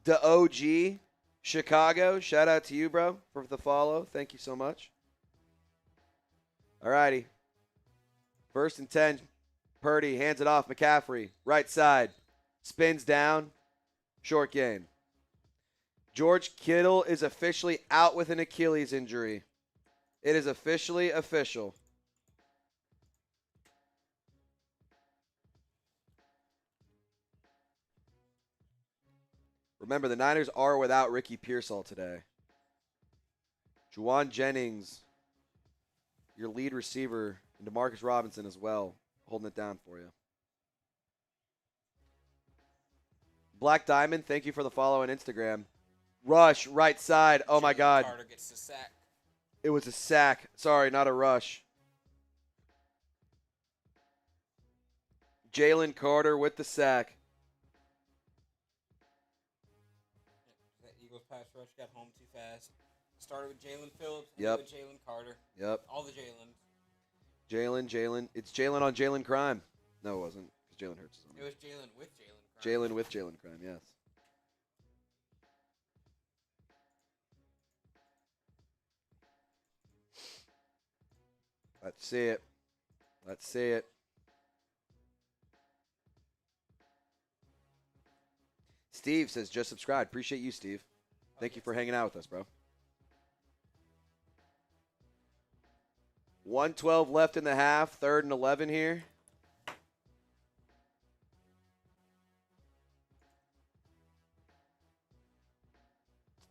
The OG Chicago. Shout out to you, bro, for the follow. Thank you so much. Alrighty. 1st and 10. Purdy hands it off. McCaffrey. Right side. Spins down. Short gain. George Kittle is officially out with an Achilles injury. It is officially official. Remember, the Niners are without Ricky Pearsall today. Juwan Jennings, your lead receiver, and Demarcus Robinson as well, holding it down for you. Black Diamond, thank you for the follow on Instagram. Rush, right side. Oh, my God. Carter gets the sack. It was a sack. Sorry, not a rush. Jalen Carter with the sack. That Eagles pass rush got home too fast. Started with Jalen Phillips. Yep. With Jalen Carter. Yep. All the Jalens. Jalen. It's Jalen on Jalen Crime. No, it wasn't. Because Jalen Hurts is on It was Jalen with Jalen. Jalen with Jalen Crime, yes. Let's see it. Let's see it. Steve says, just subscribe. Appreciate you, Steve. Thank you for hanging out with us, bro. 1:12 left in the half. 3rd and 11 here.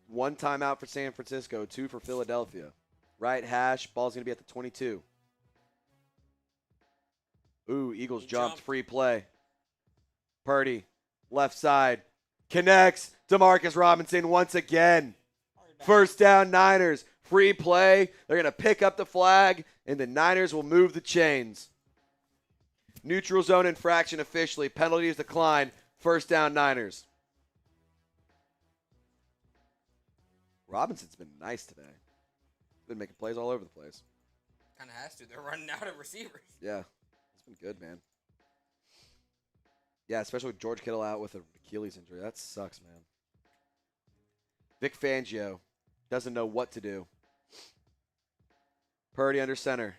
One timeout for San Francisco, 2 for Philadelphia. Right hash, ball's going to be at the 22. Ooh, Eagles jumped. Free play. Purdy, left side. Connects. Demarcus Robinson once again. 1st down, Niners. Free play. They're going to pick up the flag, and the Niners will move the chains. Neutral zone infraction officially. Penalties decline. 1st down, Niners. Robinson's been nice today. He's been making plays all over the place. Kind of has to. They're running out of receivers. Yeah, it's been good, man. Yeah, especially with George Kittle out with an Achilles injury. That sucks, man. Vic Fangio doesn't know what to do. Purdy under center.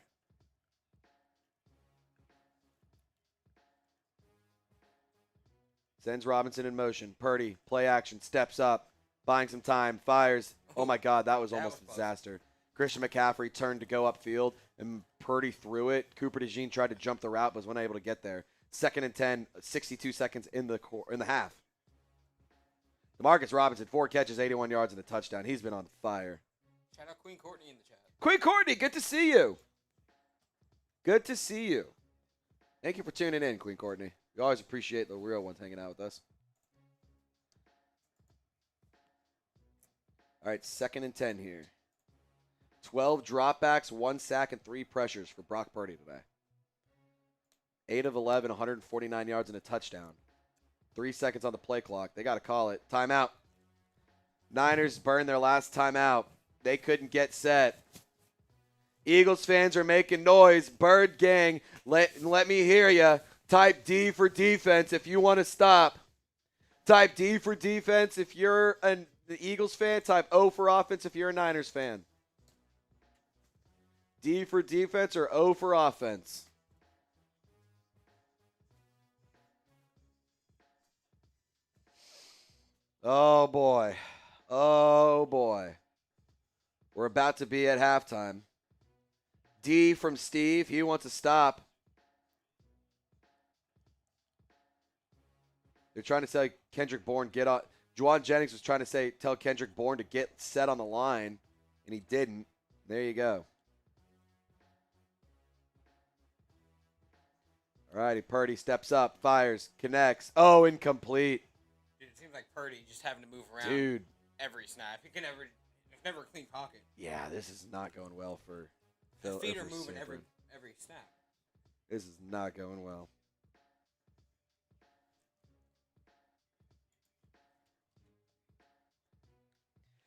Sends Robinson in motion. Purdy, play action, steps up, buying some time, fires. Oh, my God, that was almost a disaster. Christian McCaffrey turned to go upfield, and Purdy threw it. Cooper DeJean tried to jump the route, but was unable to get there. 2nd and 10, 62 seconds in the half. Demarcus Robinson, 4 catches, 81 yards, and a touchdown. He's been on fire. Shout out Queen Courtney in the chat. Queen Courtney, good to see you. Good to see you. Thank you for tuning in, Queen Courtney. We always appreciate the real ones hanging out with us. All right, 2nd and 10 here. 12 dropbacks, 1 sack, and 3 pressures for Brock Purdy today. 8 of 11, 149 yards and a touchdown. 3 seconds on the play clock. They got to call it. Timeout. Niners burned their last timeout. They couldn't get set. Eagles fans are making noise. Bird gang, let me hear you. Type D for defense if you want to stop. Type D for defense if you're the Eagles fan. Type O for offense if you're a Niners fan. D for defense or O for offense? Oh, boy. Oh, boy. We're about to be at halftime. D from Steve. He wants to stop. They're trying to say Kendrick Bourne get on. Juwan Jennings was trying to tell Kendrick Bourne to get set on the line, and he didn't. There you go. All righty, Purdy steps up, fires, connects. Oh, incomplete. Dude, it seems seems like Purdy just having to move around Dude. every snap. There's never a clean pocket. Yeah, this is not going well for The Phil. feet are for moving Sanford. every snap. This is not going well.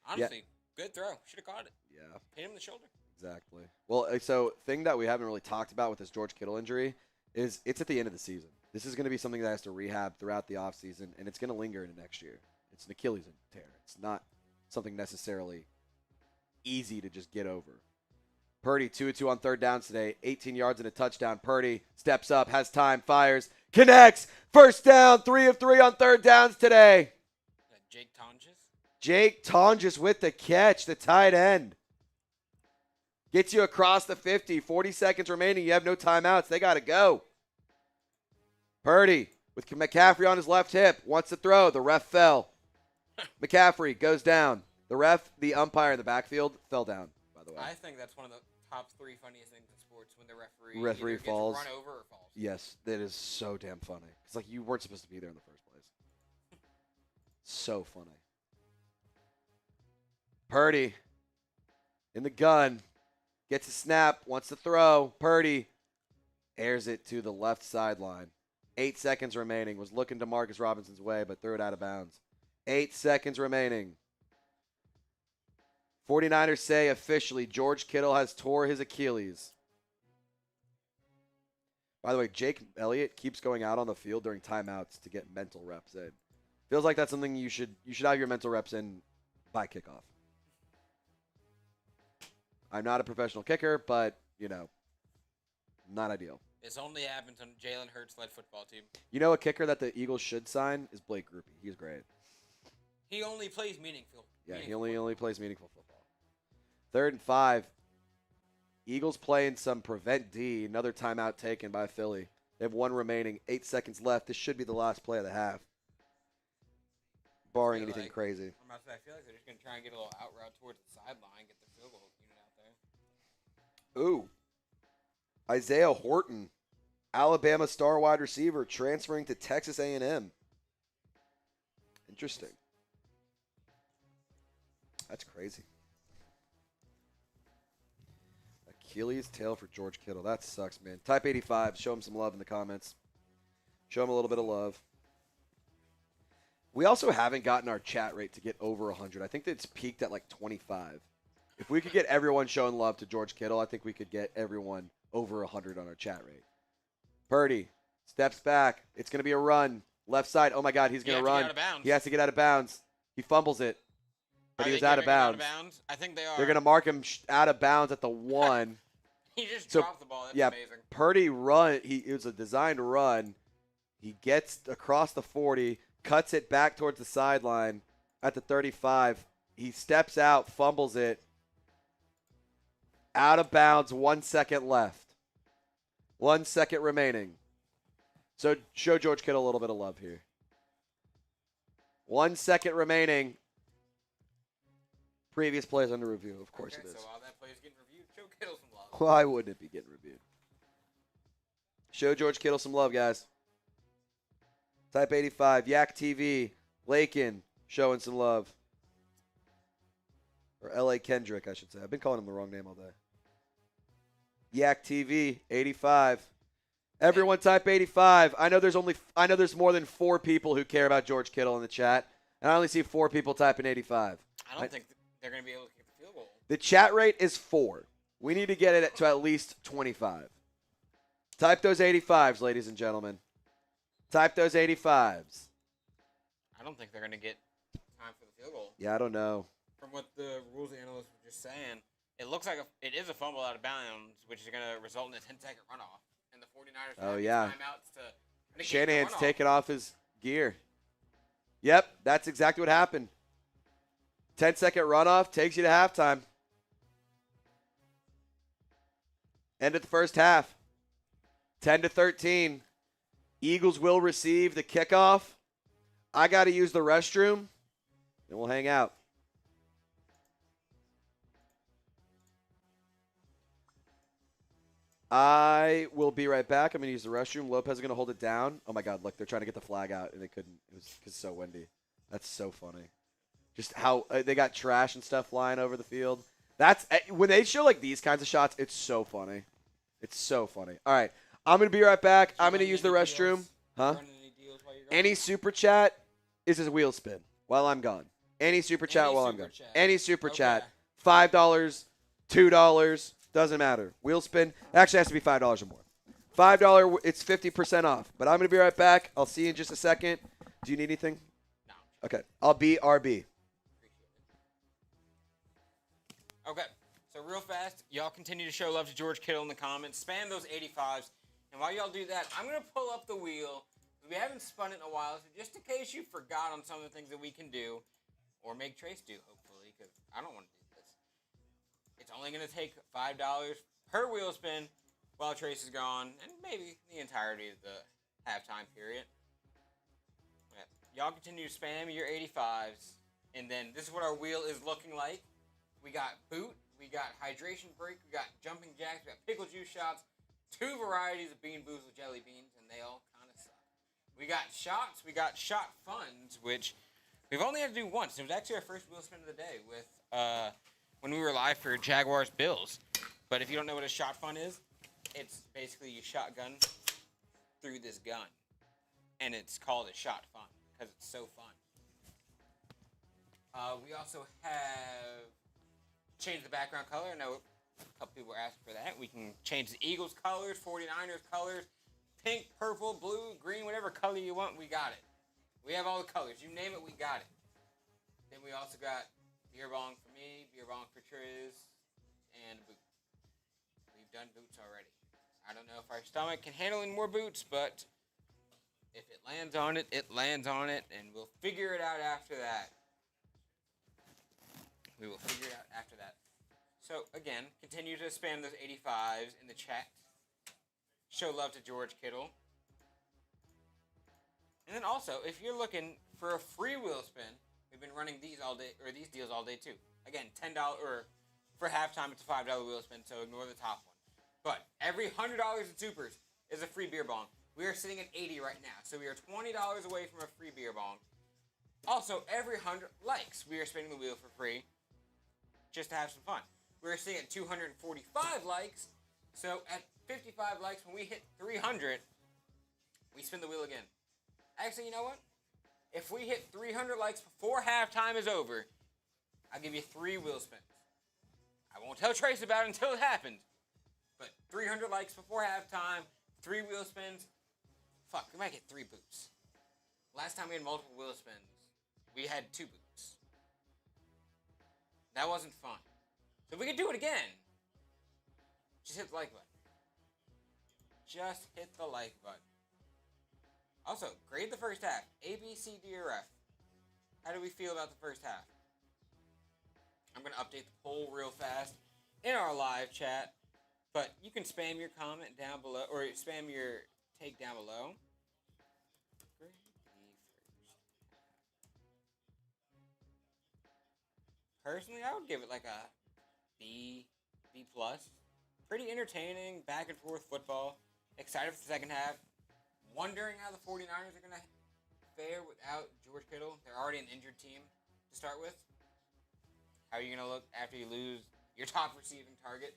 Honestly, good throw. Should have caught it. Yeah. Hit him in the shoulder. Exactly. Well, so thing that we haven't really talked about with this George Kittle injury is it's at the end of the season. This is going to be something that has to rehab throughout the offseason, and it's going to linger into next year. It's an Achilles tear. It's not something necessarily easy to just get over. Purdy, 2-2 on third downs today, 18 yards and a touchdown. Purdy steps up, has time, fires, connects. First down, 3 of 3 on third downs today. Is that Jake Tonjes? Jake Tonjes with the catch, the tight end. Gets you across the 50, 40 seconds remaining. You have no timeouts. They got to go. Purdy with McCaffrey on his left hip, wants to throw. The ref fell. McCaffrey goes down. The umpire in the backfield fell down, by the way. I think that's one of the top 3 funniest things in sports when the Referee either falls. gets run over or falls. Yes, that is so damn funny. It's like you weren't supposed to be there in the first place. So funny. Purdy in the gun. Gets a snap, wants to throw. Purdy airs it to the left sideline. 8 seconds remaining. Was looking to Marcus Robinson's way, but threw it out of bounds. 8 seconds remaining. 49ers say officially George Kittle has tore his Achilles. By the way, Jake Elliott keeps going out on the field during timeouts to get mental reps in. Feels like that's something you should have your mental reps in by kickoff. I'm not a professional kicker, but, not ideal. This only happens on Jalen Hurts-led football team. You know a kicker that the Eagles should sign is Blake Grupe. He's great. He only plays meaningful. Yeah, he only plays meaningful football. 3rd and 5. Eagles playing some prevent D. Another timeout taken by Philly. They have 1 remaining. 8 seconds left. This should be the last play of the half. Barring anything crazy. I feel like they're just going to try and get a little out route towards the sideline, get the field goal unit out there. Ooh. Isaiah Horton, Alabama star wide receiver, transferring to Texas A&M. Interesting. That's crazy. Achilles tail for George Kittle. That sucks, man. Type 85. Show him some love in the comments. Show him a little bit of love. We also haven't gotten our chat rate to get over 100. I think that it's peaked at like 25. If we could get everyone showing love to George Kittle, I think we could get everyone over 100 on our chat rate. Purdy steps back. It's going to be a run. Left side. Oh, my God. He's going to run. He has to get out of bounds. He fumbles it. But he was out of bounds. I think they are. They're going to mark him out of bounds at the 1. He just dropped the ball. That's amazing. Purdy run. It was a designed run. He gets across the 40, cuts it back towards the sideline at the 35. He steps out, fumbles it. Out of bounds, 1 second left. 1 second remaining. So show George Kittle a little bit of love here. 1 second remaining. Previous plays under review, of course it is. So while that play is getting reviewed, show Kittle some love. Why wouldn't it be getting reviewed? Show George Kittle some love, guys. Type 85, Yak TV, Lakin, showing some love. Or L.A. Kendrick, I should say. I've been calling him the wrong name all day. Yak TV, 85. Everyone type 85. I know there's more than 4 people who care about George Kittle in the chat, and I only see 4 people typing 85. I don't think they're going to be able to kick the field goal. The chat rate is 4. We need to get it to at least 25. Type those 85s, ladies and gentlemen. Type those 85s. I don't think they're going to get time for the field goal. Yeah, I don't know. From what the rules analysts were just saying, it looks like it is a fumble out of bounds, which is going to result in a 10-second runoff. And the 49ers have timeouts to negate Shanahan's the runoff. taking off his gear. Yep, that's exactly what happened. 10-second runoff takes you to halftime. End of the first half. 10-13. Eagles will receive the kickoff. I got to use the restroom, and we'll hang out. I will be right back. I'm going to use the restroom. Lopez is going to hold it down. Oh, my God. Look, they're trying to get the flag out, and they couldn't. It was so windy. That's so funny. Just how they got trash and stuff flying over the field. That's when they show like these kinds of shots. It's so funny. It's so funny. All right, I'm gonna be right back. I'm gonna use the restroom. Huh? Any super chat is his wheel spin while I'm gone. Any super chat while I'm gone. Any super chat. $5, $2, doesn't matter. Wheel spin actually has to be $5 or more. $5, it's 50% off. But I'm gonna be right back. I'll see you in just a second. Do you need anything? No. Okay, I'll be RB. Okay, so real fast, y'all continue to show love to George Kittle in the comments. Spam those 85s. And while y'all do that, I'm going to pull up the wheel. We haven't spun it in a while, so just in case you forgot on some of the things that we can do, or make Trace do, hopefully, because I don't want to do this. It's only going to take $5 per wheel spin while Trace is gone, and maybe the entirety of the halftime period. Okay. Y'all continue to spam your 85s, and then this is what our wheel is looking like. We got boot, we got hydration break, we got jumping jacks, we got pickle juice shots, 2 varieties of Bean Boozled jelly beans, and they all kind of suck. We got shots, we got shot funds, which we've only had to do once. It was actually our first wheel spin of the day with when we were live for Jaguars Bills. But if you don't know what a shot fun is, it's basically you shotgun through this gun, and it's called a shot fun because it's so fun. We also have changed the background color. I know a couple people were asking for that. We can change the Eagles colors, 49ers colors, pink, purple, blue, green, whatever color you want, we got it. We have all the colors. You name it, we got it. Then we also got beer bong for me, beer bong for Triz, and a boot. We've done boots already. I don't know if our stomach can handle any more boots, but if it lands on it, it lands on it, and we'll figure it out after that. We will figure it out after that. So, again, continue to spam those 85s in the chat. Show love to George Kittle. And then also, if you're looking for a free wheel spin, we've been running these all day, or these deals all day too. Again, $10, or for halftime, it's a $5 wheel spin, so ignore the top one. But every $100 in supers is a free beer bong. We are sitting at 80 right now, so we are $20 away from a free beer bong. Also, every 100 likes, we are spinning the wheel for free, just to have some fun. We're sitting at 245 likes, so at 55 likes, when we hit 300, we spin the wheel again. Actually, you know what? If we hit 300 likes before halftime is over, I'll give you 3 wheel spins. I won't tell Trace about it until it happens. But 300 likes before halftime, 3 wheel spins. Fuck, we might get 3 boots. Last time we had multiple wheel spins, we had 2 boots. That wasn't fun. So we could do it again. Just hit the like button. Just hit the like button. Also, grade the first half. A, B, C, D, or F. How do we feel about the first half? I'm going to update the poll real fast in our live chat. But you can spam your comment down below, or spam your take down below. Personally, I would give it like a B, B+. Pretty entertaining, back and forth football. Excited for the second half. Wondering how the 49ers are going to fare without George Kittle. They're already an injured team to start with. How are you going to look after you lose your top receiving target,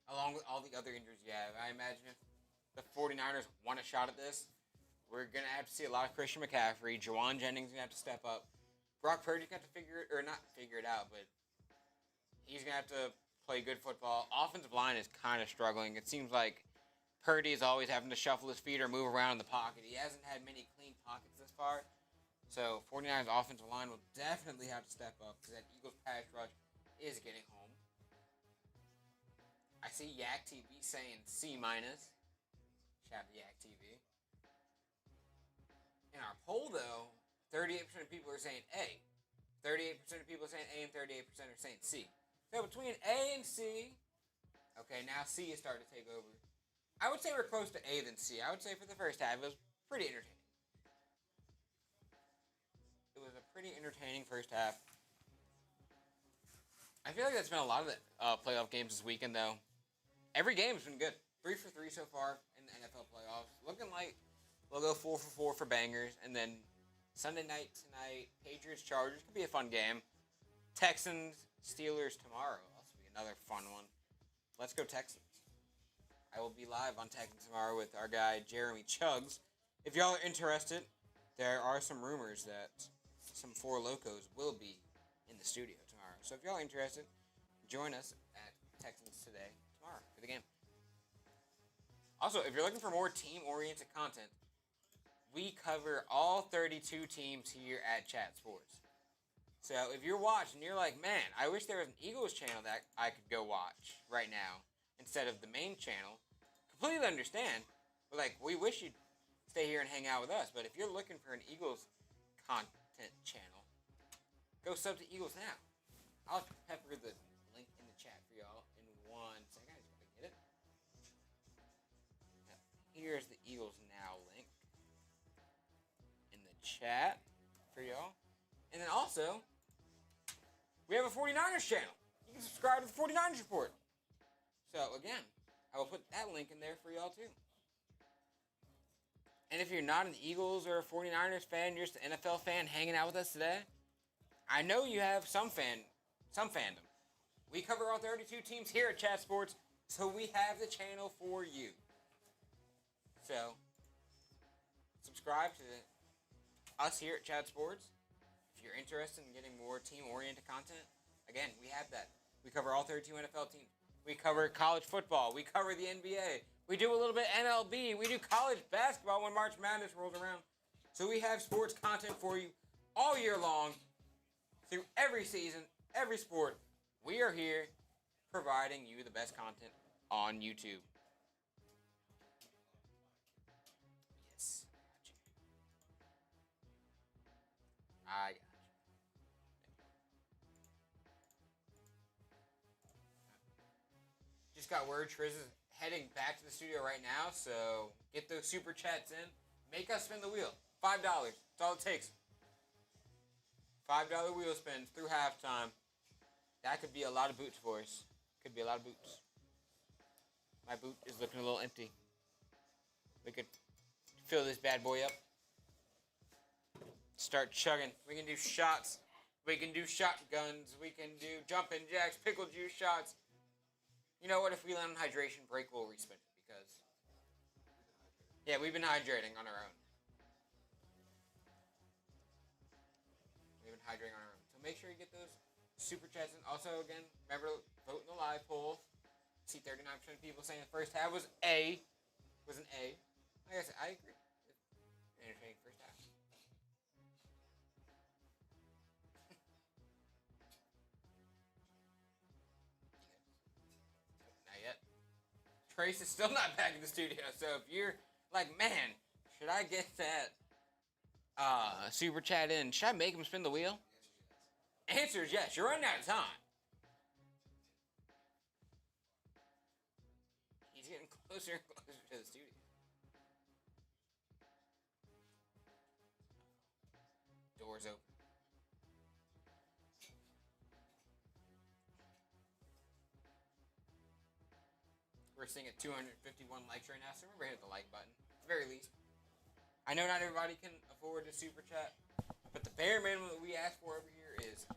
along with all the other injuries you have? I imagine if the 49ers want a shot at this, we're going to have to see a lot of Christian McCaffrey. Juwan Jennings is going to have to step up. Brock Purdy's going to have to figure it, or not figure it out, but he's going to have to play good football. Offensive line is kind of struggling. It seems like Purdy is always having to shuffle his feet or move around in the pocket. He hasn't had many clean pockets this far. So 49ers offensive line will definitely have to step up because that Eagles pass rush is getting home. I see Yak TV saying C-. Shout out to Yak TV. In our poll, though, 38% of people are saying A. 38% of people are saying A, and 38% are saying C. So between A and C, okay, now C is starting to take over. I would say we're close to A than C. I would say for the first half, it was pretty entertaining. It was a pretty entertaining first half. I feel like that's been a lot of the playoff games this weekend, though. Every game's been good. 3 for 3 so far in the NFL playoffs. Looking like we'll go 4 for 4 for bangers, and then Sunday night tonight, Patriots, Chargers. Could be a fun game. Texans, Steelers tomorrow. Also be another fun one. Let's go Texans. I will be live on Texans tomorrow with our guy, Jeremy Chuggs. If y'all are interested, there are some rumors that some Four Locos will be in the studio tomorrow. So if y'all are interested, join us at Texans today, tomorrow, for the game. Also, if you're looking for more team-oriented content, we cover all 32 teams here at Chat Sports. So if you're watching, you're like, man, I wish there was an Eagles channel that I could go watch right now instead of the main channel. Completely understand. But, like, we wish you'd stay here and hang out with us. But if you're looking for an Eagles content channel, go sub to Eagles now. I'll pepper the link in the chat for y'all in 1 second. I just gotta get it. Here's the Eagles Now link in the chat for y'all. And then also, we have a 49ers channel. You can subscribe to the 49ers Report. So, again, I will put that link in there for y'all, too. And if you're not an Eagles or a 49ers fan, you're just an NFL fan hanging out with us today, I know you have some fandom. We cover all 32 teams here at Chat Sports, so we have the channel for you. So, subscribe to us here at Chat Sports. If you're interested in getting more team-oriented content, again, we have that. We cover all 32 NFL teams. We cover college football. We cover the NBA. We do a little bit MLB. We do college basketball when March Madness rolls around. So we have sports content for you all year long, through every season, every sport. We are here providing you the best content on YouTube. Yes, I got you. Just got word Triz is heading back to the studio right now, so get those super chats in. Make us spin the wheel. $5. That's all it takes. $5 wheel spins through halftime. That could be a lot of boots for us. Could be a lot of boots. My boot is looking a little empty. We could fill this bad boy up. Start chugging. We can do shots. We can do shotguns. We can do jumping jacks, pickle juice shots. You know what? If we land on hydration break, we'll respin it because, yeah, we've been hydrating on our own. We've been hydrating on our own. So make sure you get those super chats in. Also, again, remember, vote in the live poll. See 39% of people saying the first half was an A. Like I said, I agree. Entertaining first half. Trace is still not back in the studio, so if you're like, man, should I get that super chat in? Should I make him spin the wheel? Answer is yes. You're running out of time. He's getting closer and closer to the studio. Doors open. We're sitting at 251 likes right now, so remember hit the like button, at the very least. I know not everybody can afford a super chat, but the bare minimum that we ask for over here is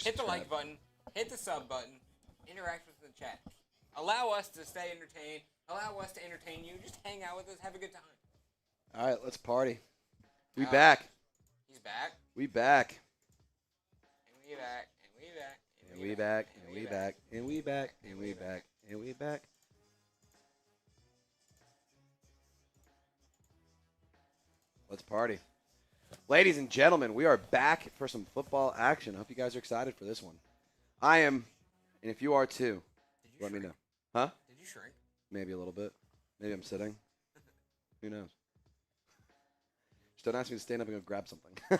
hit the like button, hit the sub button, interact with the chat. Allow us to stay entertained, allow us to entertain you, just hang out with us, have a good time. All right, let's party. We back. He's back. We back. And we back. And we back. And we back. And we back. And we back. And we back. And we back. Let's party. Ladies and gentlemen, we are back for some football action. I hope you guys are excited for this one. I am, and if you are too, let me know. Huh? Did you shrink? Maybe a little bit. Maybe I'm sitting. Who knows? Just don't ask me to stand up and go grab something. You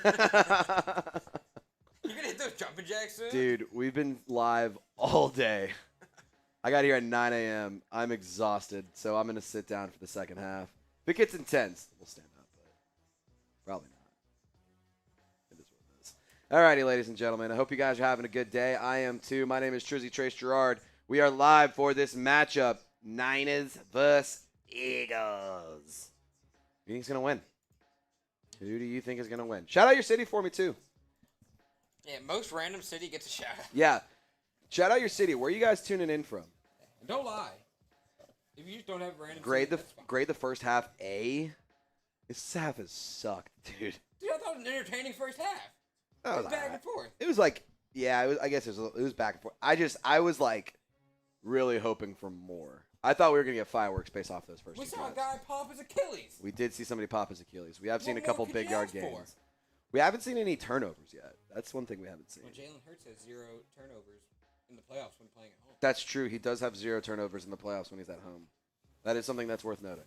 gonna hit those jumping jacks soon? Dude, we've been live all day. I got here at 9 a.m. I'm exhausted, so I'm going to sit down for the second half. If it gets intense, we'll stand up, but probably not. It is what it is. All righty, ladies and gentlemen. I hope you guys are having a good day. I am too. My name is Trizzy Trace Gerard. We are live for this matchup, Niners vs. Eagles. Who do you think's going to win? Who do you think is going to win? Shout out your city for me, too. Yeah, most random city gets a shout out. Yeah. Shout out your city. Where are you guys tuning in from? And don't lie. If you just don't have random Grade city, that's fine. the first half A. This half has sucked, dude. Dude, I thought it was an entertaining first half. That It was was back alright. and forth. It was like, yeah, I guess it was back and forth. I was like really hoping for more. I thought we were going to get fireworks based off those first We two saw a drives. guy pop his Achilles. We did see somebody pop his Achilles. We have seen a What couple more could big you yard ask for? gains. We haven't seen any turnovers yet. That's one thing we haven't seen. Well, Jalen Hurts has 0 turnovers in the playoffs when playing at home. That's true. He does have 0 turnovers in the playoffs when he's at home. That is something that's worth noting.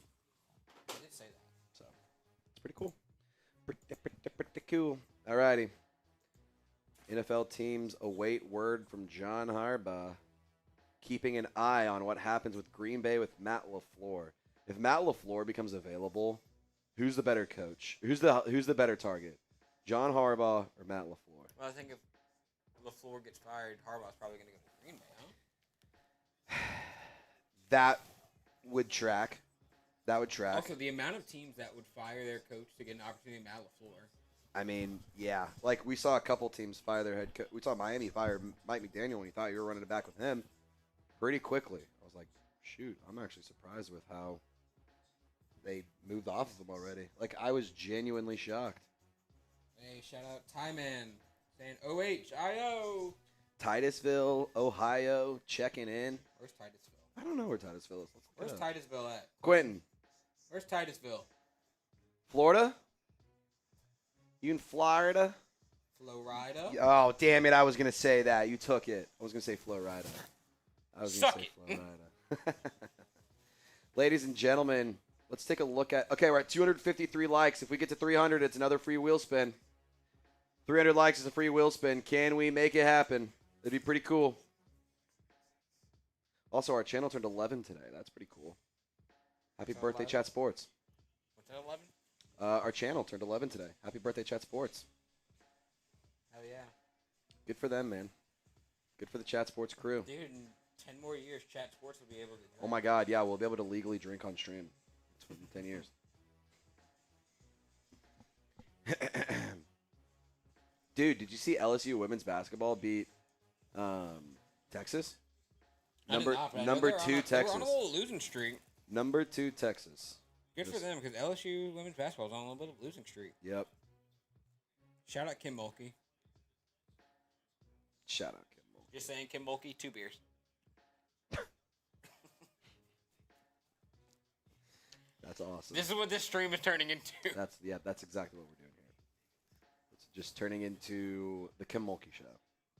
I did say that. So it's pretty cool. Pretty cool. Alrighty. NFL teams await word from John Harbaugh, keeping an eye on what happens with Green Bay with Matt LaFleur. If Matt LaFleur becomes available, who's the better coach? Who's the better target? John Harbaugh or Matt LaFleur? Well, I think if LaFleur gets fired, Harbaugh's probably going to go to Green Bay, huh? That would track. That would track. Also, the amount of teams that would fire their coach to get an opportunity to Matt LaFleur. I mean, yeah. Like, we saw a couple teams fire their head coach. We saw Miami fire Mike McDaniel when he thought you were running it back with him pretty quickly. I was like, shoot, I'm actually surprised with how they moved off of him already. Like, I was genuinely shocked. Hey, shout out Ty Man saying OHIO. Titusville, Ohio, checking in. Where's Titusville? I don't know where Titusville is. Let's look Where's it up. Titusville at? Quentin, Where's Titusville? Florida? You in Florida? Florida? Oh, damn it. I was going to say that. You took it. I was going to say Florida. I was going Suck to say Florida. Ladies and gentlemen, let's take a look at. Okay, we're at 253 likes. If we get to 300, it's another free wheel spin. 300 likes is a free wheel spin. Can we make it happen? It'd be pretty cool. Also, our channel turned 11 today. That's pretty cool. Happy So birthday, 11? Chat Sports. What's that, 11? Our channel turned 11 today. Happy birthday, Chat Sports. Hell yeah. Good for them, man. Good for the Chat Sports crew. Dude, in 10 more years, Chat Sports will be able to drink. Oh my God, yeah, we'll be able to legally drink on stream. It's within 10 years. Dude, did you see LSU women's basketball beat Texas? I did not, but I know Number they're 2 They were Texas. on a little losing streak. Number 2 Texas. Good for them, because LSU women's basketball is on a little bit of a losing streak. Yep. Shout out Kim Mulkey. Shout out Kim Mulkey. Just saying, Kim Mulkey, 2 beers. That's awesome. This is what this stream is turning into. That's exactly what we're doing here. It's just turning into the Kim Mulkey show.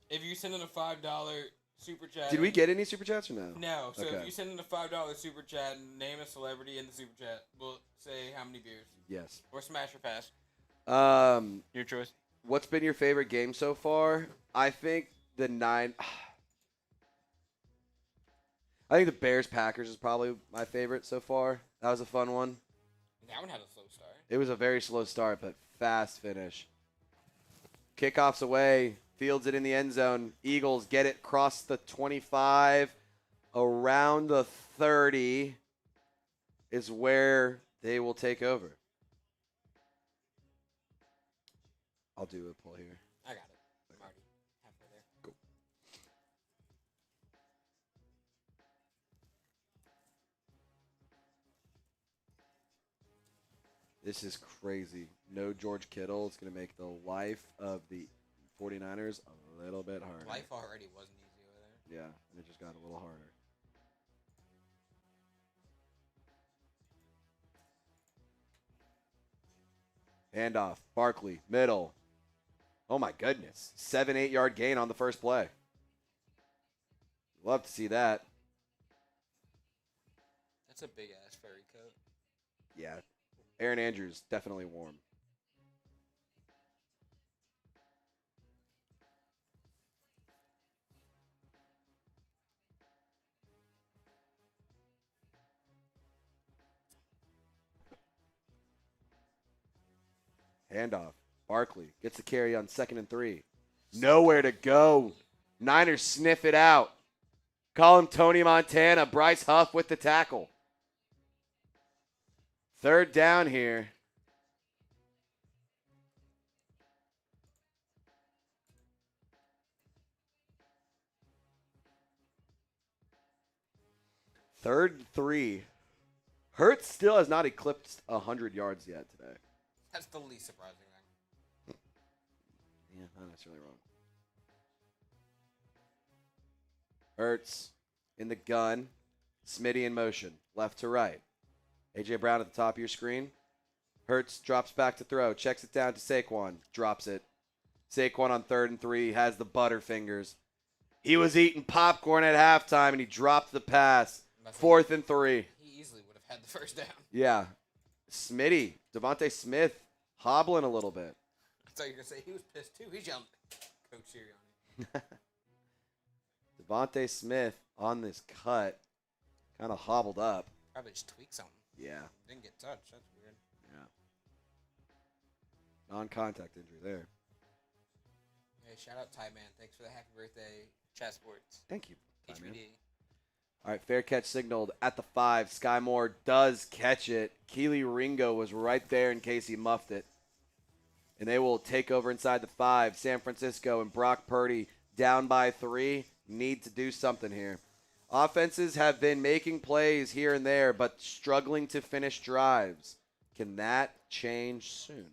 If you send in a $5 super chat. Did we get any super chats or no? No. So Okay. if you send in a $5 super chat and name a celebrity in the super chat, we'll say how many beers. Yes. Or smash or pass. Your choice. What's been your favorite game so far? I think the 9. I think the Bears-Packers is probably my favorite so far. That was a fun one. That one had a slow start. It was a very slow start, but fast finish. Kickoffs away. Fields it in the end zone. Eagles get it across the 25. Around the 30 is where they will take over. I'll do a pull here. I got it. I'm already halfway there. Go. This is crazy. No George Kittle. It's going to make the life of the 49ers a little bit harder. Life already wasn't easy over there. Yeah, and it just got a little harder. Handoff. Barkley. Middle. Oh, my goodness. 7-8 yard gain on the first play. Love to see that. That's a big ass furry coat. Yeah. Aaron Andrews, definitely warm. Handoff. Barkley gets the carry on 2nd and 3. Nowhere to go. Niners sniff it out. Call him Tony Montana. Bryce Huff with the tackle. 3rd down here. 3rd and 3. Hurts still has not eclipsed 100 yards yet today. That's the least surprising thing. Yeah, not necessarily wrong. Hurts in the gun. Smitty in motion. Left to right. A.J. Brown at the top of your screen. Hurts drops back to throw. Checks it down to Saquon. Drops it. Saquon on 3rd and 3 has the butterfingers. He was eating popcorn at halftime, and he dropped the pass. 4th and 3. He easily would have had the first down. Yeah. Smitty, Devontae Smith, hobbling a little bit. I thought you were going to say he was pissed too. He's yelling, Coach Sirianni. Devontae Smith on this cut, kind of hobbled up. Probably just tweaked something. Yeah. Didn't get touched. That's weird. Yeah. Non-contact injury there. Hey, shout out Ty Man. Thanks for the happy birthday, Chat Sports. Thank you. HBD. All right, fair catch signaled at the 5. Sky Moore does catch it. Keely Ringo was right there in case he muffed it. And they will take over inside the 5. San Francisco and Brock Purdy down by 3. Need to do something here. Offenses have been making plays here and there, but struggling to finish drives. Can that change soon?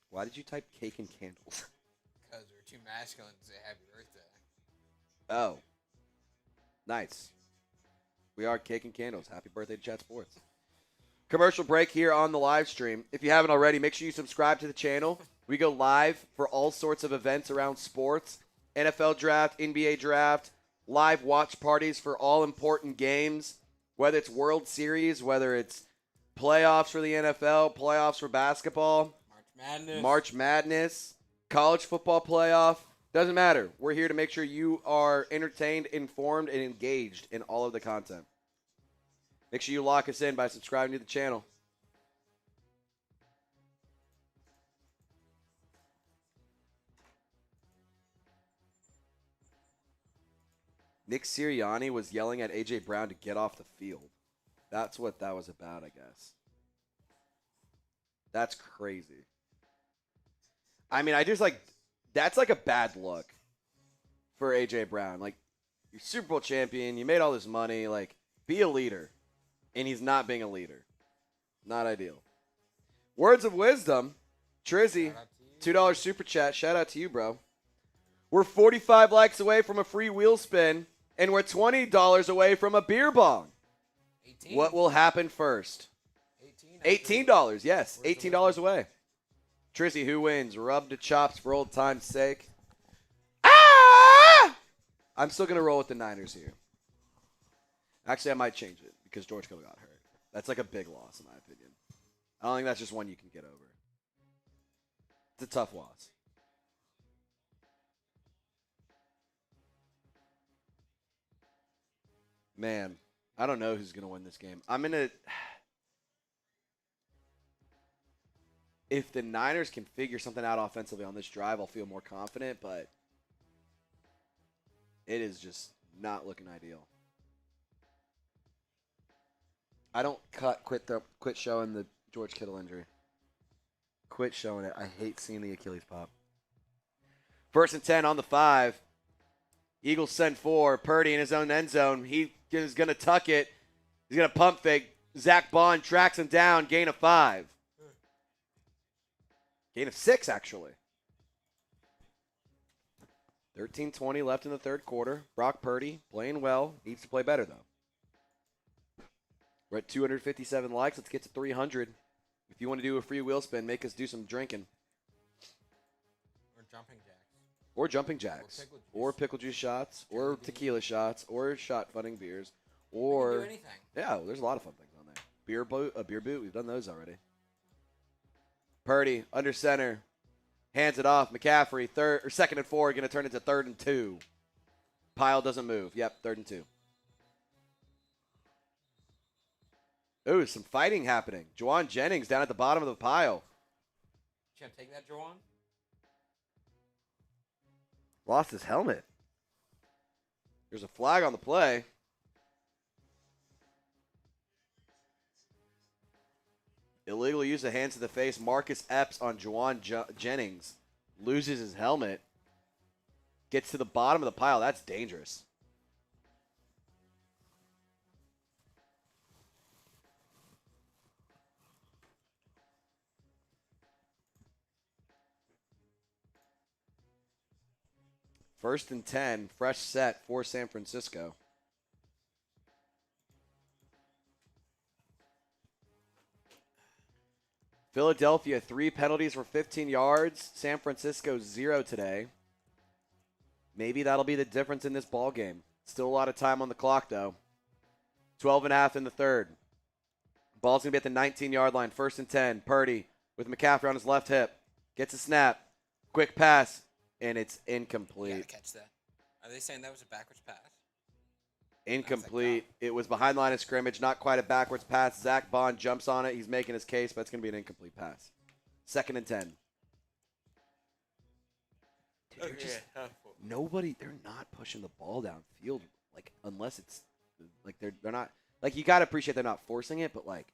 Why did you type cake and candles? Because we're too masculine to say happy birthday. Oh. Nice. We are cake and candles. Happy birthday to Chat Sports. Commercial break here on the live stream. If you haven't already, make sure you subscribe to the channel. We go live for all sorts of events around sports. NFL draft, NBA draft, live watch parties for all important games. Whether it's World Series, whether it's playoffs for the NFL, playoffs for basketball. March Madness, college football playoff, doesn't matter. We're here to make sure you are entertained, informed, and engaged in all of the content. Make sure you lock us in by subscribing to the channel. Nick Sirianni was yelling at A.J. Brown to get off the field. That's what that was about, I guess. That's crazy. I mean, that's like a bad look for A.J. Brown. Like, you're Super Bowl champion, you made all this money, like, be a leader. And he's not being a leader. Not ideal. Words of wisdom. Trizzy, $2 super chat. Shout out to you, bro. We're 45 likes away from a free wheel spin, and we're $20 away from a beer bong. 18. What will happen first? $18, yes. $18 away. Trizzy, who wins? Rub the chops for old time's sake. Ah! I'm still going to roll with the Niners here. Actually, I might change it because George Kittle got hurt. That's like a big loss, in my opinion. I don't think that's just one you can get over. It's a tough loss. Man, I don't know who's going to win this game. If the Niners can figure something out offensively on this drive, I'll feel more confident, but it is just not looking ideal. I don't quit showing the George Kittle injury. Quit showing it. I hate seeing the Achilles pop. 1st and 10 on the 5. Eagles send 4. Purdy in his own end zone. He is going to tuck it. He's going to pump fake. Zach Bond tracks him down. Gain of 5. Gain of 6, actually. 13:20 left in the third quarter. Brock Purdy playing well. Needs to play better, though. We're at 257 likes. Let's get to 300. If you want to do a free wheel spin, make us do some drinking. Or jumping jacks. Or jumping jacks. Or pickle juice shots. Or tequila shots. Or shot funning beers. Or we can do anything. Yeah, well, there's a lot of fun things on there. A beer boot. We've done those already. Purdy under center. Hands it off. McCaffrey, 2nd and 4, going to turn into 3rd and 2. Pile doesn't move. Yep, 3rd and 2. Ooh, some fighting happening. Juwan Jennings down at the bottom of the pile. You gonna take that, Juwan? Lost his helmet. There's a flag on the play. Illegal use of hands to the face. Marcus Epps on Juwan Jennings. Loses his helmet. Gets to the bottom of the pile. That's dangerous. First and 10. Fresh set for San Francisco. Philadelphia, 3 penalties for 15 yards. San Francisco, 0 today. Maybe that'll be the difference in this ball game. Still a lot of time on the clock, though. 12.5 in the third. Ball's going to be at the 19-yard line. First and 10. Purdy with McCaffrey on his left hip. Gets a snap. Quick pass, and it's incomplete. You gotta catch that. Are they saying that was a backwards pass? Incomplete. It was behind line of scrimmage. Not quite a backwards pass. Zach Bond jumps on it. He's making his case, but it's going to be an incomplete pass. Second and 10. Dude, nobody, they're not pushing the ball downfield, like, unless it's, like, they're not, like, you got to appreciate they're not forcing it, but, like.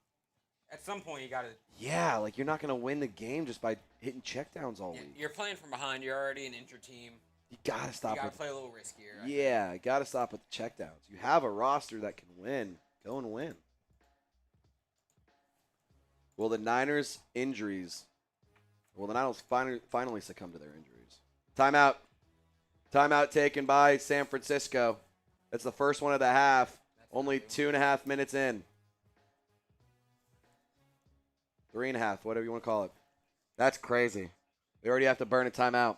At some point, you got to. Yeah, like, you're not going to win the game just by hitting checkdowns all week. You're playing from behind. You're already an injured team. You got to stop. You got to play a little riskier. Yeah, got to stop with the checkdowns. You have a roster that can win. Go and win. Well, the Niners' injuries. Well, the Niners finally succumb to their injuries. Timeout. Timeout taken by San Francisco. That's the first one of the half. Only 2.5 minutes in. 3.5, whatever you want to call it. That's crazy. They already have to burn a timeout.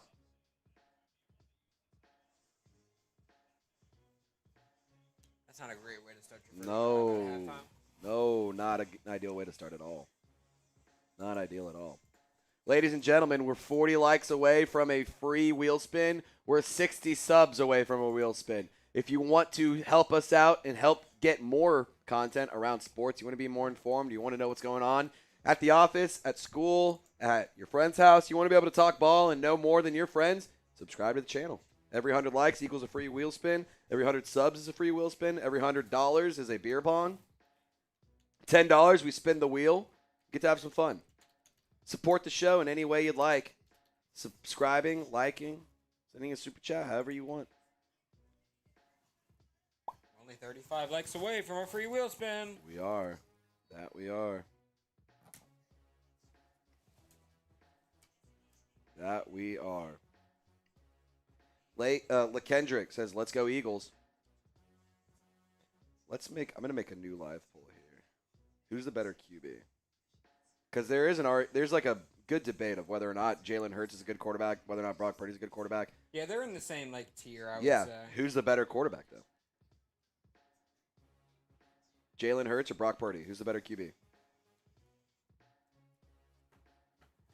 That's not a great way to start your first half. No, not an ideal way to start at all. Not ideal at all. Ladies and gentlemen, we're 40 likes away from a free wheel spin. We're 60 subs away from a wheel spin. If you want to help us out and help get more content around sports, you want to be more informed, you want to know what's going on at the office, at school, at your friend's house, you want to be able to talk ball and know more than your friends, subscribe to the channel. Every 100 likes equals a free wheel spin. Every 100 subs is a free wheel spin. Every $100 is a beer bong. $10, we spin the wheel. Get to have some fun. Support the show in any way you'd like. Subscribing, liking, sending a super chat, however you want. Only 35 likes away from a free wheel spin. We are. That we are. That we are. LeKendrick says, let's go Eagles. I'm going to make a new live poll here. Who's the better QB? Because there's like a good debate of whether or not Jalen Hurts is a good quarterback, whether or not Brock Purdy's a good quarterback. Yeah, they're in the same like tier, I would say. Who's the better quarterback, though? Jalen Hurts or Brock Purdy? Who's the better QB?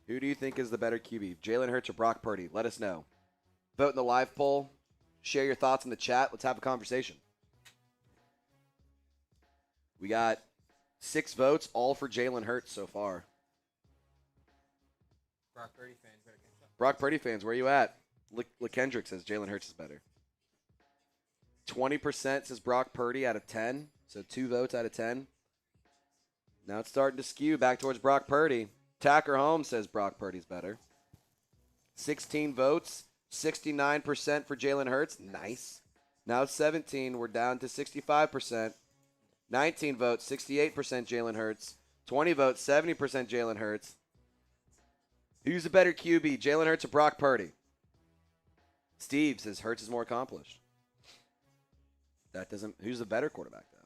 Who do you think is the better QB? Jalen Hurts or Brock Purdy? Let us know. Vote in the live poll. Share your thoughts in the chat. Let's have a conversation. We got 6 votes, all for Jalen Hurts so far. Brock Purdy fans better catch up. Brock Purdy fans, where you at? LeKendrick says Jalen Hurts is better. 20% says Brock Purdy out of 10. So 2 votes out of 10. Now it's starting to skew back towards Brock Purdy. Tacker Holmes says Brock Purdy's better. 16 votes, 69% for Jalen Hurts. Nice. Now it's 17. We're down to 65%. 19 votes, 68% Jalen Hurts. 20 votes, 70% Jalen Hurts. Who's the better QB, Jalen Hurts or Brock Purdy? Steve says Hurts is more accomplished. Who's the better quarterback, though?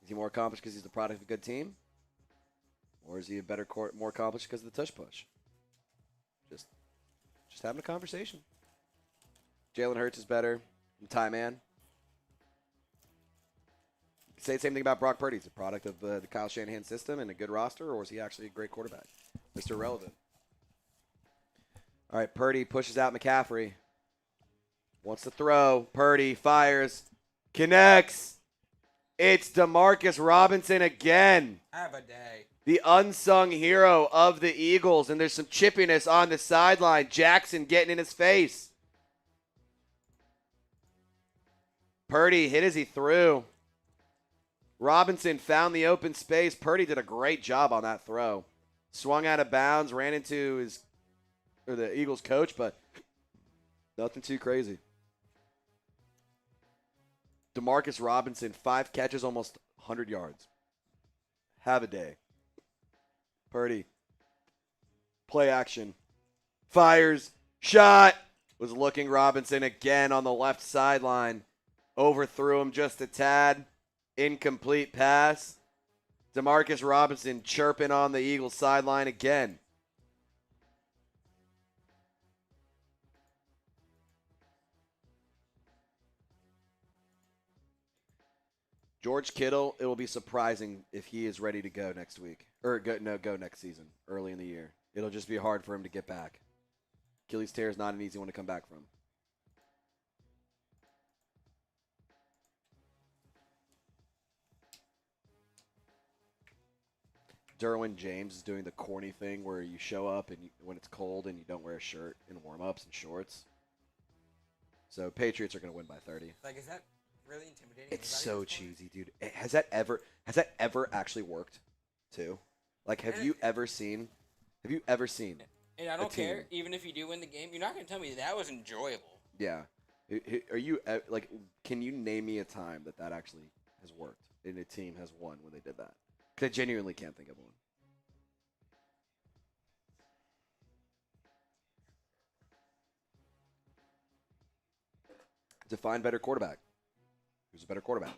Is he more accomplished because he's the product of a good team? Or is he more accomplished because of the tush push? Just having a conversation. Jalen Hurts is better. Ty Man. Say the same thing about Brock Purdy. He's a product of the Kyle Shanahan system and a good roster, or is he actually a great quarterback? Mr. Relevant. All right, Purdy pushes out McCaffrey. Wants to throw. Purdy fires. Connects. It's DeMarcus Robinson again. Have a day. The unsung hero of the Eagles, and there's some chippiness on the sideline. Jackson getting in his face. Purdy hit as he threw. Robinson found the open space. Purdy did a great job on that throw. Swung out of bounds, ran into the Eagles coach, but nothing too crazy. Demarcus Robinson, 5 catches, almost 100 yards. Have a day. Purdy. Play action. Fires. Shot. Was looking Robinson again on the left sideline. Overthrew him just a tad. Incomplete pass. Demarcus Robinson chirping on the Eagles sideline again. George Kittle, it will be surprising if he is ready to go next week. Or go next season, early in the year. It'll just be hard for him to get back. Achilles tear is not an easy one to come back from. Derwin James is doing the corny thing where you show up and when it's cold and you don't wear a shirt in warm-ups and shorts. So Patriots are going to win by 30. Like, is that really intimidating? It's so cheesy, dude. Has that ever actually worked, too? Like, have you ever seen? And I don't care, even if you do win the game, you're not going to tell me that was enjoyable. Yeah. Are you like? Can you name me a time that actually has worked and a team has won when they did that? Because I genuinely can't think of one. Define better quarterback. Who's a better quarterback?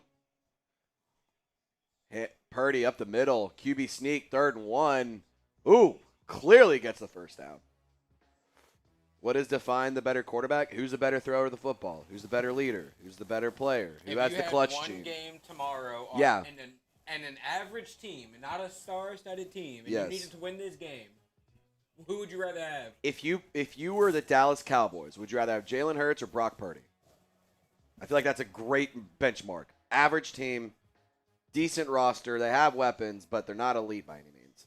Hit Purdy up the middle. QB sneak, 3rd and 1. Ooh, clearly gets the first down. What is define the better quarterback? Who's the better thrower of the football? Who's the better leader? Who's the better player? Who has the clutch gene? If you had one game tomorrow and an average team, and not a star-studded team, and you needed to win this game, who would you rather have? If you were the Dallas Cowboys, would you rather have Jalen Hurts or Brock Purdy? I feel like that's a great benchmark. Average team, decent roster. They have weapons, but they're not elite by any means.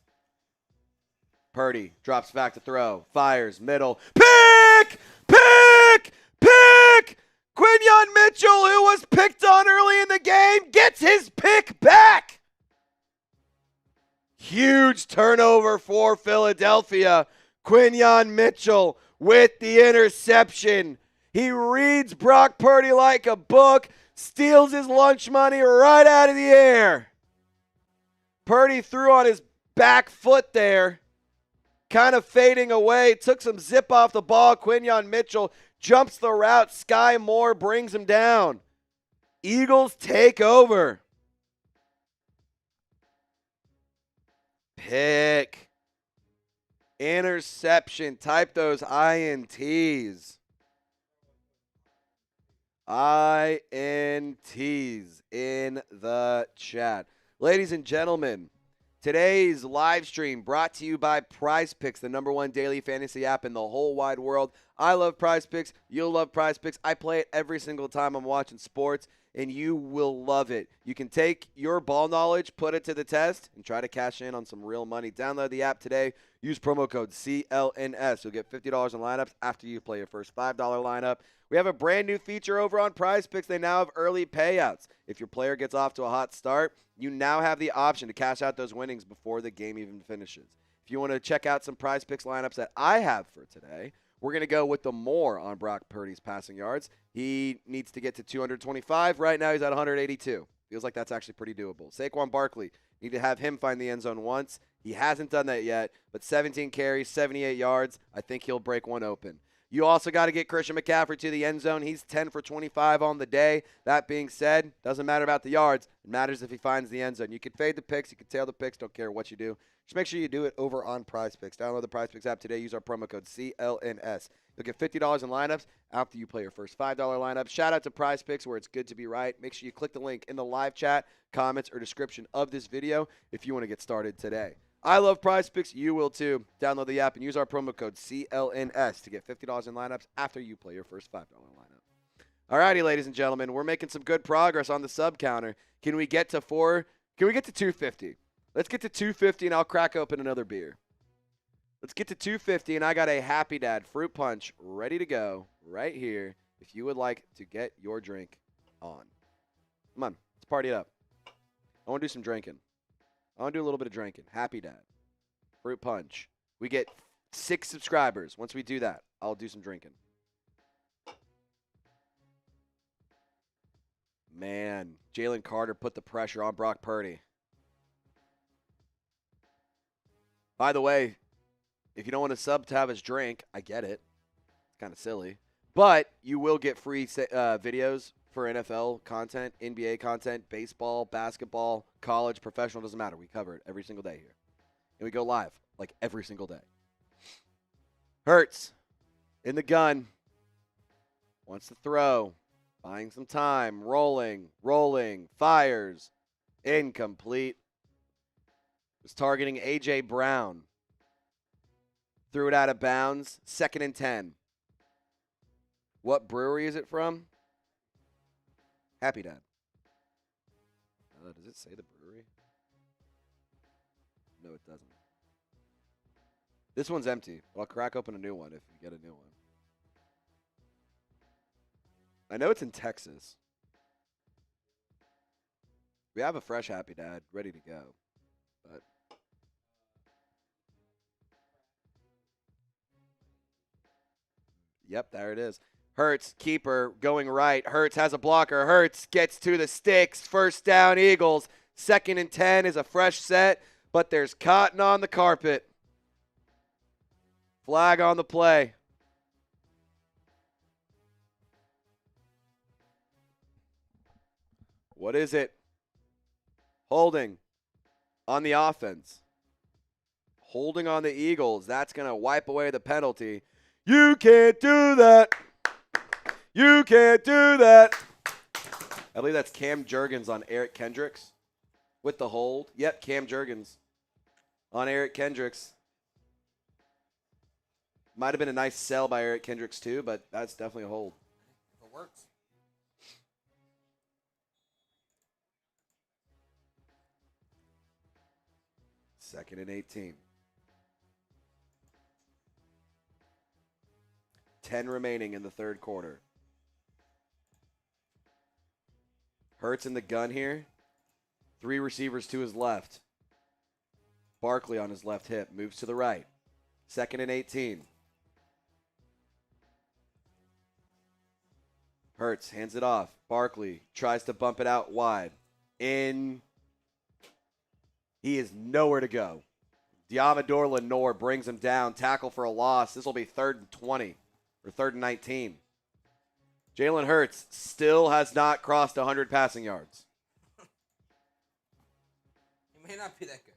Purdy drops back to throw. Fires, middle. Pick! Pick! Pick! Quinyon Mitchell, who was picked on early in the game, gets his pick back. Huge turnover for Philadelphia. Quinyon Mitchell with the interception. He reads Brock Purdy like a book, steals his lunch money right out of the air. Purdy threw on his back foot there, kind of fading away, took some zip off the ball. Quinyon Mitchell jumps the route. Sky Moore brings him down. Eagles take over. Pick. Interception. Type those INTs. INTs in the chat. Ladies and gentlemen, today's live stream brought to you by Prize Picks, the #1 daily fantasy app in the whole wide world. I love Prize Picks. You'll love Prize Picks. I play it every single time I'm watching sports, and you will love it. You can take your ball knowledge, put it to the test, and try to cash in on some real money. Download the app today. Use promo code CLNS. You'll get $50 in lineups after you play your first $5 lineup. We have a brand new feature over on Prize Picks. They now have early payouts. If your player gets off to a hot start, you now have the option to cash out those winnings before the game even finishes. If you want to check out some Prize Picks lineups that I have for today, we're going to go with the more on Brock Purdy's passing yards. He needs to get to 225. Right now he's at 182. Feels like that's actually pretty doable. Saquon Barkley, need to have him find the end zone once. He hasn't done that yet, but 17 carries, 78 yards. I think he'll break one open. You also got to get Christian McCaffrey to the end zone. He's 10 for 25 on the day. That being said, doesn't matter about the yards. It matters if he finds the end zone. You can fade the picks. You can tail the picks. Don't care what you do. Just make sure you do it over on Prize Picks. Download the Prize Picks app today. Use our promo code CLNS. You'll get $50 in lineups after you play your first $5 lineup. Shout out to Prize Picks, where it's good to be right. Make sure you click the link in the live chat, comments, or description of this video if you want to get started today. I love Prize Picks. You will too. Download the app and use our promo code CLNS to get $50 in lineups after you play your first $5 lineup. All righty, ladies and gentlemen, we're making some good progress on the sub counter. Can we get to 250? Let's get to 250 and I'll crack open another beer. Let's get to 250 and I got a Happy Dad fruit punch ready to go right here if you would like to get your drink on. Come on, let's party it up. I want to do some drinking. I want to do a little bit of drinking. Happy Dad. Fruit punch. We get 6 subscribers. Once we do that, I'll do some drinking. Man, Jalen Carter put the pressure on Brock Purdy. By the way, if you don't want to sub to have his drink, I get it. It's kind of silly. But you will get free videos for NFL content, NBA content, baseball, basketball, college, professional, doesn't matter. We cover it every single day here. And we go live like every single day. Hurts in the gun. Wants to throw. Buying some time. Rolling. Fires. Incomplete. Was targeting A.J. Brown. Threw it out of bounds. 2nd and 10. What brewery is it from? Happy Dad. Does it say the brewery? No, it doesn't. This one's empty, but I'll crack open a new one if you get a new one. I know it's in Texas. We have a fresh Happy Dad ready to go. But yep, there it is. Hurts, keeper, going right. Hurts has a blocker. Hurts gets to the sticks. 1st down, Eagles. 2nd and 10 is a fresh set, but there's cotton on the carpet. Flag on the play. What is it? Holding on the offense. Holding on the Eagles. That's going to wipe away the penalty. You can't do that. You can't do that. I believe that's Cam Jurgens on Eric Kendricks with the hold. Yep, Cam Jurgens on Eric Kendricks. Might have been a nice sell by Eric Kendricks too, but that's definitely a hold. If it works. Second and 18. 10 remaining in the 3rd quarter. Hurts in the gun here. 3 receivers to his left. Barkley on his left hip. Moves to the right. 2nd and 18. Hurts hands it off. Barkley tries to bump it out wide. In. He is nowhere to go. Diamador Lenore brings him down. Tackle for a loss. This will be 3rd and 20 or 3rd and 19. Jalen Hurts still has not crossed 100 passing yards. He may not be that good.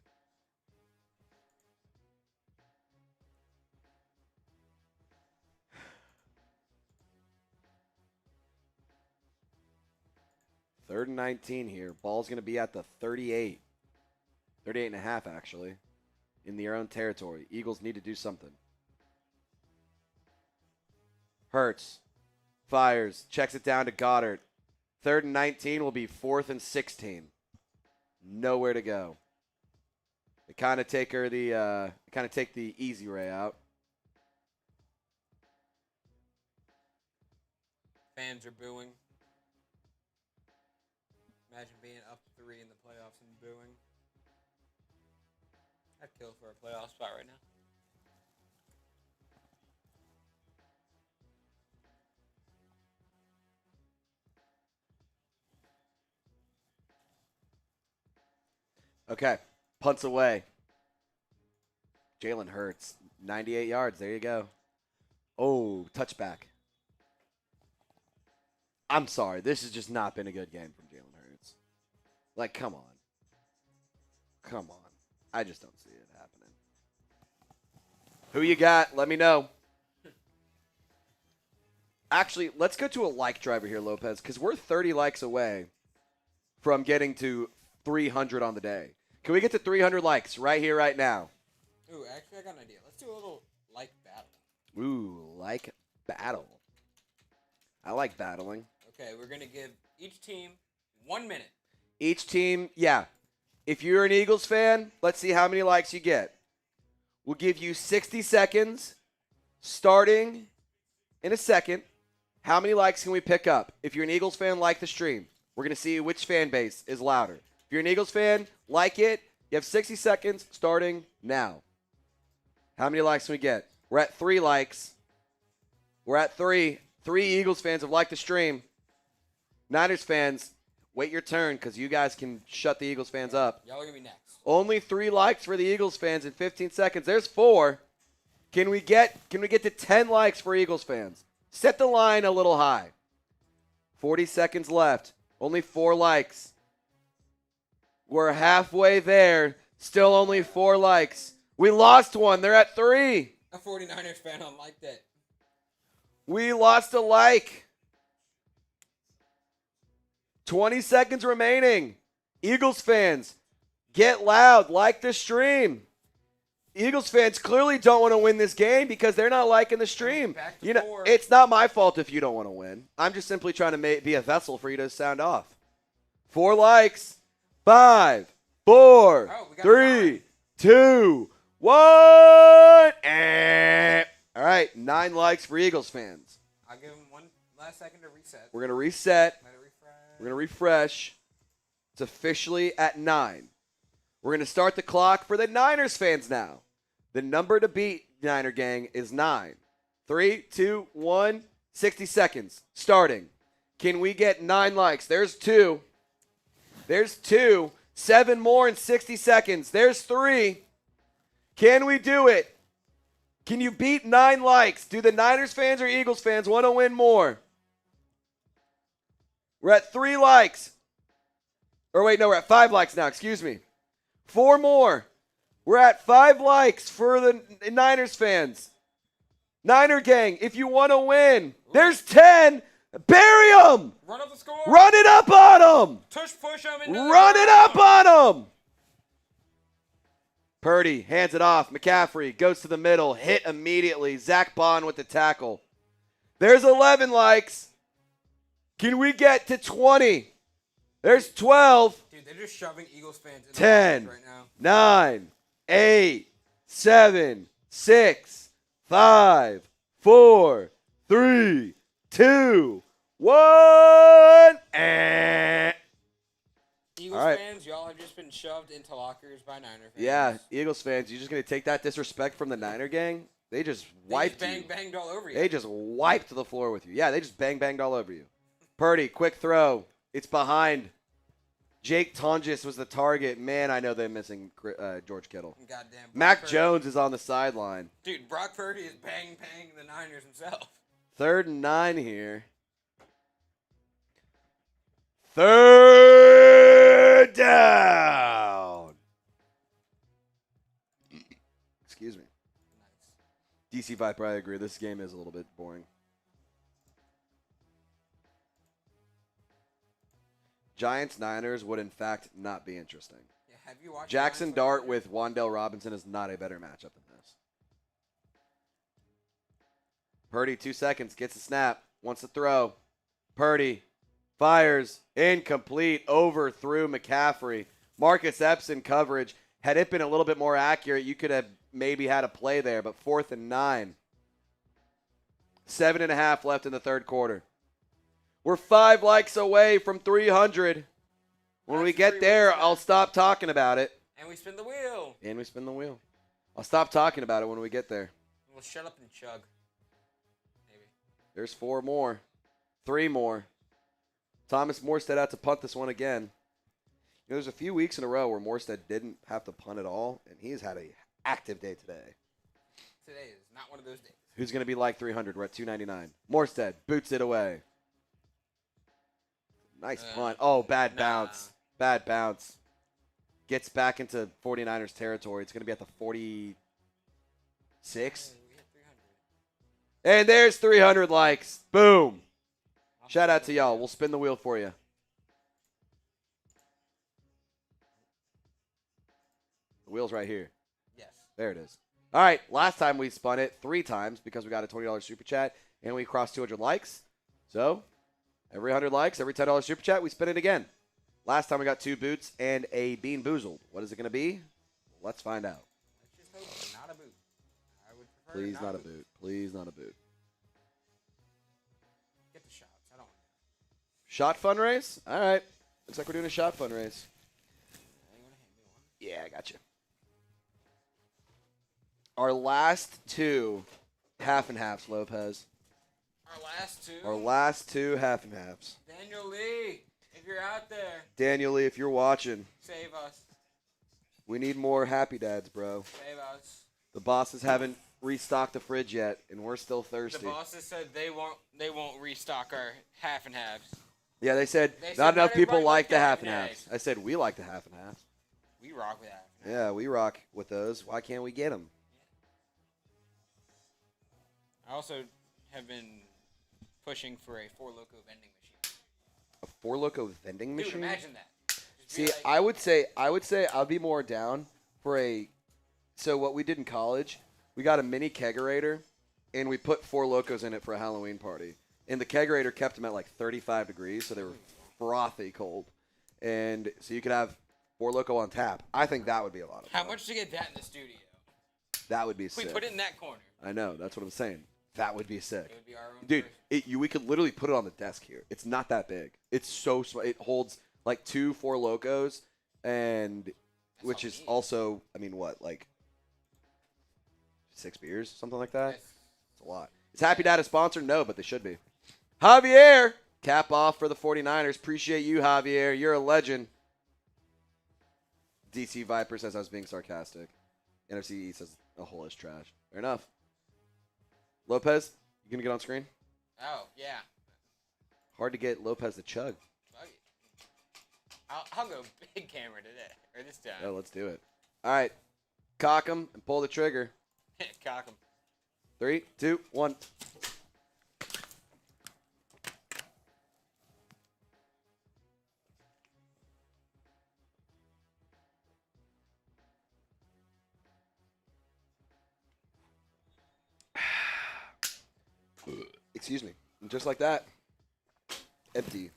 Third and 19 here. Ball's going to be at the 38. 38 and a half, actually, in their own territory. Eagles need to do something. Hurts. Fires. Checks it down to Goddard. 3rd and 19 will be 4th and 16. Nowhere to go. They kind of take the easy way out. Fans are booing. Imagine being up 3 in the playoffs and booing. I'd kill for a playoff spot right now. Okay. Punts away. Jalen Hurts. 98 yards. There you go. Oh, touchback. I'm sorry. This has just not been a good game from Jalen Hurts. Like, come on. Come on. I just don't see it happening. Who you got? Let me know. Actually, let's go to a like driver here, Lopez, because we're 30 likes away from getting to 300 on the day. Can we get to 300 likes right here, right now? Ooh, actually, I got an idea. Let's do a little like battle. Ooh, like battle. I like battling. Okay, we're going to give each team 1 minute. Each team, yeah. If you're an Eagles fan, let's see how many likes you get. We'll give you 60 seconds starting in a second. How many likes can we pick up? If you're an Eagles fan, like the stream. We're going to see which fan base is louder. If you're an Eagles fan, like it. You have 60 seconds starting now. How many likes can we get? We're at 3 likes. We're at 3. 3 Eagles fans have liked the stream. Niners fans, wait your turn because you guys can shut the Eagles fans up. Y'all are going to be next. Only 3 likes for the Eagles fans in 15 seconds. There's 4. Can we get to 10 likes for Eagles fans? Set the line a little high. 40 seconds left. Only 4 likes. We're halfway there. Still only 4 likes. We lost one. They're at 3. A 49ers fan unliked it. We lost a like. 20 seconds remaining. Eagles fans, get loud. Like the stream. Eagles fans clearly don't want to win this game because they're not liking the stream. Back to You know, 4. it's not my fault if you don't want to win. I'm just simply trying to be a vessel for you to sound off. 4 likes. 5, 4, Oh, we got 3, 9. 2, 1. All right, 9 likes for Eagles fans. I'll give them one last second to reset. We're going to reset. Let it refresh. We're going to refresh. It's officially at 9. We're going to start the clock for the Niners fans now. The number to beat, Niner gang, is 9. 3, 2, 1, 60 seconds. Starting. Can we get 9 likes? There's 2. There's 2. 7 more in 60 seconds. There's 3. Can we do it? Can you beat 9 likes? Do the Niners fans or Eagles fans want to win more? We're at 3 likes. Or wait, no, we're at 5 likes now. Excuse me. 4 more. We're at 5 likes for the Niners fans. Niner gang, if you want to win, there's 10. Bury them. Run up the score. Run it up on them. Push them. Run it up on them. Purdy hands it off. McCaffrey goes to the middle. Hit immediately. Zach Bond with the tackle. There's 11 likes. Can we get to 20? There's 12. Dude, they're just shoving Eagles fans in 10, the right now. 9, 8, 7, 6, 5, 4, 3, 2, 1. Eagles All right. fans, y'all have just been shoved into lockers by Niner fans. Yeah, Eagles fans, you just going to take that disrespect from the Niner gang? They just wiped you. Banged all over you. They just wiped the floor with you. Yeah, they just banged all over you. Purdy, quick throw. It's behind. Jake Tonjes was the target. Man, I know they're missing George Kittle. Goddamn. Mac Purdy. Jones is on the sideline. Dude, Brock Purdy is bang the Niners himself. 3rd and 9 here. 3rd down. Excuse me. Nice. DC Viper, I agree. This game is a little bit boring. Giants Niners would in fact not be interesting. Yeah, have you watched Jackson Giants Dart lately? with Wan'Dale Robinson is not a better matchup than this. Purdy, 2 seconds, gets a snap, wants to throw. Purdy fires, incomplete, overthrew McCaffrey. Marcus Epps in coverage. Had it been a little bit more accurate, you could have maybe had a play there, but 4th and 9. 7.5 left in the 3rd quarter. We're 5 likes away from 300. When we get there, I'll stop talking about it. And we spin the wheel. And we spin the wheel. I'll stop talking about it when we get there. We'll shut up and chug. Maybe. There's 4 more. 3 more. Thomas Morstead out to punt this one again. You know, there's a few weeks in a row where Morstead didn't have to punt at all, and he's had an active day today. Today is not one of those days. Who's going to be like 300? We're at 299. Morstead boots it away. Nice punt. Oh, bad bounce. Bad bounce. Gets back into 49ers territory. It's going to be at the 46. We hit 300. And there's 300 likes. Boom. Shout out to y'all. We'll spin the wheel for you. The wheel's right here. Yes. There it is. All right. Last time we spun it 3 times because we got a $20 super chat and we crossed 200 likes. So every 100 likes, every $10 super chat, we spin it again. Last time we got 2 boots and a Bean Boozled. What is it going to be? Let's find out. Let's just hope it's not a boot. I would prefer Please not a boot. Please not a boot. Get the shots. I don't want Shot fun race? All right. Looks like we're doing a shot fun race. Yeah, I got you. Our last two half and halves, Lopez. Our Our last two half and halves. Daniel Lee, if you're out there, Daniel Lee, if you're watching, save us. we need more happy dads, bro. Save us. The bosses haven't restocked the fridge yet, and we're still thirsty. The bosses said they won't restock our half and halves. Yeah, they said They said not enough people everybody like liked the half half and and halves. I said we like the half and halves. We rock with that. Yeah, we rock with those. Why can't we get them? I also have been pushing for a Four Loko vending machine. A Four Loko vending Dude, machine? imagine that. Just See, be like, I would say I'd be more down for a. So what we did in college, we got a mini kegerator, and we put Four Locos in it for a Halloween party. And the kegerator kept them at like 35 degrees, so they were frothy cold. And so you could have Four Loco on tap. I think that would be a lot of fun. how much to get that in the studio? That would be We sick. put it in that corner. I know. That's what I'm saying. That would be sick. It would be our own. Dude, version. we could literally put it on the desk here. It's not that big. It's so small. It holds like 2 Four Locos, and That's which all is we need. also, I mean, what, like 6 beers, something like that. Yes. It's a lot. Is Happy Dad a sponsor? No, but they should be. Javier, cap off for the 49ers. Appreciate you, Javier. You're a legend. DC Viper says I was being sarcastic. NFC says a hole is trash. Fair enough. Lopez, you gonna get on screen? Oh, yeah. Hard to get Lopez to chug. Fuck it. I'll go big camera today. Or this time. Yeah, let's do it. All right. Cock him and pull the trigger. Cock 'em. 3, 2, 1. Excuse me. And just like that, empty.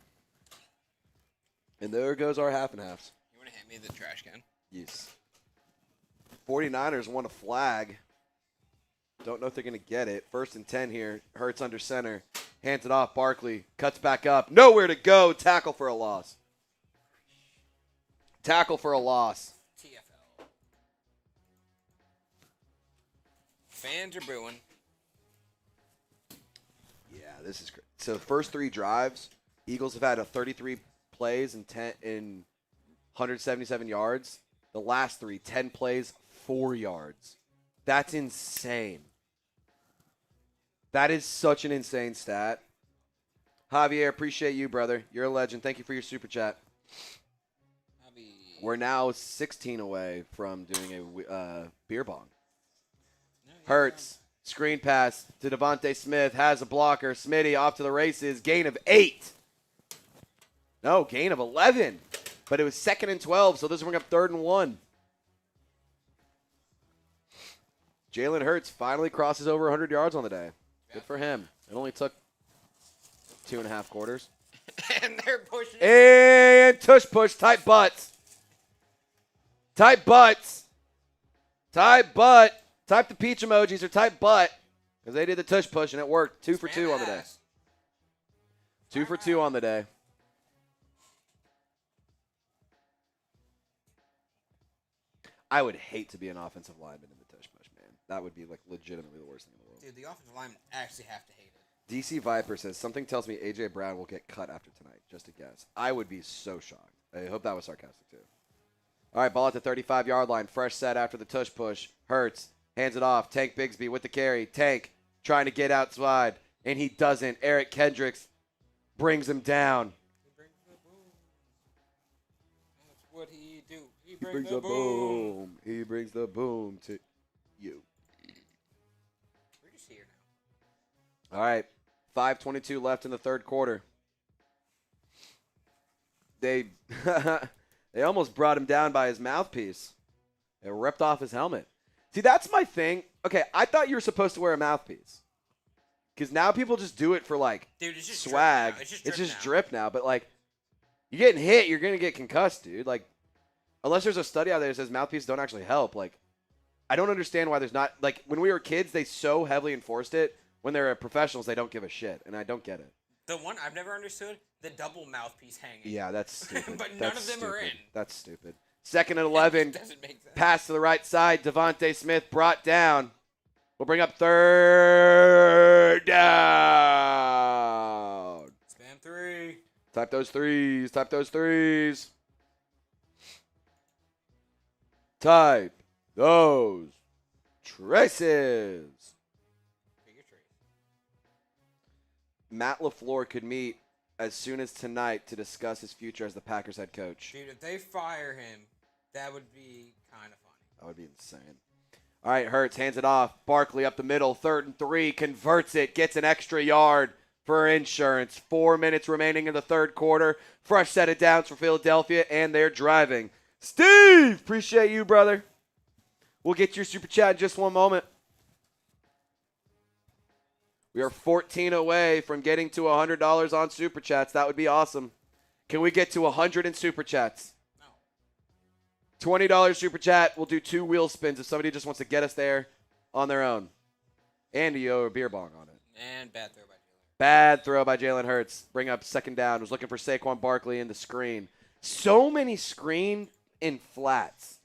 And there goes our half and halves. You want to hand me the trash can? Yes. 49ers won a flag. Don't know if they're going to get it. 1st and 10 here. Hurts under center. Hands it off. Barkley cuts back up. Nowhere to go. Tackle for a loss. Tackle for a loss. TFL. Fans are booing. Yeah, this is great. So first 3 drives, Eagles have had a 33 plays and 177 yards. The last 3, 10 plays, 4 yards. That's insane. That is such an insane stat. Javier, appreciate you, brother. You're a legend. Thank you for your super chat. We're now 16 away from doing a beer bong. Hurts. Screen pass to Devontae Smith. Has a blocker. Smitty off to the races. Gain of 8. No, gain of 11. But it was 2nd and 12, so this will bring up 3rd and 1. Jalen Hurts finally crosses over 100 yards on the day. Good for him. It only took 2.5 quarters. And they're pushing it. And tush push. Tight butts. Tight butts. Tight butt. Type the peach emojis or type butt. Because they did the tush push and it worked. 2 for 2 on the day. 2 for 2 on the day. I would hate to be an offensive lineman in the tush push, man. That would be like legitimately the worst thing in the world. Dude, the offensive linemen actually have to hate it. DC Viper says, something tells me A.J. Brown will get cut after tonight. Just a guess. I would be so shocked. I hope that was sarcastic, too. All right, ball at the 35-yard line. Fresh set after the tush push. Hurts. Hands it off. Tank Bigsby with the carry. Tank trying to get outside, and he doesn't. Eric Kendricks brings him down. He brings the boom. That's what he do. He He brings brings the the boom. boom. He brings the boom to you. We're just here now. All right, 5:22 left in the third quarter. They they almost brought him down by his mouthpiece. They ripped off his helmet. See, that's my thing. Okay, I thought you were supposed to wear a mouthpiece. Because now people just do it for, like, Dude, it's just swag. Drip now. It's just now. drip now. But, like, you're getting hit, you're going to get concussed, dude. Like, unless there's a study out there that says mouthpieces don't actually help. Like, I don't understand why there's not. Like, when we were kids, they so heavily enforced it. When they're professionals, they don't give a shit. And I don't get it. The one I've never understood, the double mouthpiece hanging. Yeah, that's stupid. But none That's of them are stupid. in. That's stupid. 2nd and 11. Doesn't make sense. Pass to the right side. Devontae Smith brought down. We'll bring up 3rd down. Spam 3. Type those threes. Type those threes. Type those traces. Take your trace. Matt LaFleur could meet as soon as tonight to discuss his future as the Packers head coach. Dude, if they fire him, that would be kind of funny. That would be insane. All right, Hurts hands it off. Barkley up the middle. 3rd and 3. Converts it. Gets an extra yard for insurance. 4 minutes remaining in the 3rd quarter. Fresh set of downs for Philadelphia, and they're driving. Steve, appreciate you, brother. We'll get your super chat in just one moment. We are 14 away from getting to $100 on super chats. That would be awesome. Can we get to 100 in super chats? No. $20 super chat. We'll do 2 wheel spins if somebody just wants to get us there on their own. And you owe a beer bong on it. And bad throw by Jalen. Bad throw by Jalen Hurts. Bring up 2nd down. Was looking for Saquon Barkley in the screen. So many screen in flats.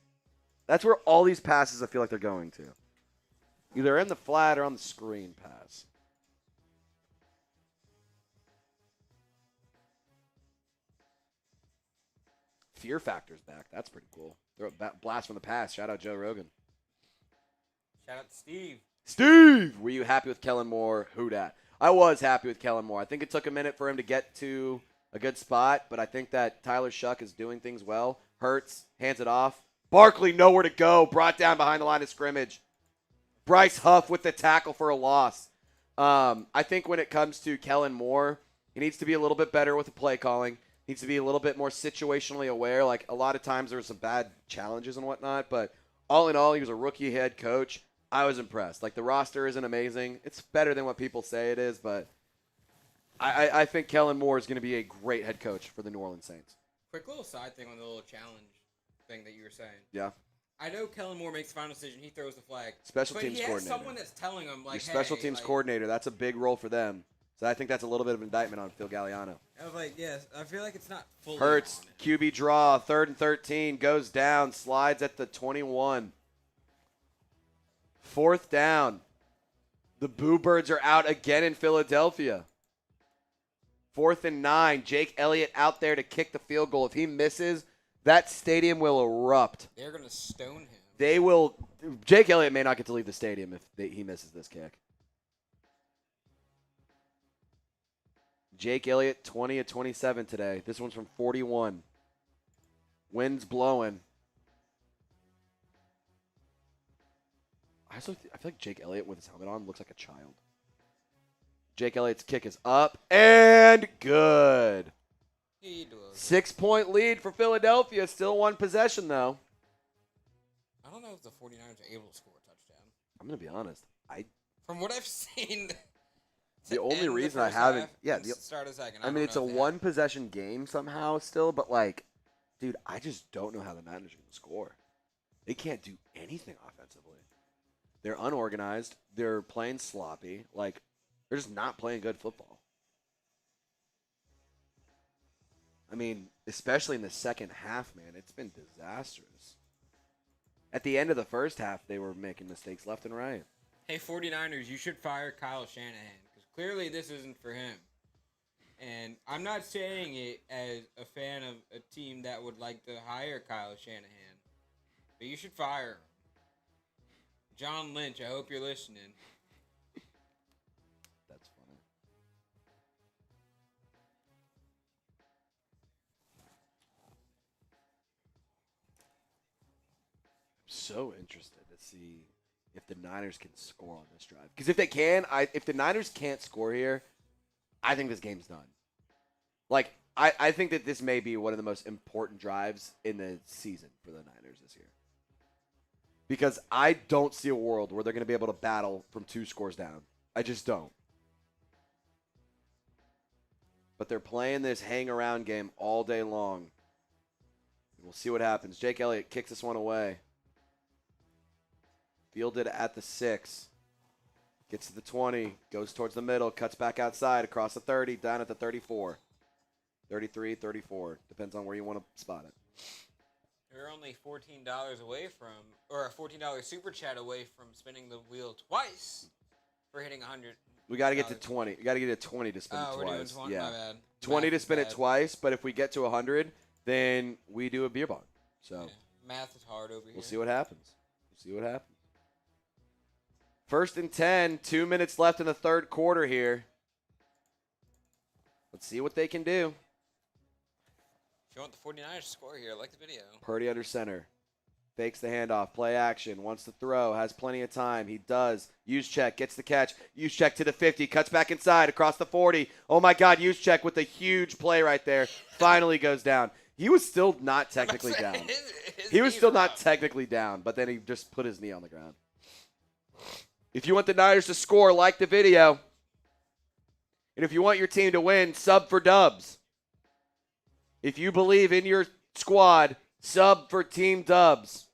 That's where all these passes I feel like they're going to. Either in the flat or on the screen pass. Fear Factor's back. That's pretty cool. Throw a blast from the pass. Shout out Joe Rogan. Shout out to Steve. Steve, were you happy with Kellen Moore? Who dat? I was happy with Kellen Moore. I think it took a minute for him to get to a good spot, but I think that Tyler Shuck is doing things well. Hurts, hands it off. Barkley, nowhere to go. Brought down behind the line of scrimmage. Bryce Huff with the tackle for a loss. I think when it comes to Kellen Moore, he needs to be a little bit better with the play calling. Needs to be a little bit more situationally aware. Like, a lot of times there were some bad challenges and whatnot, but all in all, he was a rookie head coach. I was impressed. Like, the roster isn't amazing. It's better than what people say it is, but I think Kellen Moore is going to be a great head coach for the New Orleans Saints. Quick little side thing on the little challenge thing that you were saying. Yeah. I know Kellen Moore makes the final decision. He throws the flag. Special but teams he has coordinator. someone that's telling him, like, Your special hey, teams like, coordinator, that's a big role for them. So I think that's a little bit of indictment on Phil Galliano. I was like, yes, I feel like it's not fully Hurts, on it. QB draw, 3rd and 13, goes down, slides at the 21. 4th down. The Boo Birds are out again in Philadelphia. 4th and 9. Jake Elliott out there to kick the field goal. If he misses, that stadium will erupt. They're going to stone him. They will. Jake Elliott may not get to leave the stadium if he misses this kick. Jake Elliott, 20 of 27 today. This one's from 41. Wind's blowing. I feel like Jake Elliott with his helmet on looks like a child. Jake Elliott's kick is up and good. 6-point lead for Philadelphia. Still 1 possession, though. I don't know if the 49ers are able to score a touchdown. I'm going to be honest. From what I've seen, The only reason I haven't, start a second. I mean, it's a 1 possession game somehow still, but like, dude, I just don't know how the Niners are going to score. They can't do anything offensively. They're unorganized. They're playing sloppy. Like, they're just not playing good football. I mean, especially in the second half, man, it's been disastrous. At the end of the first half, they were making mistakes left and right. Hey, 49ers, you should fire Kyle Shanahan because clearly this isn't for him. And I'm not saying it as a fan of a team that would like to hire Kyle Shanahan, but you should fire him. John Lynch, I hope you're listening. That's funny. I'm so interested to see if the Niners can score on this drive. Because if they can, if the Niners can't score here, I think this game's done. Like, I think that this may be one of the most important drives in the season for the Niners this year. Because I don't see a world where they're going to be able to battle from 2 scores down. I just don't. But they're playing this hang-around game all day long. We'll see what happens. Jake Elliott kicks this one away. Fielded at the 6. Gets to the 20. Goes towards the middle. Cuts back outside. Across the 30. Down at the 34. 33, 34. Depends on where you want to spot it. We're only $14 away from, or a $14 super chat away from spinning the wheel twice for hitting 100. We got to get to 20. We got to get to 20 to spin it Oh, twice. we're doing 20. Yeah. My bad. 20 Math to is spin it bad. twice, but if we get to 100, then we do a beer bong. So Yeah. Math is hard over here. we'll see what happens. First and 10, 2 minutes left in the third quarter here. Let's see what they can do. If you want the 49ers to score here, like the video. Purdy under center. Fakes the handoff. Play action. Wants to throw. Has plenty of time. He does. Juszczyk gets the catch. Juszczyk to the 50. Cuts back inside across the 40. Oh, my God. Juszczyk with a huge play right there. Finally goes down. He was still not technically down. He was still not technically down, but then he just put his knee on the ground. If you want the Niners to score, like the video. And if you want your team to win, sub for Dubs. If you believe in your squad, sub for Team Dubs.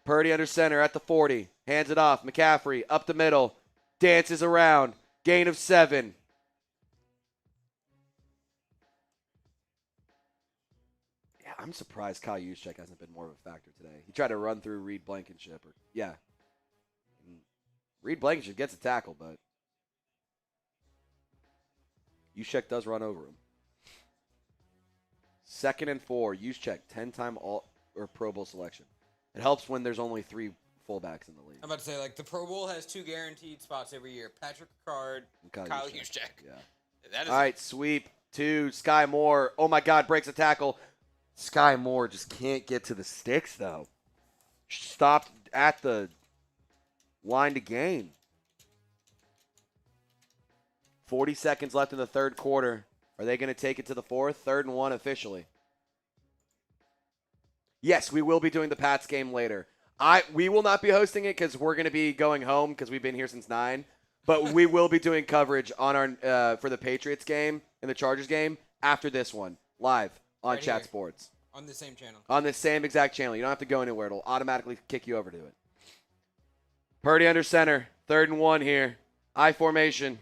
Purdy under center at the 40. Hands it off. McCaffrey up the middle. Dances around. Gain of 7. Yeah, I'm surprised Kyle Juszczyk hasn't been more of a factor today. He tried to run through Reed Blankenship. Reed Blankenship gets a tackle, but Juszczyk does run over him. 2nd and 4. Juszczyk, 10-time Pro Bowl selection. It helps when there's only 3 fullbacks in the league. I'm about to say, like, the Pro Bowl has 2 guaranteed spots every year. Patrick Ricard, Kyle Juszczyk. Yeah. That is all right, sweep to Sky Moore. Oh, my God, breaks a tackle. Sky Moore just can't get to the sticks, though. Stopped at the line to gain. 40 seconds left in the third quarter. Are they going to take it to the fourth? 3rd and 1 officially. Yes, we will be doing the Pats game later. We will not be hosting it because we're going to be going home because we've been here since 9. But we will be doing coverage on our for the Patriots game and the Chargers game after this one, live on Right Chat here. Sports. on the same channel. On the same exact channel. You don't have to go anywhere. It'll automatically kick you over to it. Purdy under center. 3rd and 1 here. I formation.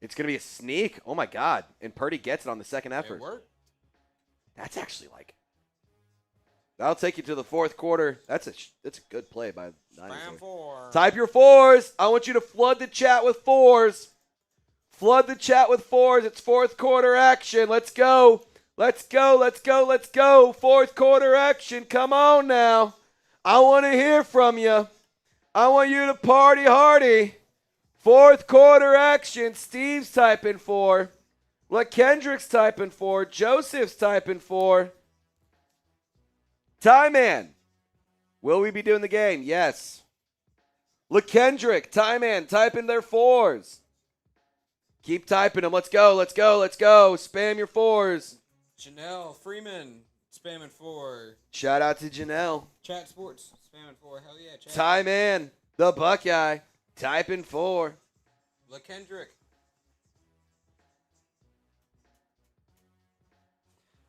It's going to be a sneak. Oh, my God. And Purdy gets it on the second effort. It worked. That's actually like – that'll take you to the fourth quarter. That's a good play by Niners. Round 4. Type your 4s. I want you to flood the chat with 4s. Flood the chat with 4s. It's fourth quarter action. Let's go. Let's go. Let's go. Let's go. Fourth quarter action. Come on now. I want to hear from you. I want you to party hardy. Fourth quarter action. Steve's typing 4. LaKendrick's typing 4. Joseph's typing 4. Ty Man. Will we be doing the game? Yes. LaKendrick, Ty Man, typing their 4s. Keep typing them. Let's go. Let's go. Let's go. Spam your 4s. Janelle Freeman spamming 4. Shout out to Janelle. Chat Sports spamming 4. Hell yeah. Chat. Ty Man, the Buckeye, typing 4. LaKendrick.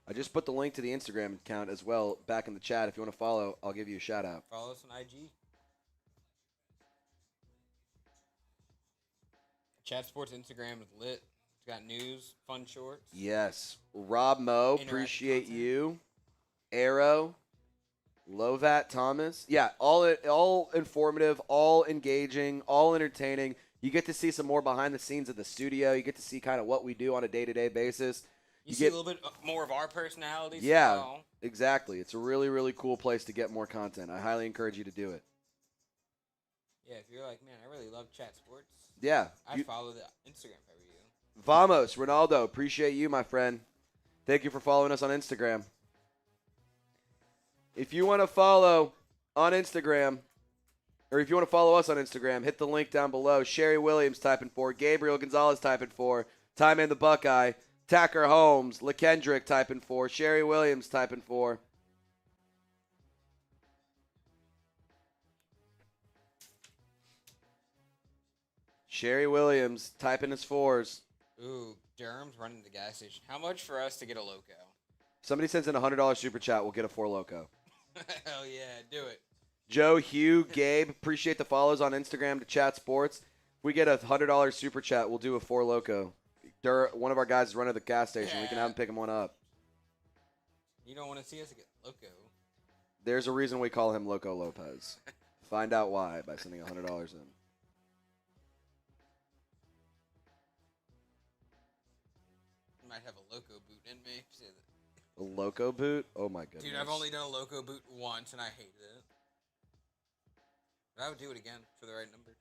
I just put the link to the Instagram account as well back in the chat. If you want to follow, I'll give you a shout out. Follow us on IG. Chat Sports Instagram is lit. It's got news, fun shorts. Yes. Rob Moe, Interactive appreciate content. you. Arrow, Lovat Thomas. Yeah, all informative, all engaging, all entertaining. You get to see some more behind the scenes of the studio. You get to see kind of what we do on a day-to-day basis. You see a little bit more of our personalities. Yeah, as well. exactly. It's a really, really cool place to get more content. I highly encourage you to do it. Yeah, if you're like, man, I really love Chat Sports. Yeah. I follow the Instagram for you. Vamos, Renardo, appreciate you, my friend. Thank you for following us on Instagram. If you want to follow on Instagram, or if you want to follow us on Instagram, hit the link down below. Sherry Williams typing 4. Gabriel Gonzalez typing 4. Time in the Buckeye. Tacker Holmes. LaKendrick typing 4. Sherry Williams typing 4. Sherry Williams typing his 4s. Ooh, Durham's running the gas station. How much for us to get a loco? Somebody sends in a $100 super chat, we'll get a 4 Loco. Hell yeah, do it. Joe, Hugh, Gabe, appreciate the follows on Instagram to Chat Sports. If we get a $100 super chat, we'll do a 4 Loco. one of our guys is running the gas station. We can have him pick him one up. You don't want to see us get loco. There's a reason we call him Loco Lopez. Find out why by sending $100 in. Might have a loco boot in me. A Loco boot? Oh, my goodness. Dude, I've only done a loco boot once, and I hated it. But I would do it again for the right number.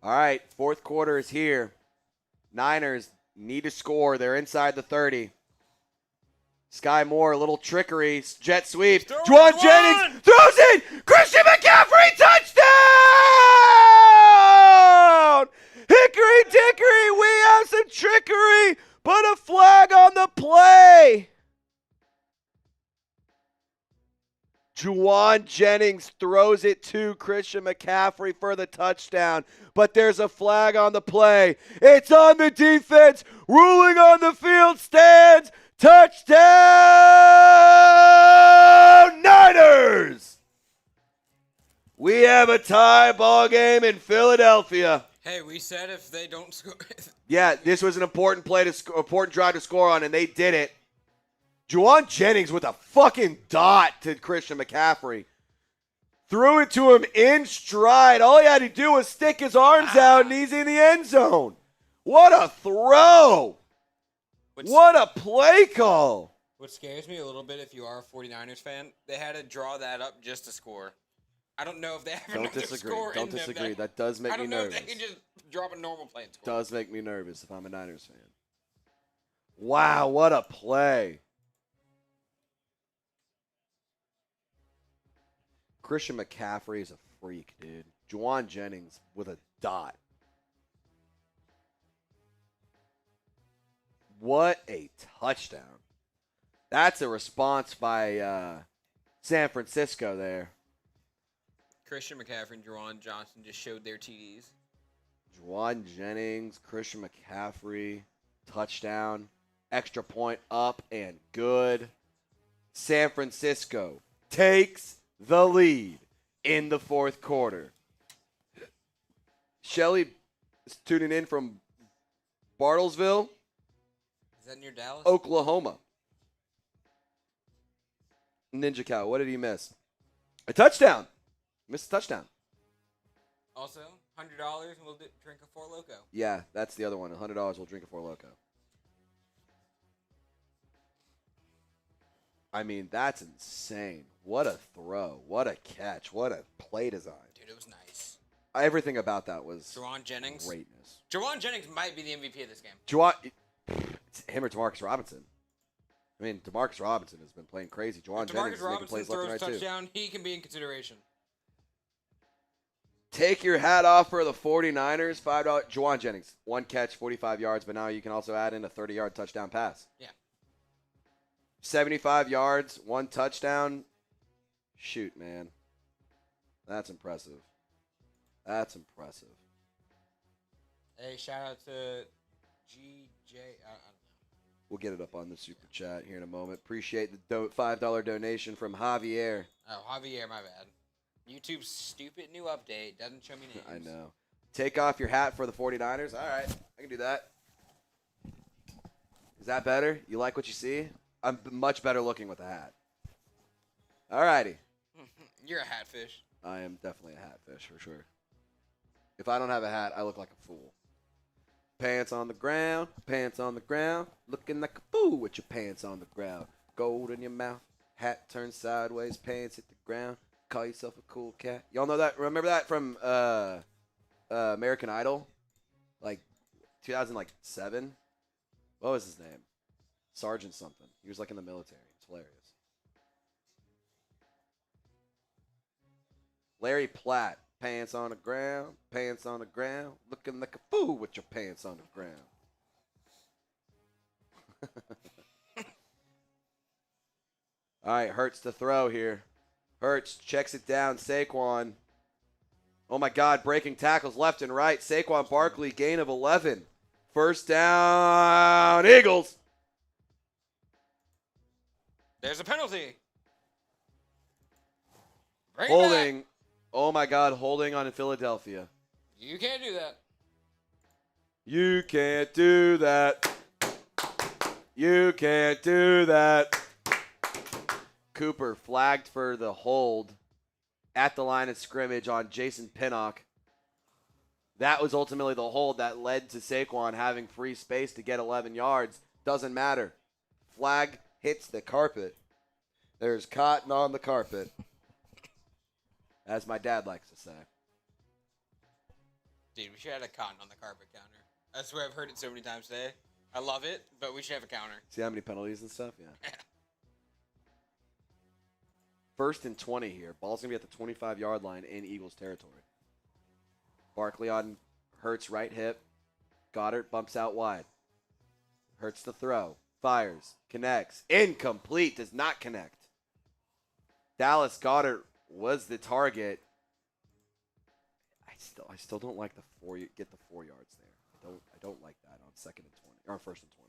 All right, fourth quarter is here. Niners need to score. They're inside the 30. Sky Moore, a little trickery. Jet sweep. Juwan Jennings throws it. Christian McCaffrey, touchdown! Hickory dickory, we have some trickery. Put a flag on the play. Juwan Jennings throws it to Christian McCaffrey for the touchdown, but there's a flag on the play. It's on the defense. Ruling on the field stands. Touchdown, Niners! We have a tie ball game in Philadelphia. Hey, we said if they don't score. Yeah, this was an important play important drive to score on, and they did it. Juwan Jennings with a fucking dot to Christian McCaffrey. Threw it to him in stride. All he had to do was stick his arms out, and he's in the end zone. What a throw. What a play call. What scares me a little bit, if you are a 49ers fan, they had to draw that up just to score. I don't know if they have enough to score. Don't disagree. That does make me nervous. I don't know if they can just drop a normal play and score. Does make me nervous if I'm a Niners fan. Wow, what a play. Christian McCaffrey is a freak, dude. Juwan Jennings with a dot. What a touchdown. That's a response by San Francisco there. Christian McCaffrey and Juwan Johnson just showed their TDs. Juwan Jennings, Christian McCaffrey, touchdown. Extra point up and good. San Francisco takes the lead in the fourth quarter. Shelly is tuning in from Bartlesville. Is that near Dallas? Oklahoma. Ninja Cow, what did he miss? A touchdown. Missed a touchdown. Also, $100 and we'll drink a Four Loko. Yeah, that's the other one. $100, we'll drink a Four Loko. I mean, that's insane. What a throw. What a catch. What a play design. Dude, it was nice. Everything about that was Juwan Jennings. Greatness. Juwan Jennings might be the MVP of this game. It's him or Demarcus Robinson. I mean, Demarcus Robinson has been playing crazy. Juwan Jennings is making plays left and right, too. Touchdown, he can be in consideration. Take your hat off for the 49ers. $5. Juwan Jennings, one catch, 45 yards, but now you can also add in a 30-yard touchdown pass. Yeah. 75 yards, one touchdown. Shoot, man. That's impressive. That's impressive. Hey, shout out to GJ. I don't know. We'll get it up on the super chat here in a moment. Appreciate the $5 donation from Javier. Oh, Javier, my bad. YouTube's stupid new update doesn't show me names. I know. Take off your hat for the 49ers. All right, I can do that. Is that better? You like what you see? I'm much better looking with a hat. All righty. You're a hatfish. I am definitely a hatfish for sure. If I don't have a hat, I look like a fool. Pants on the ground, looking like a fool with your pants on the ground. Gold in your mouth, hat turned sideways, pants hit the ground. Call yourself a cool cat. Y'all know that? Remember that from American Idol? Like 2007? What was his name? Sergeant something. He was like in the military. It's hilarious. Larry Platt. Pants on the ground, looking like a fool with your pants on the ground. All right, Hurts to throw here. Hurts checks it down. Saquon. Oh, my God, breaking tackles left and right. Saquon Barkley, gain of 11. First down, Eagles. There's a penalty. Holding. Oh, my God, holding on in Philadelphia. You can't do that. You can't do that. You can't do that. Cooper flagged for the hold at the line of scrimmage on Jason Pinnock. That was ultimately the hold that led to Saquon having free space to get 11 yards. Doesn't matter. Flag hits the carpet. There's cotton on the carpet, as my dad likes to say. Dude, we should have a cotton on the carpet counter. I swear I've heard it so many times today. I love it, but we should have a counter. See how many penalties and stuff? Yeah. First and 20 here. Ball's going to be at the 25-yard line in Eagles territory. Barkley on Hurts' right hip. Goddard bumps out wide. Hurts the throw. Fires. Connects. Incomplete. Does not connect. Dallas Goedert was the target. I still don't like the 4 yards there. I don't like that on second and 20 or first and 20.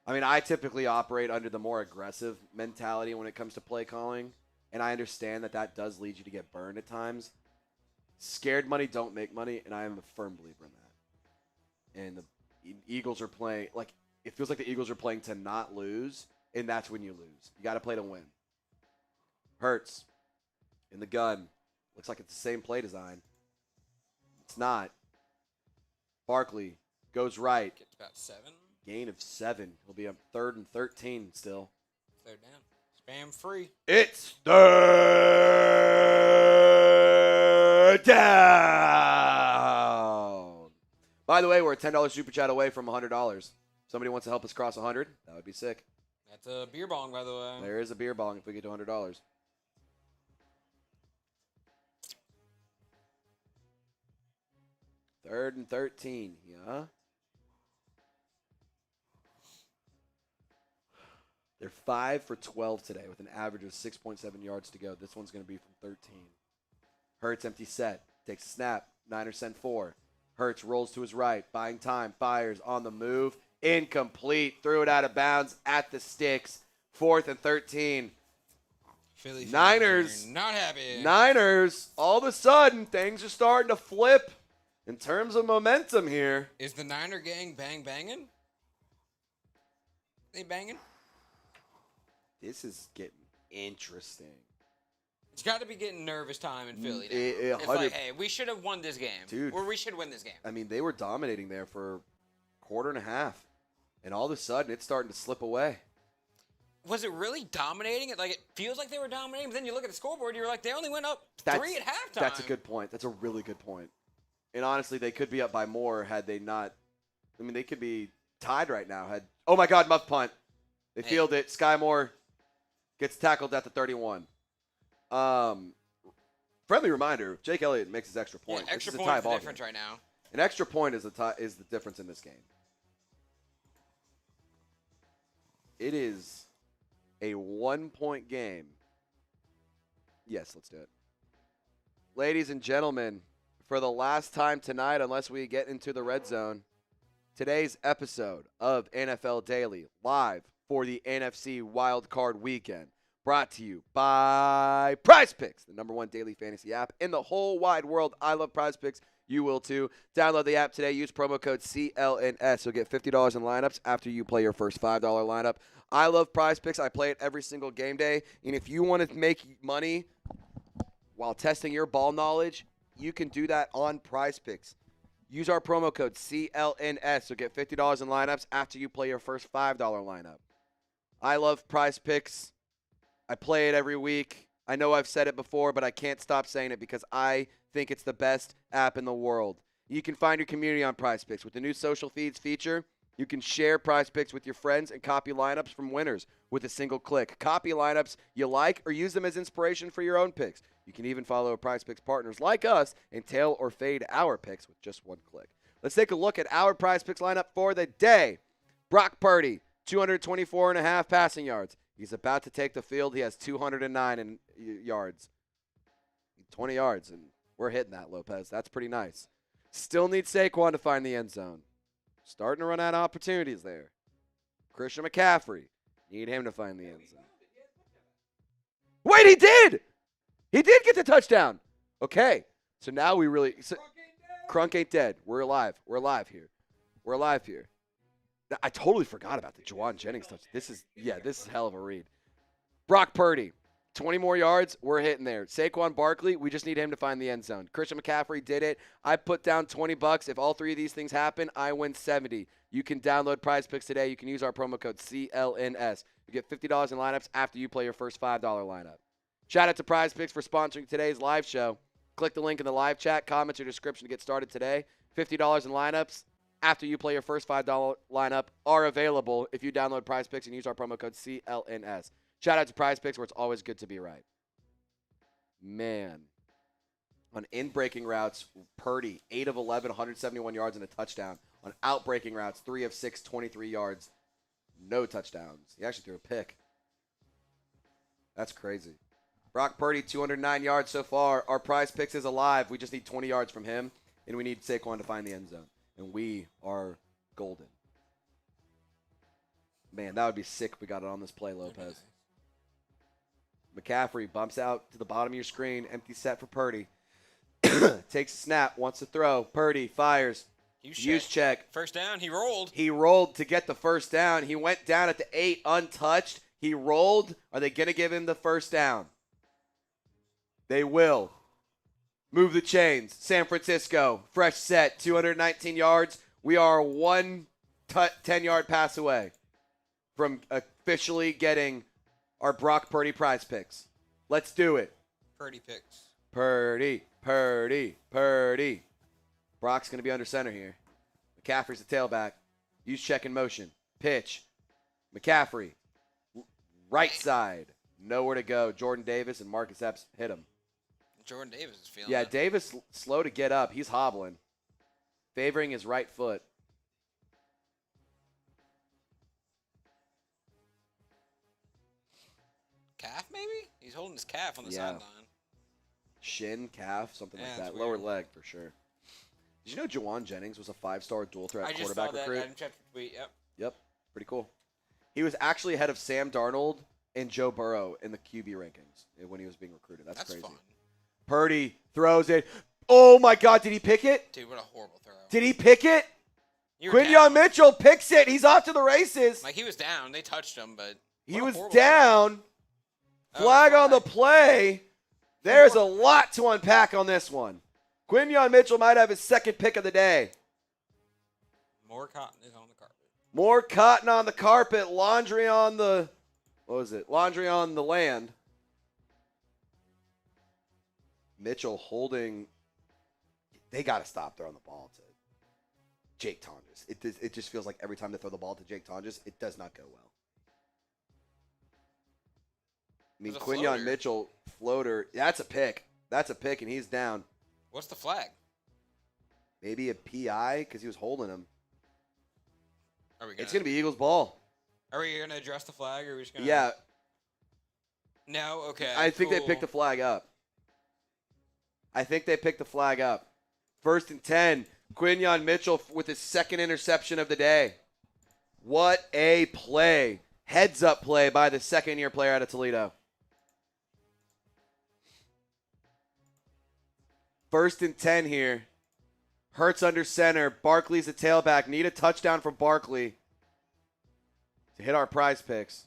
I mean, I typically operate under the more aggressive mentality when it comes to play calling, and I understand that does lead you to get burned at times. Scared money don't make money, and I am a firm believer in that. And the Eagles are playing, like, it feels like the Eagles are playing to not lose, and that's when you lose. You got to play to win. Hurts in the gun. Looks like it's the same play design. It's not. Barkley goes right. Gets about 7. Gain of 7. He'll be up 3rd and 13 still. 3rd down. Spam free. It's 3rd down. By the way, we're a $10 super chat away from $100. Somebody wants to help us cross 100? That would be sick. That's a beer bong, by the way. There is a beer bong if we get to $100. Third and 13, yeah. They're 5 for 12 today with an average of 6.7 yards to go. This one's going to be from 13. Hurts empty set. Takes a snap. Niners send 4. Hurts rolls to his right. Buying time. Fires on the move. Incomplete. Threw it out of bounds at the sticks. 4th and 13. Philly Niners. Not happy. Niners. All of a sudden, things are starting to flip in terms of momentum here. Is the Niner gang banging? They banging? This is getting interesting. It's got to be getting nervous time in Philly now. It's 100 like, hey, we should have won this game. Dude. Or we should win this game. I mean, they were dominating there for a quarter and a half. And all of a sudden, it's starting to slip away. Was it really dominating? It feels like they were dominating, but then you look at the scoreboard, you're like, they only went up 3 at halftime. That's a good point. That's a really good point. And honestly, they could be up by more had they not. I mean, they could be tied right now. Oh, my God, muff punt. They field it. Sky Moore gets tackled at the 31. Friendly reminder, Jake Elliott makes his extra point. Yeah, extra point point is the difference right now. An extra point is the difference in this game. It is a 1-point game. Yes, let's do it. Ladies and gentlemen, for the last time tonight, unless we get into the red zone, today's episode of NFL Daily, live for the NFC Wild Card Weekend, brought to you by Prize Picks, the #1 daily fantasy app in the whole wide world. I love Prize Picks. You will too. Download the app today. Use promo code CLNS. You'll get $50 in lineups after you play your first $5 lineup. I love Prize Picks. I play it every single game day. And if you want to make money while testing your ball knowledge, you can do that on Prize Picks. Use our promo code CLNS. You'll get $50 in lineups after you play your first $5 lineup. I love Prize Picks. I play it every week. I know I've said it before, but I can't stop saying it because I think it's the best app in the world. You can find your community on Prize Picks. With the new social feeds feature, you can share Prize Picks with your friends and copy lineups from winners with a single click. Copy lineups you like or use them as inspiration for your own picks. You can even follow Prize Picks partners like us and tail or fade our picks with just one click. Let's take a look at our Prize Picks lineup for the day. Brock Purdy, 224.5 passing yards. He's about to take the field. He has 209 yards. 20 yards, and we're hitting that, Lopez. That's pretty nice. Still need Saquon to find the end zone. Starting to run out of opportunities there. Christian McCaffrey. Need him to find the end zone. Wait, he did! He did get the touchdown. Okay. So now we really Crunk ain't dead. We're alive. We're alive here. We're alive here. I totally forgot about the Juwan Jennings touch. This is hell of a read. Brock Purdy, 20 more yards. We're hitting there. Saquon Barkley, we just need him to find the end zone. Christian McCaffrey did it. I put down $20. If all three of these things happen, I win 70. You can download Prize Picks today. You can use our promo code CLNS. You get $50 in lineups after you play your first $5 lineup. Shout out to Prize Picks for sponsoring today's live show. Click the link in the live chat, comments, or description to get started today. $50 in lineups after you play your first $5 lineup are available if you download Prize Picks and use our promo code CLNS. Shout out to Prize Picks where it's always good to be right. Man. On in-breaking routes, Purdy, 8 of 11, 171 yards and a touchdown. On out-breaking routes, 3 of 6, 23 yards, no touchdowns. He actually threw a pick. That's crazy. Brock Purdy, 209 yards so far. Our Prize Picks is alive. We just need 20 yards from him, and we need Saquon to find the end zone. And we are golden. Man, that would be sick if we got it on this play, Lopez. McCaffrey bumps out to the bottom of your screen. Empty set for Purdy. Takes a snap, wants to throw. Purdy fires. Use check. First down, he rolled. He rolled to get the first down. He went down at the 8 untouched. He rolled. Are they going to give him the first down? They will. Move the chains. San Francisco, fresh set, 219 yards. We are one 10-yard pass away from officially getting our Brock Purdy Prize Picks. Let's do it. Purdy picks. Purdy, Purdy, Purdy. Brock's going to be under center here. McCaffrey's the tailback. Use check in motion. Pitch. McCaffrey. Right side. Nowhere to go. Jordan Davis and Marcus Epps hit him. Jordan Davis is feeling it. Davis slow to get up. He's hobbling. Favoring his right foot. Calf, maybe? He's holding his calf on the sideline. Shin, calf, something like that. Weird. Lower leg for sure. Did you know Juwan Jennings was a 5-star dual threat quarterback recruit? I just checked the tweet. Yep. Pretty cool. He was actually ahead of Sam Darnold and Joe Burrow in the QB rankings when he was being recruited. That's crazy. Fun. Purdy throws it. Oh, my God. Did he pick it? Dude, what a horrible throw. Did he pick it? Quinyon Mitchell picks it. He's off to the races. Like, he was down. They touched him, but he was down. Flag on the play. There's a lot to unpack on this one. Quinyon Mitchell might have his second pick of the day. More cotton is on the carpet. More cotton on the carpet. Laundry on the, Laundry on the land. Mitchell holding. They got to stop throwing the ball to Jake Tonjes. It just feels like every time they throw the ball to Jake Tonjes, it does not go well. I mean, Quinyon Mitchell, floater. That's a pick. That's a pick, and he's down. What's the flag? Maybe a PI because he was holding him. It's going to be Eagles ball. Are we going to address the flag, or are we just going to? Yeah. No? Okay. I think they picked the flag up. First and 10. Quinyon Mitchell with his second interception of the day. What a play. Heads-up play by the second-year player out of Toledo. First and 10 here. Hurts under center. Barkley's the tailback. Need a touchdown from Barkley to hit our Prize Picks.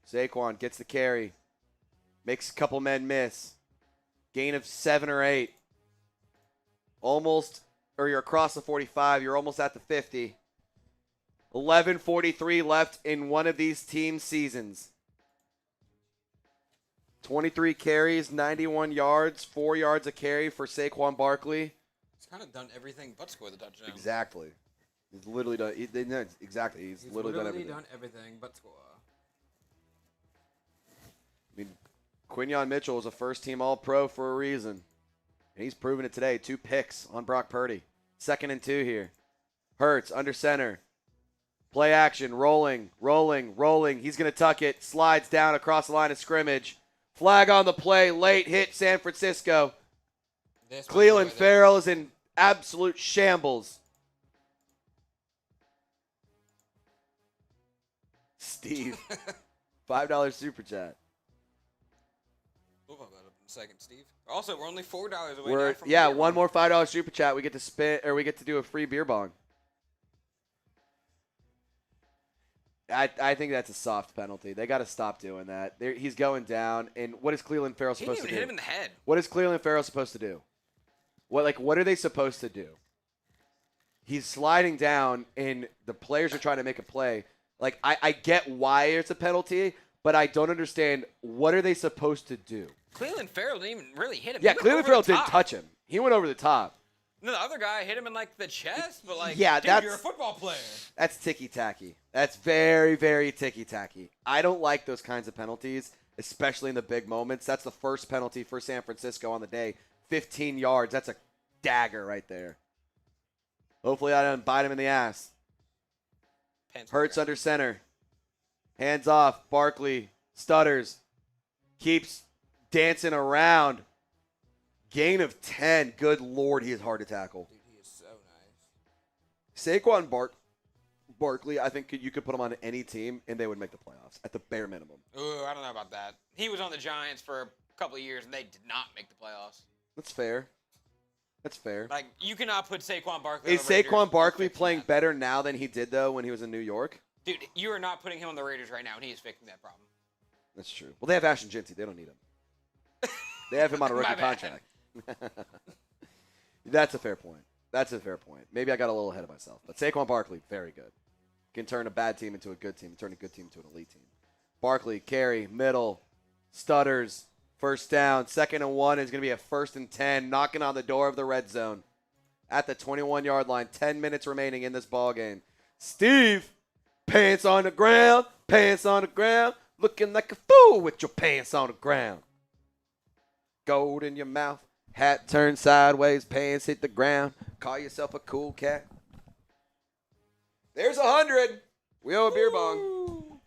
Saquon gets the carry. Makes a couple men miss. Gain of 7 or 8. Almost, or you're across the 45. You're almost at the 50. 11:43 left in one of these team seasons. 23 carries, 91 yards, 4 yards a carry for Saquon Barkley. He's kind of done everything but score the touchdown. Exactly. He's literally done. He's literally done everything but score. I mean, Quinyon Mitchell was a first-team All-Pro for a reason. And he's proven it today. 2 picks on Brock Purdy. 2nd and 2 here. Hurts under center. Play action. Rolling. He's going to tuck it. Slides down across the line of scrimmage. Flag on the play. Late hit San Francisco. Cleveland Farrell is in absolute shambles. Steve. $5 super chat. second, Steve. Also, we're only $4 away We're now from a beer one bong. more $5 super chat. We get to spin, or we get to do a free beer bong. I think that's a soft penalty. They got to stop doing that. He's going down, and what is Cleveland Farrell He didn't supposed to even do? hit him in the head. What is Cleveland Farrell supposed to do? What are they supposed to do? He's sliding down, and the players are trying to make a play. Like, I get why it's a penalty, but I don't understand what are they supposed to do? Cleveland Farrell didn't even really hit him. Yeah, He went Cleveland over Farrell the didn't top. touch him. He went over the top. No, the other guy hit him in like the chest, but like, Yeah, dude, that's- you're a football player. That's ticky-tacky. That's very, very ticky-tacky. I don't like those kinds of penalties, especially in the big moments. That's the first penalty for San Francisco on the day. 15 yards. That's a dagger right there. Hopefully I don't bite him in the ass. Hurts under center. Hands off. Barkley stutters. Keeps dancing around. Gain of 10. Good Lord, he is hard to tackle. Dude, he is so nice. Saquon Barkley, I think you could put him on any team, and they would make the playoffs at the bare minimum. Ooh, I don't know about that. He was on the Giants for a couple of years, and they did not make the playoffs. That's fair. That's fair. Like, you cannot put Saquon Barkley Is on the Raiders. Saquon Barkley He's fixing playing that. better now than he did, though, when he was in New York? Dude, you are not putting him on the Raiders right now, and he is fixing that problem. That's true. Well, they have Ashton Jinty. They don't need him. They have him on a rookie My bad. contract. That's a fair point. That's a fair point. Maybe I got a little ahead of myself. But Saquon Barkley, very good. Can turn a bad team into a good team, turn a good team into an elite team. Barkley, carry, middle, stutters, first down. 2nd and 1 is going to be a 1st and 10, knocking on the door of the red zone at the 21-yard line. 10 minutes remaining in this ball game. Steve, pants on the ground, looking like a fool with your pants on the ground. Gold in your mouth, hat turned sideways, pants hit the ground. Call yourself a cool cat. There's 100. We owe a beer bong.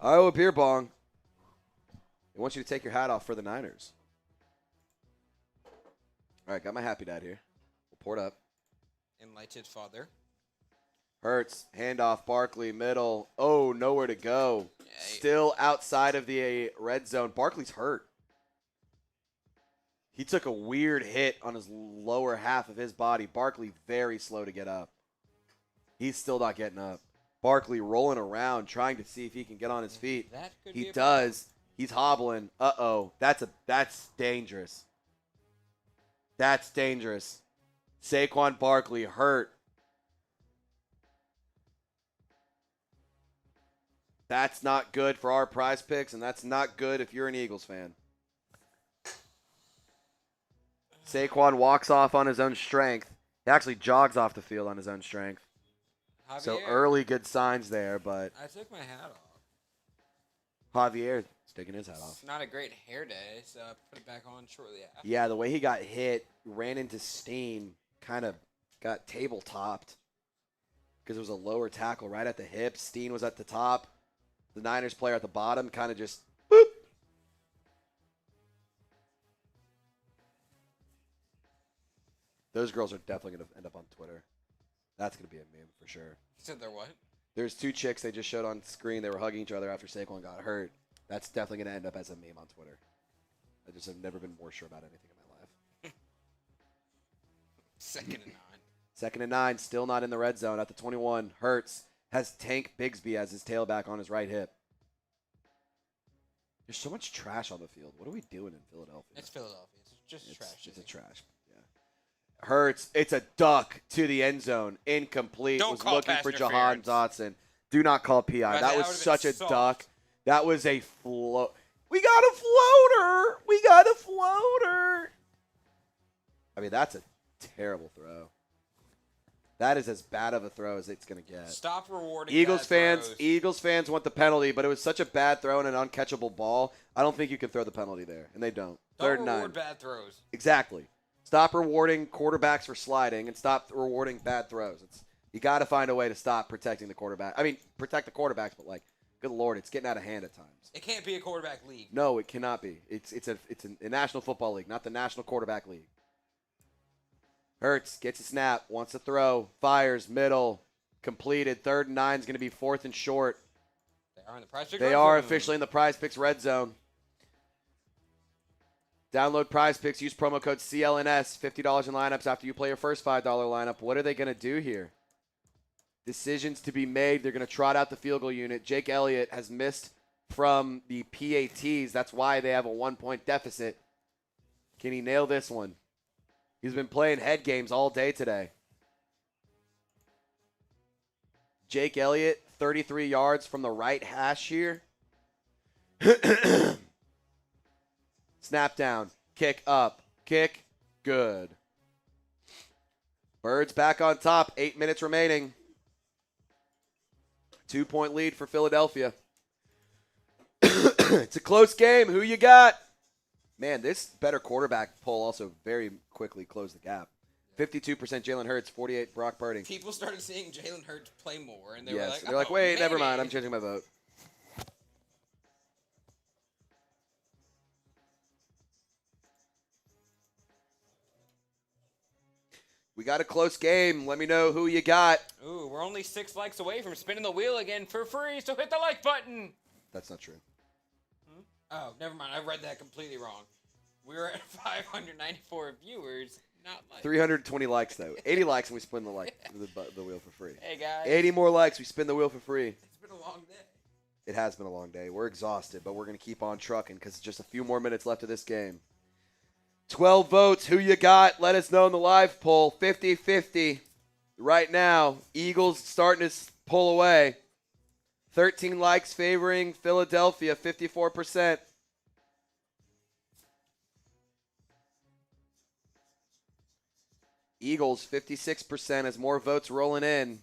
I owe a beer bong. I want you to take your hat off for the Niners. All right, got my happy dad here. We'll pour it up. Enlightened father. Hurts, handoff, Barkley, middle. Oh, nowhere to go. Yeah, Still outside of the red zone. Barkley's hurt. He took a weird hit on his lower half of his body. Barkley very slow to get up. He's still not getting up. Barkley rolling around, trying to see if he can get on his feet. That could He be a does. He's hobbling. Uh-oh. That's dangerous. That's dangerous. Saquon Barkley hurt. That's not good for our prize picks, and that's not good if you're an Eagles fan. Saquon walks off on his own strength. He actually jogs off the field on his own strength. Javier, So early good signs there, but I took my hat off. Javier is taking his hat off. It's not a great hair day, so I put it back on shortly after. Yeah, the way he got hit, ran into Steen, kind of got table-topped because it was a lower tackle right at the hip. Steen was at the top. The Niners player at the bottom kind of just, boop. Those girls are definitely going to end up on Twitter. That's going to be a meme for sure. So they're what? There's 2 chicks they just showed on screen. They were hugging each other after Saquon got hurt. That's definitely going to end up as a meme on Twitter. I just have never been more sure about anything in my life. 2nd and 9. 2nd and 9, still not in the red zone at the 21. Hurts has Tank Bigsby as his tailback on his right hip. There's so much trash on the field. What are we doing in Philadelphia? It's Philadelphia. It's just trash. It's a trash. Yeah. Hurts. It's a duck to the end zone. Incomplete. Don't was call looking pass for Jahan interference. Dotson. Do not call PI. Right, That that was would've such been a soft. duck. That was a float. We got a floater. We got a floater. I mean, that's a terrible throw. That is as bad of a throw as it's going to get. Stop rewarding Eagles bad fans, throws. Eagles fans want the penalty, but it was such a bad throw and an uncatchable ball. I don't think you can throw the penalty there, and they don't. Don't 3rd and 9. reward bad throws. Exactly. Stop rewarding quarterbacks for sliding and stop rewarding bad throws. You got to find a way to stop protecting the quarterback. I mean, protect the quarterbacks, but like, good Lord, it's getting out of hand at times. It can't be a quarterback league. No, it cannot be. It's a National Football League, not the National Quarterback League. Hurts gets a snap, wants to throw, fires, middle, completed. 3rd and 9 is going to be 4th and short. They are in the prize pick. They are officially in the Prize Picks red zone. Download Prize Picks. Use promo code CLNS. $50 in lineups after you play your first $5 lineup. What are they going to do here? Decisions to be made. They're going to trot out the field goal unit. Jake Elliott has missed from the PATs. That's why they have a 1-point deficit. Can he nail this one? He's been playing head games all day today. Jake Elliott, 33 yards from the right hash here. Snap down. Kick up. Kick. Good. Birds back on top. 8 minutes remaining. 2-point lead for Philadelphia. It's a close game. Who you got? Man, this better quarterback poll also very quickly closed the gap. 52% Jalen Hurts, 48% Brock Purdy. People started seeing Jalen Hurts play more, and they Yes, were like, they're like, wait, never mind. I'm changing my vote. We got a close game. Let me know who you got. Ooh, we're only 6 likes away from spinning the wheel again for free, so hit the like button. That's not true. Oh, never mind. I read that completely wrong. We're at 594 viewers, not likes. 320 likes, though. 80 likes, and we spin the wheel for free. Hey, guys. 80 more likes, we spin the wheel for free. It's been a long day. It has been a long day. We're exhausted, but we're going to keep on trucking because just a few more minutes left of this game. 12 votes. Who you got? Let us know in the live poll. 50-50 right now. Eagles starting to pull away. 13 likes favoring Philadelphia, 54%. Eagles, 56% as more votes rolling in.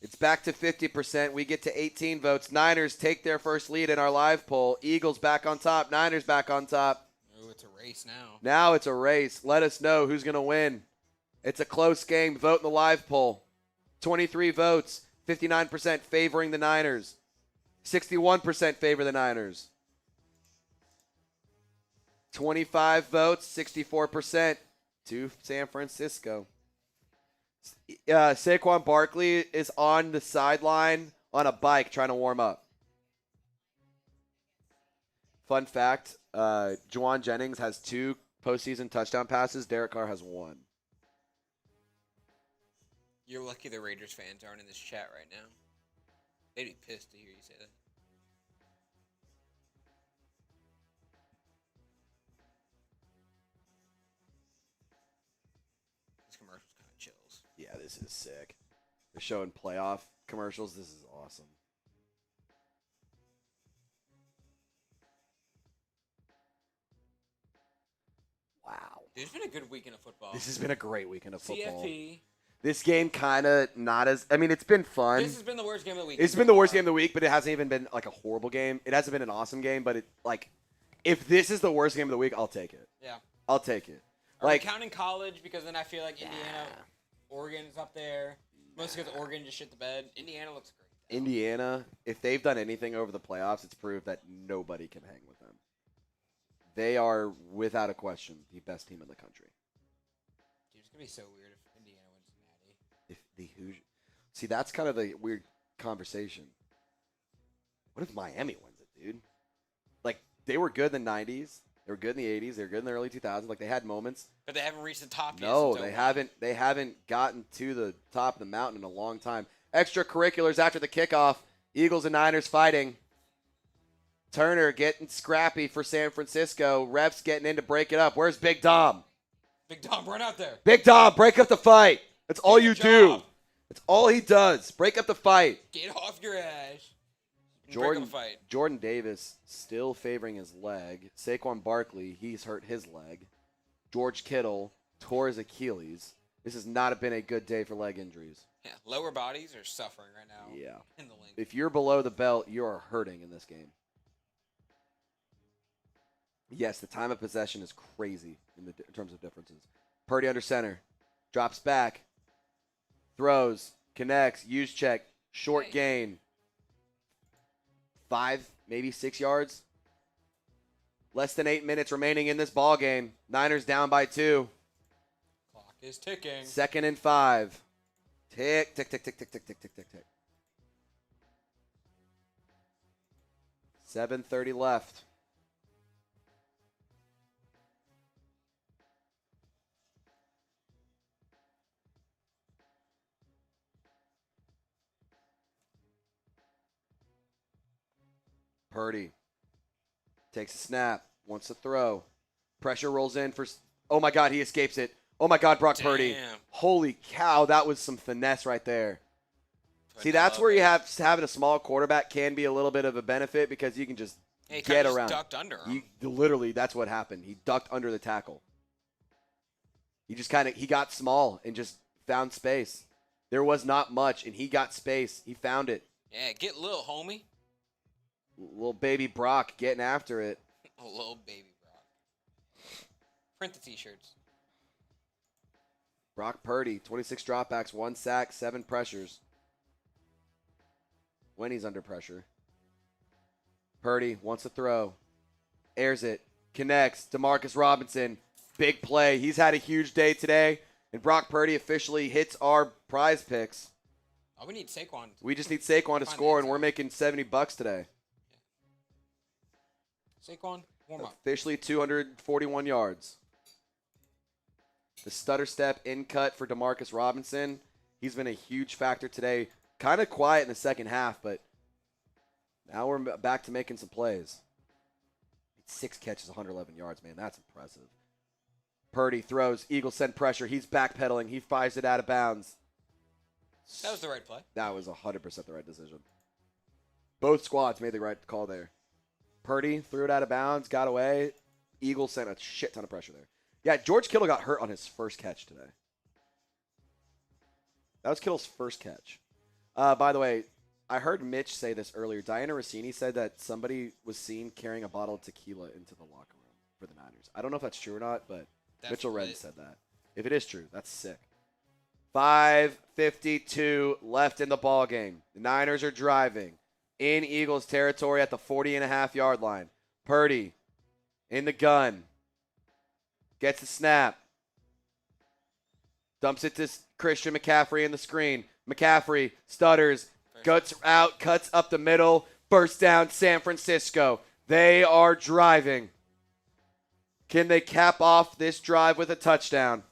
It's back to 50%. We get to 18 votes. Niners take their first lead in our live poll. Eagles back on top. Niners back on top. Oh, it's a race now. Now it's a race. Let us know who's going to win. It's a close game. Vote in the live poll. 23 votes. 59% favoring the Niners. 61% favor the Niners. 25 votes. 64% to San Francisco. Saquon Barkley is on the sideline on a bike trying to warm up. Fun fact, Juwan Jennings has 2 postseason touchdown passes. Derek Carr has 1. You're lucky the Raiders fans aren't in this chat right now. They'd be pissed to hear you say that. This commercial's kind of chills. Yeah, this is sick. They're showing playoff commercials. This is awesome. Wow. It's been a good weekend of football. This has been a great weekend of football. CFP. This game kind of not as – I mean, it's been fun. This has been the worst game of the week. It's been the worst game of the week, but it hasn't even been, like, a horrible game. It hasn't been an awesome game, but, if this is the worst game of the week, I'll take it. Yeah. I'll take it. Are we counting college? Because then I feel like Indiana, Oregon's up there. Mostly because Oregon just shit the bed. Indiana looks great. Indiana, if they've done anything over the playoffs, it's proved that nobody can hang with them. They are, without a question, the best team in the country. Dude, it's going to be so weird if Indiana wins the Natty. If the Hoosiers. See, that's kind of the weird conversation. What if Miami wins it, dude? Like, they were good in the 90s. They were good in the 80s. They were good in the early 2000s. Like, they had moments. But they haven't reached the top yet. No, they haven't. They haven't gotten to the top of the mountain in a long time. Extracurriculars after the kickoff. Eagles and Niners fighting. Turner getting scrappy for San Francisco. Refs getting in to break it up. Where's Big Dom? Big Dom, run out there. Big Dom, break up the fight. That's all you do. job. That's all he does. Break up the fight. Get off your ass. Break up a fight. Jordan Davis still favoring his leg. Saquon Barkley, he's hurt his leg. George Kittle tore his Achilles. This has not been a good day for leg injuries. Yeah, lower bodies are suffering right now. Yeah. In the link. If you're below the belt, you are hurting in this game. Yes, the time of possession is crazy in terms of differences. Purdy under center. Drops back. Throws. Connects. Use check. Short gain. 5, maybe 6 yards. Less than 8 minutes remaining in this ball game. Niners down by 2. Clock is ticking. 2nd and 5. Tick, tick, tick, tick, tick, tick, tick, tick, tick, tick. 7:30 left. Purdy takes a snap, wants to throw. Pressure rolls in for – oh, my God, he escapes it. Oh, my God, Brock Purdy. Holy cow, that was some finesse right there. See, that's where you have having a small quarterback can be a little bit of a benefit because you can just get around. He ducked under him. Literally, that's what happened. He ducked under the tackle. He just he got small and just found space. There was not much, and he got space. He found it. Yeah, get little, homie. Little baby Brock getting after it. A little baby Brock. Print the T-shirts. Brock Purdy, 26 dropbacks, 1 sack, 7 pressures. When he's under pressure. Purdy wants to throw. Airs it. Connects. Demarcus Robinson. Big play. He's had a huge day today. And Brock Purdy officially hits our prize picks. Oh, we need Saquon. We just need Saquon to score, and we're making $70 today. Saquon, warm up. Officially 241 yards. The stutter step in cut for Demarcus Robinson. He's been a huge factor today. Kind of quiet in the second half, but now we're back to making some plays. 6 catches, 111 yards, man. That's impressive. Purdy throws. Eagles send pressure. He's backpedaling. He fires it out of bounds. That was the right play. That was 100% the right decision. Both squads made the right call there. Purdy threw it out of bounds, got away. Eagles sent a shit ton of pressure there. Yeah, George Kittle got hurt on his first catch today. That was Kittle's first catch. By the way, I heard Mitch say this earlier. Diana Rossini said that somebody was seen carrying a bottle of tequila into the locker room for the Niners. I don't know if that's true or not, but Mitchell Wren said that. If it is true, that's sick. 5:52 left in the ball game. The Niners are driving in Eagles territory at the 40.5-yard line. Purdy in the gun. Gets the snap. Dumps it to Christian McCaffrey in the screen. McCaffrey stutters, guts out, cuts up the middle, first down San Francisco. They are driving. Can they cap off this drive with a touchdown?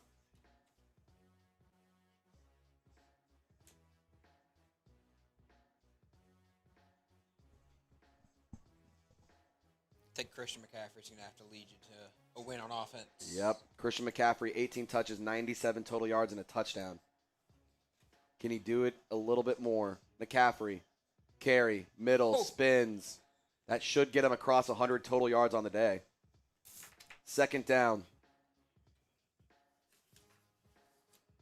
I think Christian McCaffrey's going to have to lead you to a win on offense. Yep. Christian McCaffrey, 18 touches, 97 total yards, and a touchdown. Can he do it a little bit more? McCaffrey, carry, middle, spins. That should get him across 100 total yards on the day. Second down.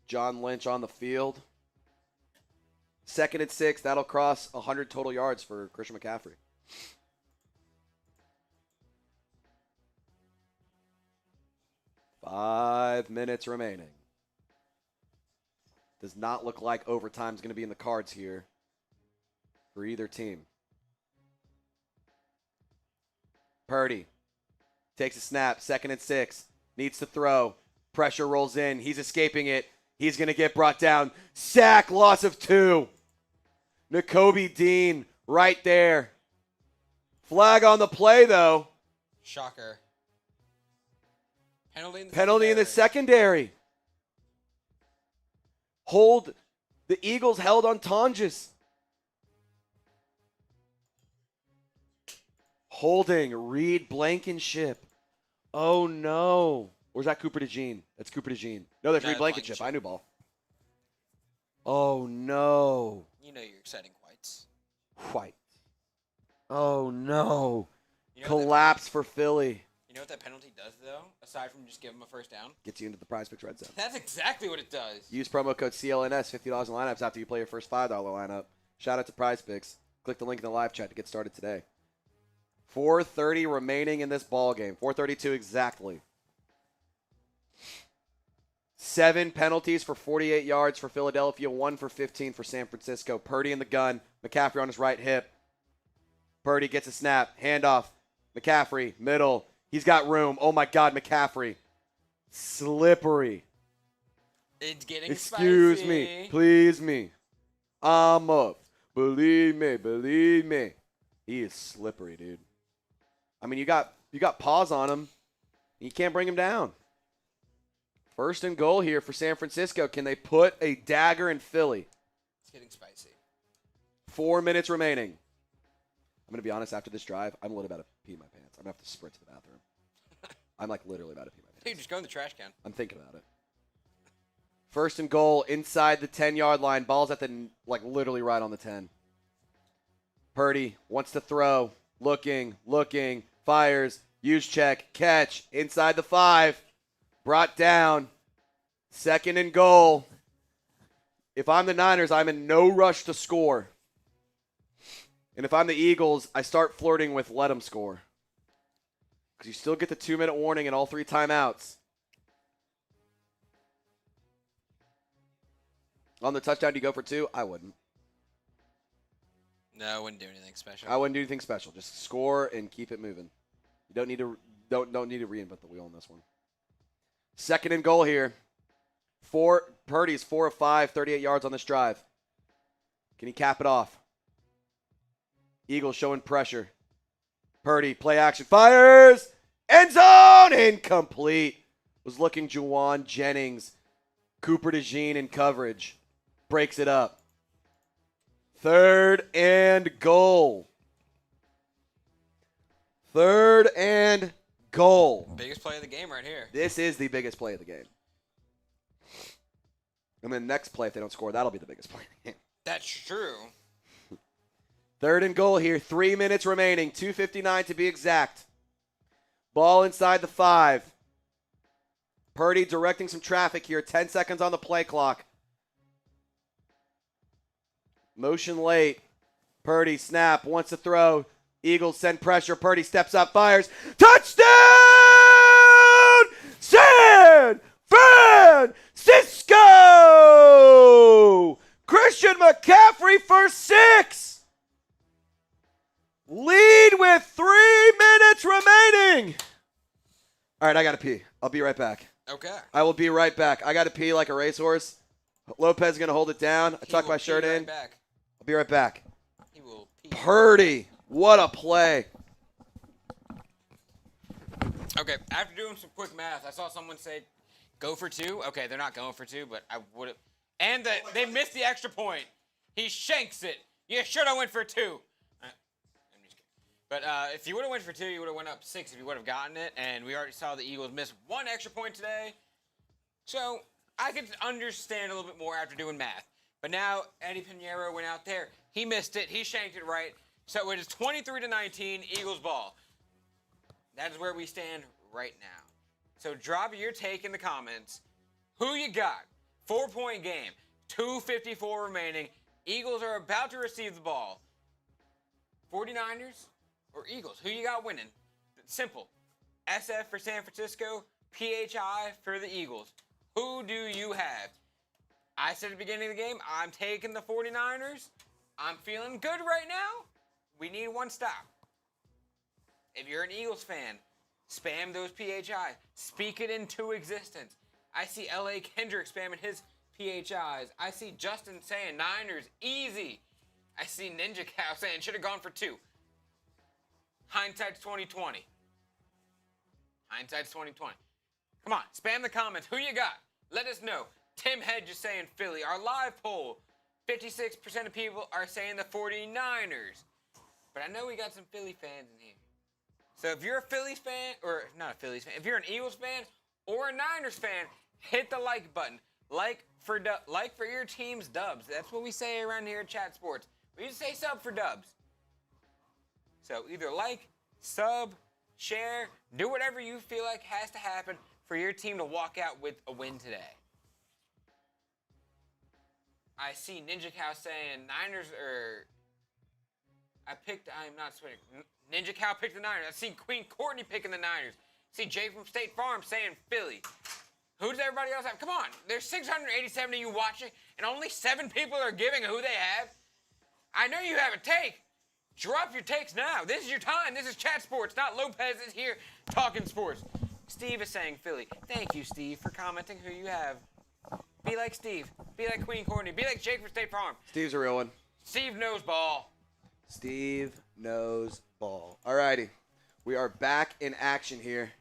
John Lynch on the field. 2nd and 6. That'll cross 100 total yards for Christian McCaffrey. Five minutes remaining. Does not look like overtime is going to be in the cards here for either team. Purdy takes a snap. 2nd and 6. Needs to throw. Pressure rolls in. He's escaping it. He's going to get brought down. Sack, loss of 2. Nakobe Dean right there. Flag on the play, though. Shocker. Penalty in the secondary. Hold. The Eagles held on Tonjes. Holding. Reed Blankenship. Oh, no. Or is that Cooper DeJean? That's Cooper DeJean. No, that's Reed Blankenship. I knew ball. Oh, no. You know you're exciting whites. White. Oh, no. Collapse for Philly. You know what that penalty does, though? Aside from just giving him a first down? Gets you into the prize picks red zone. That's exactly what it does. Use promo code CLNS, $50 in lineups after you play your first $5 lineup. Shout out to Prize Picks. Click the link in the live chat to get started today. 4:30 remaining in this ball game. 4:32 exactly. 7 penalties for 48 yards for Philadelphia. 1 for 15 for San Francisco. Purdy in the gun. McCaffrey on his right hip. Purdy gets a snap. Handoff. McCaffrey. Middle. He's got room. Oh, my God, McCaffrey. Slippery. It's getting Excuse spicy. me. Please me. I'm up. Believe me. Believe me. He is slippery, dude. I mean, you got paws on him. You can't bring him down. 1st and goal here for San Francisco. Can they put a dagger in Philly? It's getting spicy. 4 minutes remaining. I'm going to be honest, after this drive, I'm literally about to pee my pants. I'm going to have to sprint to the bathroom. I'm like literally about to pee my pants. Dude, just go in the trash can. I'm thinking about it. First and goal inside the 10-yard line. Ball's at the, like, literally right on the 10. Purdy wants to throw. Looking, fires, use check, catch, inside the 5. Brought down. Second and goal. If I'm the Niners, I'm in no rush to score. And if I'm the Eagles, I start flirting with let them score. Because you still get the 2-minute warning and all 3 timeouts. On the touchdown, do you go for 2? I wouldn't. No, I wouldn't do anything special. I wouldn't do anything special. Just score and keep it moving. You don't need to reinvent the wheel on this one. Second and goal here. Purdy's 4 of 5, 38 yards on this drive. Can he cap it off? Eagles showing pressure. Purdy, play action, fires! End zone! Incomplete. Was looking Juwan Jennings. Cooper DeJean in coverage. Breaks it up. Third and goal. Third and goal. Biggest play of the game right here. This is the biggest play of the game. And then next play, if they don't score, that'll be the biggest play of the game. That's true. Third and goal here. 3 minutes remaining. 2:59 to be exact. Ball inside the 5. Purdy directing some traffic here. 10 seconds on the play clock. Motion late. Purdy snap. Wants to throw. Eagles send pressure. Purdy steps up. Fires. Touchdown! San Francisco! Christian McCaffrey for 6. Lead with 3 minutes remaining. All right, I got to pee. I'll be right back. Okay. I will be right back. I got to pee like a racehorse. Lopez is going to hold it down. I tuck my shirt in. Back. I'll be right back. He will pee. Purdy. What a play. Okay, after doing some quick math, I saw someone say, go for 2. Okay, they're not going for 2, but I would have. And they missed the extra point. He shanks it. You should have went for 2. I'm just kidding. But if you would have went for 2, you would have went up 6 if you would have gotten it. And we already saw the Eagles miss 1 extra point today. So I could understand a little bit more after doing math. But now Eddie Pinheiro went out there. He missed it. He shanked it right. So it is 23-19, Eagles ball. That is where we stand right now. So drop your take in the comments. Who you got? 4-point game. 2:54 remaining. Eagles are about to receive the ball. 49ers or Eagles? Who you got winning? Simple. SF for San Francisco. PHI for the Eagles. Who do you have? I said at the beginning of the game, I'm taking the 49ers. I'm feeling good right now. We need 1 stop. If you're an Eagles fan, spam those PHI. Speak it into existence. I see L.A. Kendrick spamming his PHIs. I see Justin saying Niners easy. I see Ninja Cow saying should have gone for 2. Hindsight's 2020. Hindsight's 2020. Come on, spam the comments. Who you got? Let us know. Tim Hedge is saying Philly. Our live poll, 56% of people are saying the 49ers. But I know we got some Philly fans in here. So if you're a Phillies fan, or not a Phillies fan, if you're an Eagles fan or a Niners fan, hit the like button. Like for your team's dubs. That's what we say around here at Chat Sports. We just say sub for dubs. So either like, sub, share, do whatever you feel like has to happen for your team to walk out with a win today. I see Ninja Cow saying Niners or I'm not sweating. Ninja Cow picked the Niners. I see Queen Courtney picking the Niners. I see Jay from State Farm saying Philly. Who does everybody else have? Come on. There's 687 of you watching, and only 7 people are giving who they have. I know you have a take. Drop your takes now. This is your time. This is Chat Sports, not Lopez is here talking sports. Steve is saying Philly. Thank you, Steve, for commenting who you have. Be like Steve. Be like Queen Courtney. Be like Jake from State Farm. Steve's a real one. Steve knows ball. Steve knows ball. All righty. We are back in action here.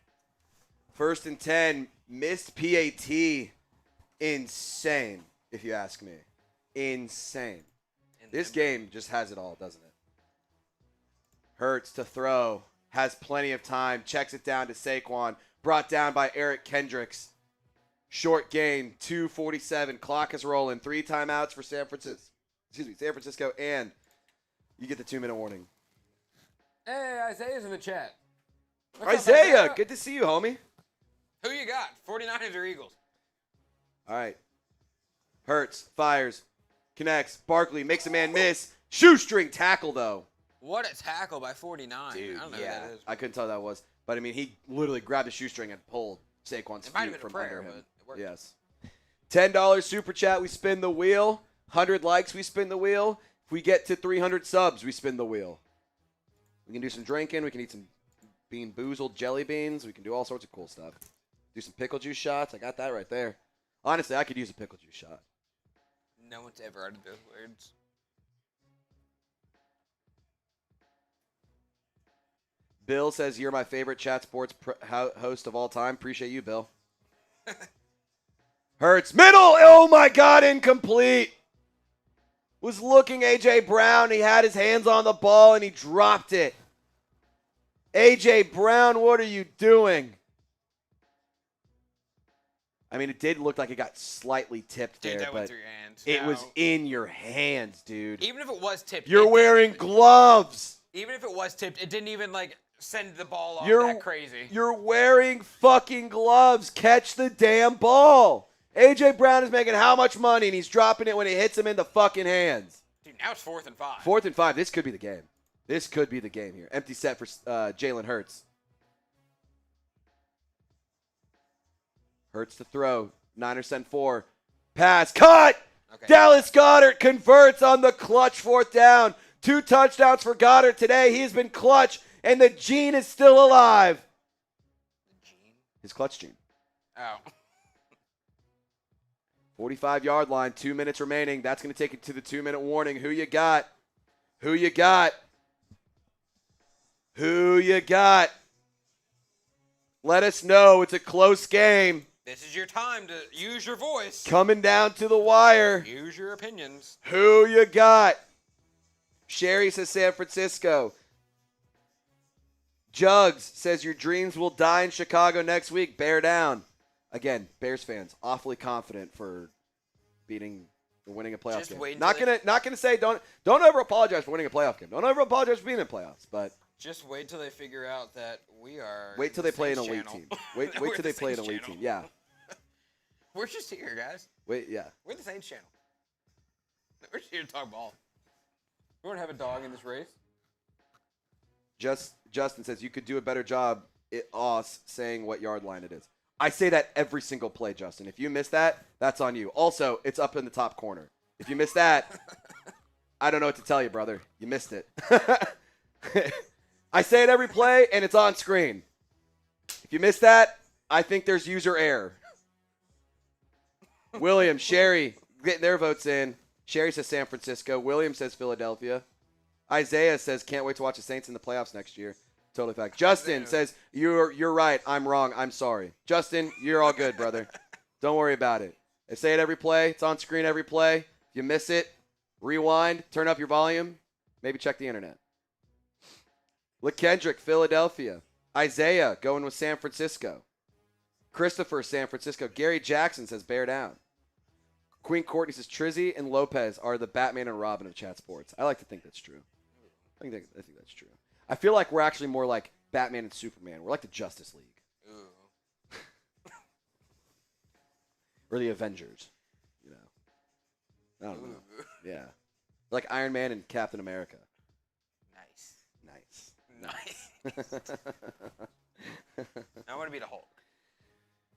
1st and 10. Missed PAT. Insane, if you ask me. Insane. This game just has it all, doesn't it? Hurts to throw. Has plenty of time. Checks it down to Saquon. Brought down by Eric Kendricks. Short gain, 2:47. Clock is rolling. 3 timeouts for San Francisco, and you get the 2-minute warning. Hey, Isaiah's in the chat. Isaiah, good to see you, homie. Who you got? 49ers or Eagles? All right. Hurts, fires, connects. Barkley makes a man miss. Shoestring tackle, though. What a tackle by 49. Dude, I don't know yeah. who that is. I couldn't tell who that was. But, I mean, he literally grabbed a shoestring and pulled Saquon's It might have feet been a from prayer, under him. but it worked. Yes. $10 super chat, we spin the wheel. 100 likes, we spin the wheel. If we get to 300 subs, we spin the wheel. We can do some drinking. We can eat some Bean Boozled jelly beans. We can do all sorts of cool stuff. Do some pickle juice shots. I got that right there. Honestly, I could use a pickle juice shot. No one's ever uttered those words. Bill says, you're my favorite chat sports host of all time. Appreciate you, Bill. Hurts. Middle. Oh, my God. Incomplete. Was looking A.J. Brown. He had his hands on the ball, and he dropped it. A.J. Brown, what are you doing? I mean, it did look like it got slightly tipped Dude, there, that went but through your hands. it was No. in your hands, dude. Even if it was tipped. You're it wearing didn't- gloves. Even if it was tipped, it didn't even, like, send the ball off You're that crazy. You're wearing fucking gloves. Catch the damn ball. A.J. Brown is making how much money, and he's dropping it when it hits him in the fucking hands. Dude, now it's 4th and 5. 4th and 5. This could be the game. This could be the game here. Empty set for Jalen Hurts. Hurts to throw. Niners send 4. Pass. Cut! Okay. Dallas Goedert converts on the clutch 4th down. 2 touchdowns for Goddard today. He has been clutch, and the gene is still alive. Gene? His clutch gene. Oh. 45-yard line, 2 minutes remaining. That's going to take it to the 2-minute warning. Who you got? Who you got? Who you got? Let us know. It's a close game. This is your time to use your voice. Coming down to the wire. Use your opinions. Who you got? Sherry says San Francisco. Jugs says your dreams will die in Chicago next week. Bear down. Again, Bears fans, awfully confident for beating or winning a playoff Just game. wait Not until gonna say don't ever apologize for winning a playoff game. Don't ever apologize for being in the playoffs. But Just wait till they figure out that we are. wait till the they play an Saints elite channel. team. Wait We're till the they play an Saints elite channel. team. Yeah. We're just here, guys. Wait. Yeah. We're the Saints channel. We're just here to talk ball. We want to have a dog in this race. Justin says you could do a better job saying what yard line it is. I say that every single play, Justin. If you miss that, that's on you. Also, it's up in the top corner. If you miss that, I don't know what to tell you, brother. You missed it. I say it every play, and it's on screen. If you miss that, I think there's user error. William, Sherry, getting their votes in. Sherry says San Francisco. William says Philadelphia. Isaiah says can't wait to watch the Saints in the playoffs next year. Totally fact. Justin says you're right. I'm wrong. I'm sorry. Justin, you're all good, brother. Don't worry about it. I say it every play. It's on screen every play. If you miss it, rewind, turn up your volume, maybe check the internet. LeKendrick, Philadelphia. Isaiah going with San Francisco. Christopher, San Francisco. Gary Jackson says bear down. Queen Courtney says Trizzy and Lopez are the Batman and Robin of chat sports. I like to think that's true. I think that's true. I feel like we're actually more like Batman and Superman. We're like the Justice League. Ooh. Or the Avengers. You know. I don't know. Yeah. Like Iron Man and Captain America. Nice. I want to be the Hulk.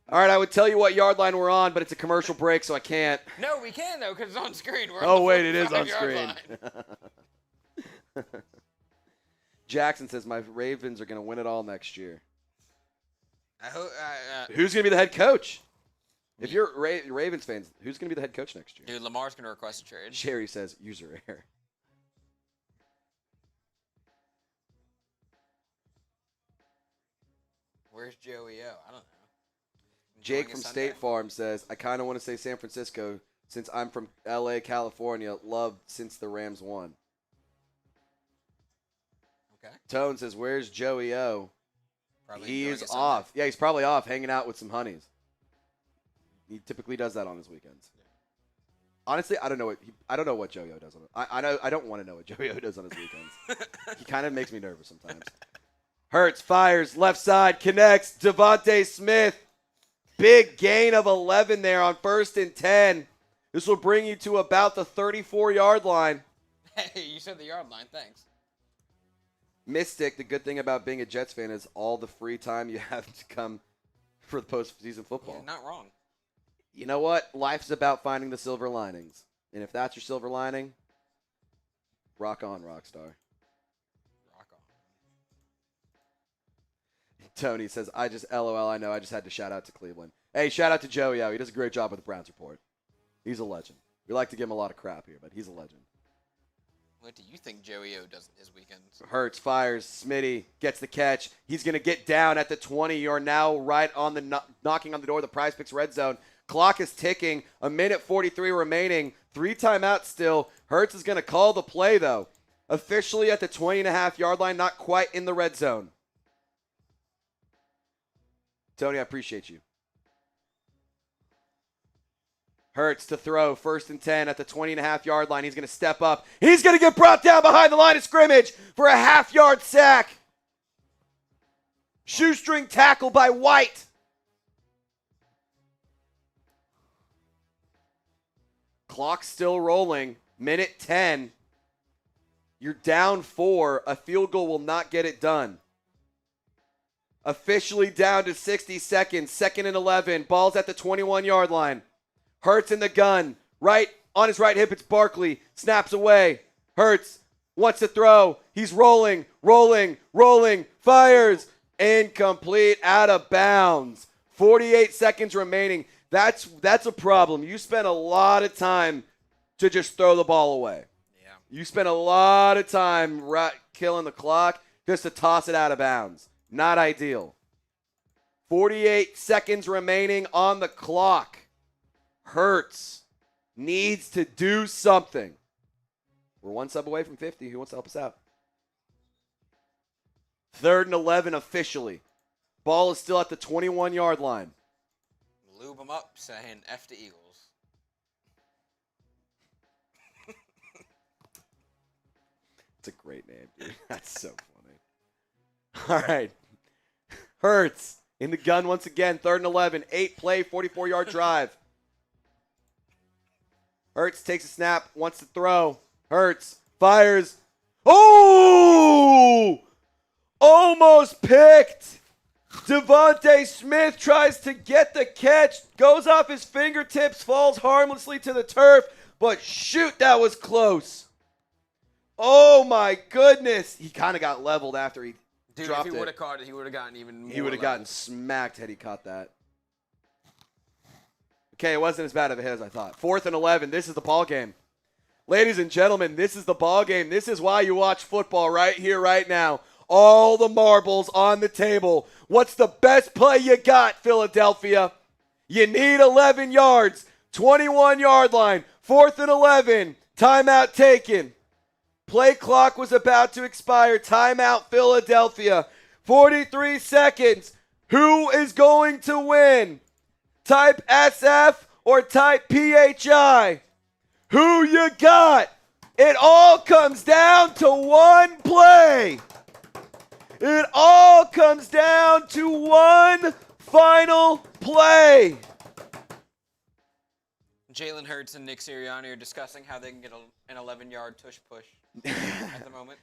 All right, I would tell you what yard line we're on, but it's a commercial break, so I can't. No, we can, though, because it's on screen. We're Oh, on the wait, it is on 45-yard screen. line. Jackson says my Ravens are going to win it all next year. I hope. Who's going to be the head coach? If you're Ravens fans, who's going to be the head coach next year? Dude, Lamar's going to request a trade. Sherry says user error. Where's Joey O? I don't know. Jake Enjoying from a Sunday? State Farm says, I kind of want to say San Francisco since I'm from L.A., California. Loved since the Rams won. Okay. Tone says, where's Joey O? Probably He enjoying is his off. Sunday. Yeah, he's probably off hanging out with some honeys. He typically does that on his weekends. Honestly, I don't know what Joey O does on it. I don't want to know what Joey O does on his weekends. He kind of makes me nervous sometimes. Hurts, fires, left side, connects, Devontae Smith. Big gain of 11 there on 1st and 10. This will bring you to about the 34-yard line. Hey, you said the yard line. Thanks. Mystic, the good thing about being a Jets fan is all the free time you have to come for the postseason football. You're not wrong. You know what? Life's about finding the silver linings. And if that's your silver lining, rock on, Rockstar. Rock on. Tony says, LOL, I know. I just had to shout out to Cleveland. Hey, shout out to Joey O. He does a great job with the Browns Report. He's a legend. We like to give him a lot of crap here, but he's a legend. What do you think Joey O does his weekends? Hurts, fires, Smitty gets the catch. He's going to get down at the 20. You're now right on the knocking on the door of the Prize Picks red zone. Clock is ticking. 1:43 remaining. 3 timeouts still. Hurts is going to call the play, though. Officially at the 20.5-yard line, not quite in the red zone. Tony, I appreciate you. Hurts to throw, 1st and 10 at the 20.5-yard line. He's going to step up. He's going to get brought down behind the line of scrimmage for a half-yard sack. Shoestring tackle by White. Clock still rolling. 1:10. You're down 4. A field goal will not get it done. Officially down to 60 seconds. 2nd and 11. Ball's at the 21-yard line. Hurts in the gun. Right on his right hip, it's Barkley. Snaps away. Hurts wants to throw. He's rolling. Fires. Incomplete. Out of bounds. 48 seconds remaining. That's a problem. You spent a lot of time to just throw the ball away. Yeah. You spent a lot of time killing the clock just to toss it out of bounds. Not ideal. 48 seconds remaining on the clock. Hurts needs to do something. We're 1 sub away from 50. Who wants to help us out? 3rd and 11 officially. Ball is still at the 21-yard line. Lube them up saying F the Eagles. It's a great name, dude. That's so funny. All right. Hurts in the gun once again. 3rd and 11. 8-play, 44-yard drive. Hurts takes a snap, wants to throw. Hurts, fires. Oh! Almost picked. Devontae Smith tries to get the catch, goes off his fingertips, falls harmlessly to the turf, but shoot, that was close. Oh my goodness. He kind of got leveled after he dropped it. If he would have caught it, he would have gotten even more. He would have gotten smacked had he caught that. Okay, it wasn't as bad of a hit as I thought. 4th and 11. This is the ball game. Ladies and gentlemen, this is the ball game. This is why you watch football right here, right now. All the marbles on the table. What's the best play you got, Philadelphia? You need 11 yards. 21-yard line. 4th and 11. Timeout taken. Play clock was about to expire. Timeout, Philadelphia. 43 seconds. Who is going to win? Type SF or type PHI? Who you got? It all comes down to one play. It all comes down to one final play. Jalen Hurts and Nick Sirianni are discussing how they can get an 11-yard tush push at the moment.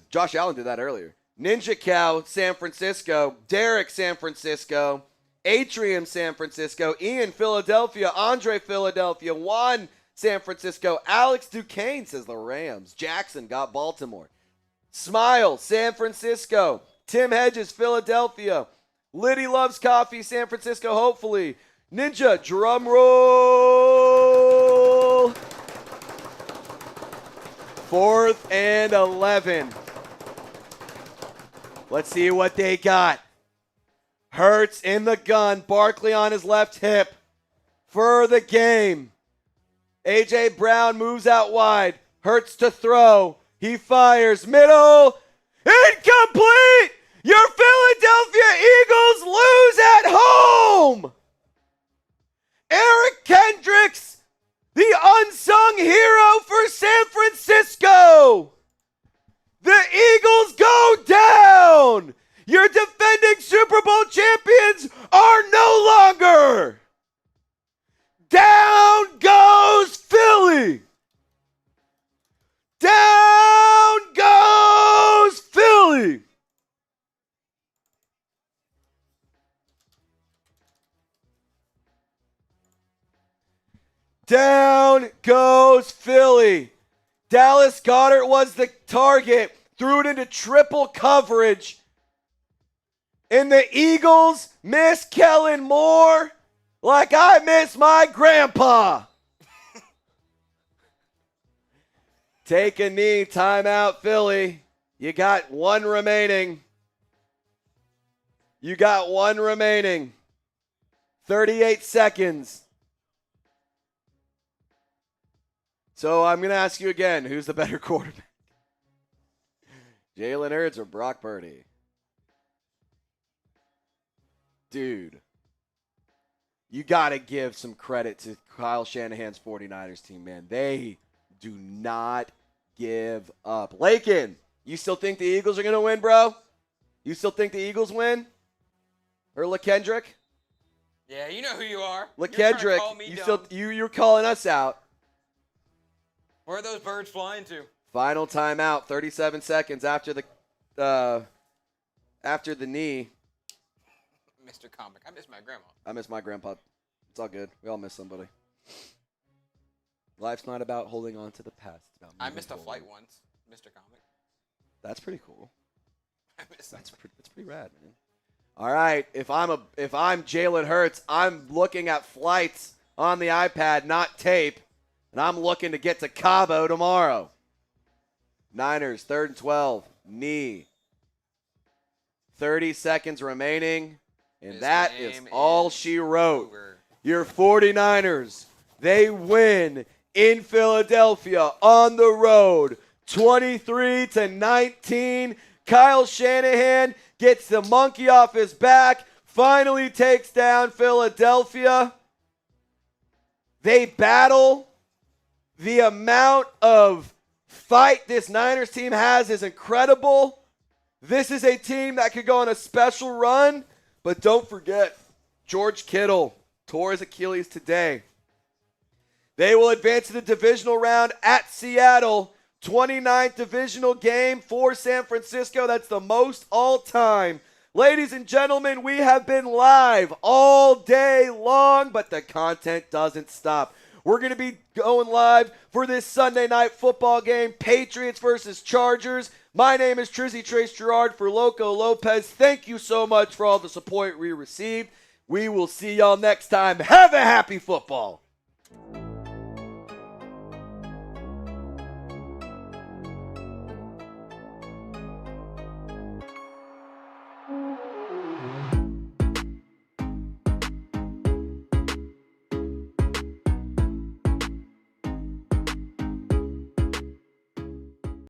Josh Allen did that earlier. Ninja Cow, San Francisco. Derek, San Francisco. Atrium, San Francisco. Ian, Philadelphia. Andre, Philadelphia. Juan, San Francisco. Alex Duquesne says the Rams. Jackson got Baltimore. Smile, San Francisco. Tim Hedges, Philadelphia. Liddy loves coffee, San Francisco, hopefully. Ninja, drum roll. 4th and 11. Let's see what they got. Hurts in the gun. Barkley on his left hip for the game. A.J. Brown moves out wide. Hurts to throw. He fires middle. Incomplete! Your Philadelphia Eagles lose at home! Eric Kendricks, the unsung hero for San Francisco! The Eagles go down! Your defending Super Bowl champions are no longer! Down goes Philly! Down goes Philly! Down goes Philly. Dallas Goedert was the target, threw it into triple coverage. And the Eagles miss Kellen Moore like I miss my grandpa. Take a knee, timeout, Philly. You got one remaining. 38 seconds. So I'm going to ask you again, who's the better quarterback? Jalen Hurts or Brock Purdy? Dude, you got to give some credit to Kyle Shanahan's 49ers team, man. They do not give up. Lakin, you still think the Eagles are going to win, bro? You still think the Eagles win? Or LaKendrick? Yeah, you know who you are. LaKendrick, you're calling us out. Where are those birds flying to? Final timeout, 37 seconds after the knee. Mr. Comic, I miss my grandma. I miss my grandpa. It's all good. We all miss somebody. Life's not about holding on to the past. It's about I moving missed a forward. flight once, Mr. Comic. That's pretty cool. I missed That's pretty rad, man. All right, if I'm Jalen Hurts, I'm looking at flights on the iPad, not tape, and I'm looking to get to Cabo tomorrow. Niners, 3rd and 12, knee. 30 seconds remaining, and This that is game all is she wrote. over. Your 49ers, they win in Philadelphia on the road, 23-19. Kyle Shanahan gets the monkey off his back, finally takes down Philadelphia. They battle. The amount of fight this Niners team has is incredible. This is a team that could go on a special run, but don't forget, George Kittle tore his Achilles today. They will advance to the divisional round at Seattle. 29th divisional game for San Francisco. That's the most all time. Ladies and gentlemen, we have been live all day long, but the content doesn't stop. We're going to be going live for this Sunday night football game, Patriots versus Chargers. My name is Trizzy Trace Gerard for Loco Lopez. Thank you so much for all the support we received. We will see y'all next time. Have a happy football.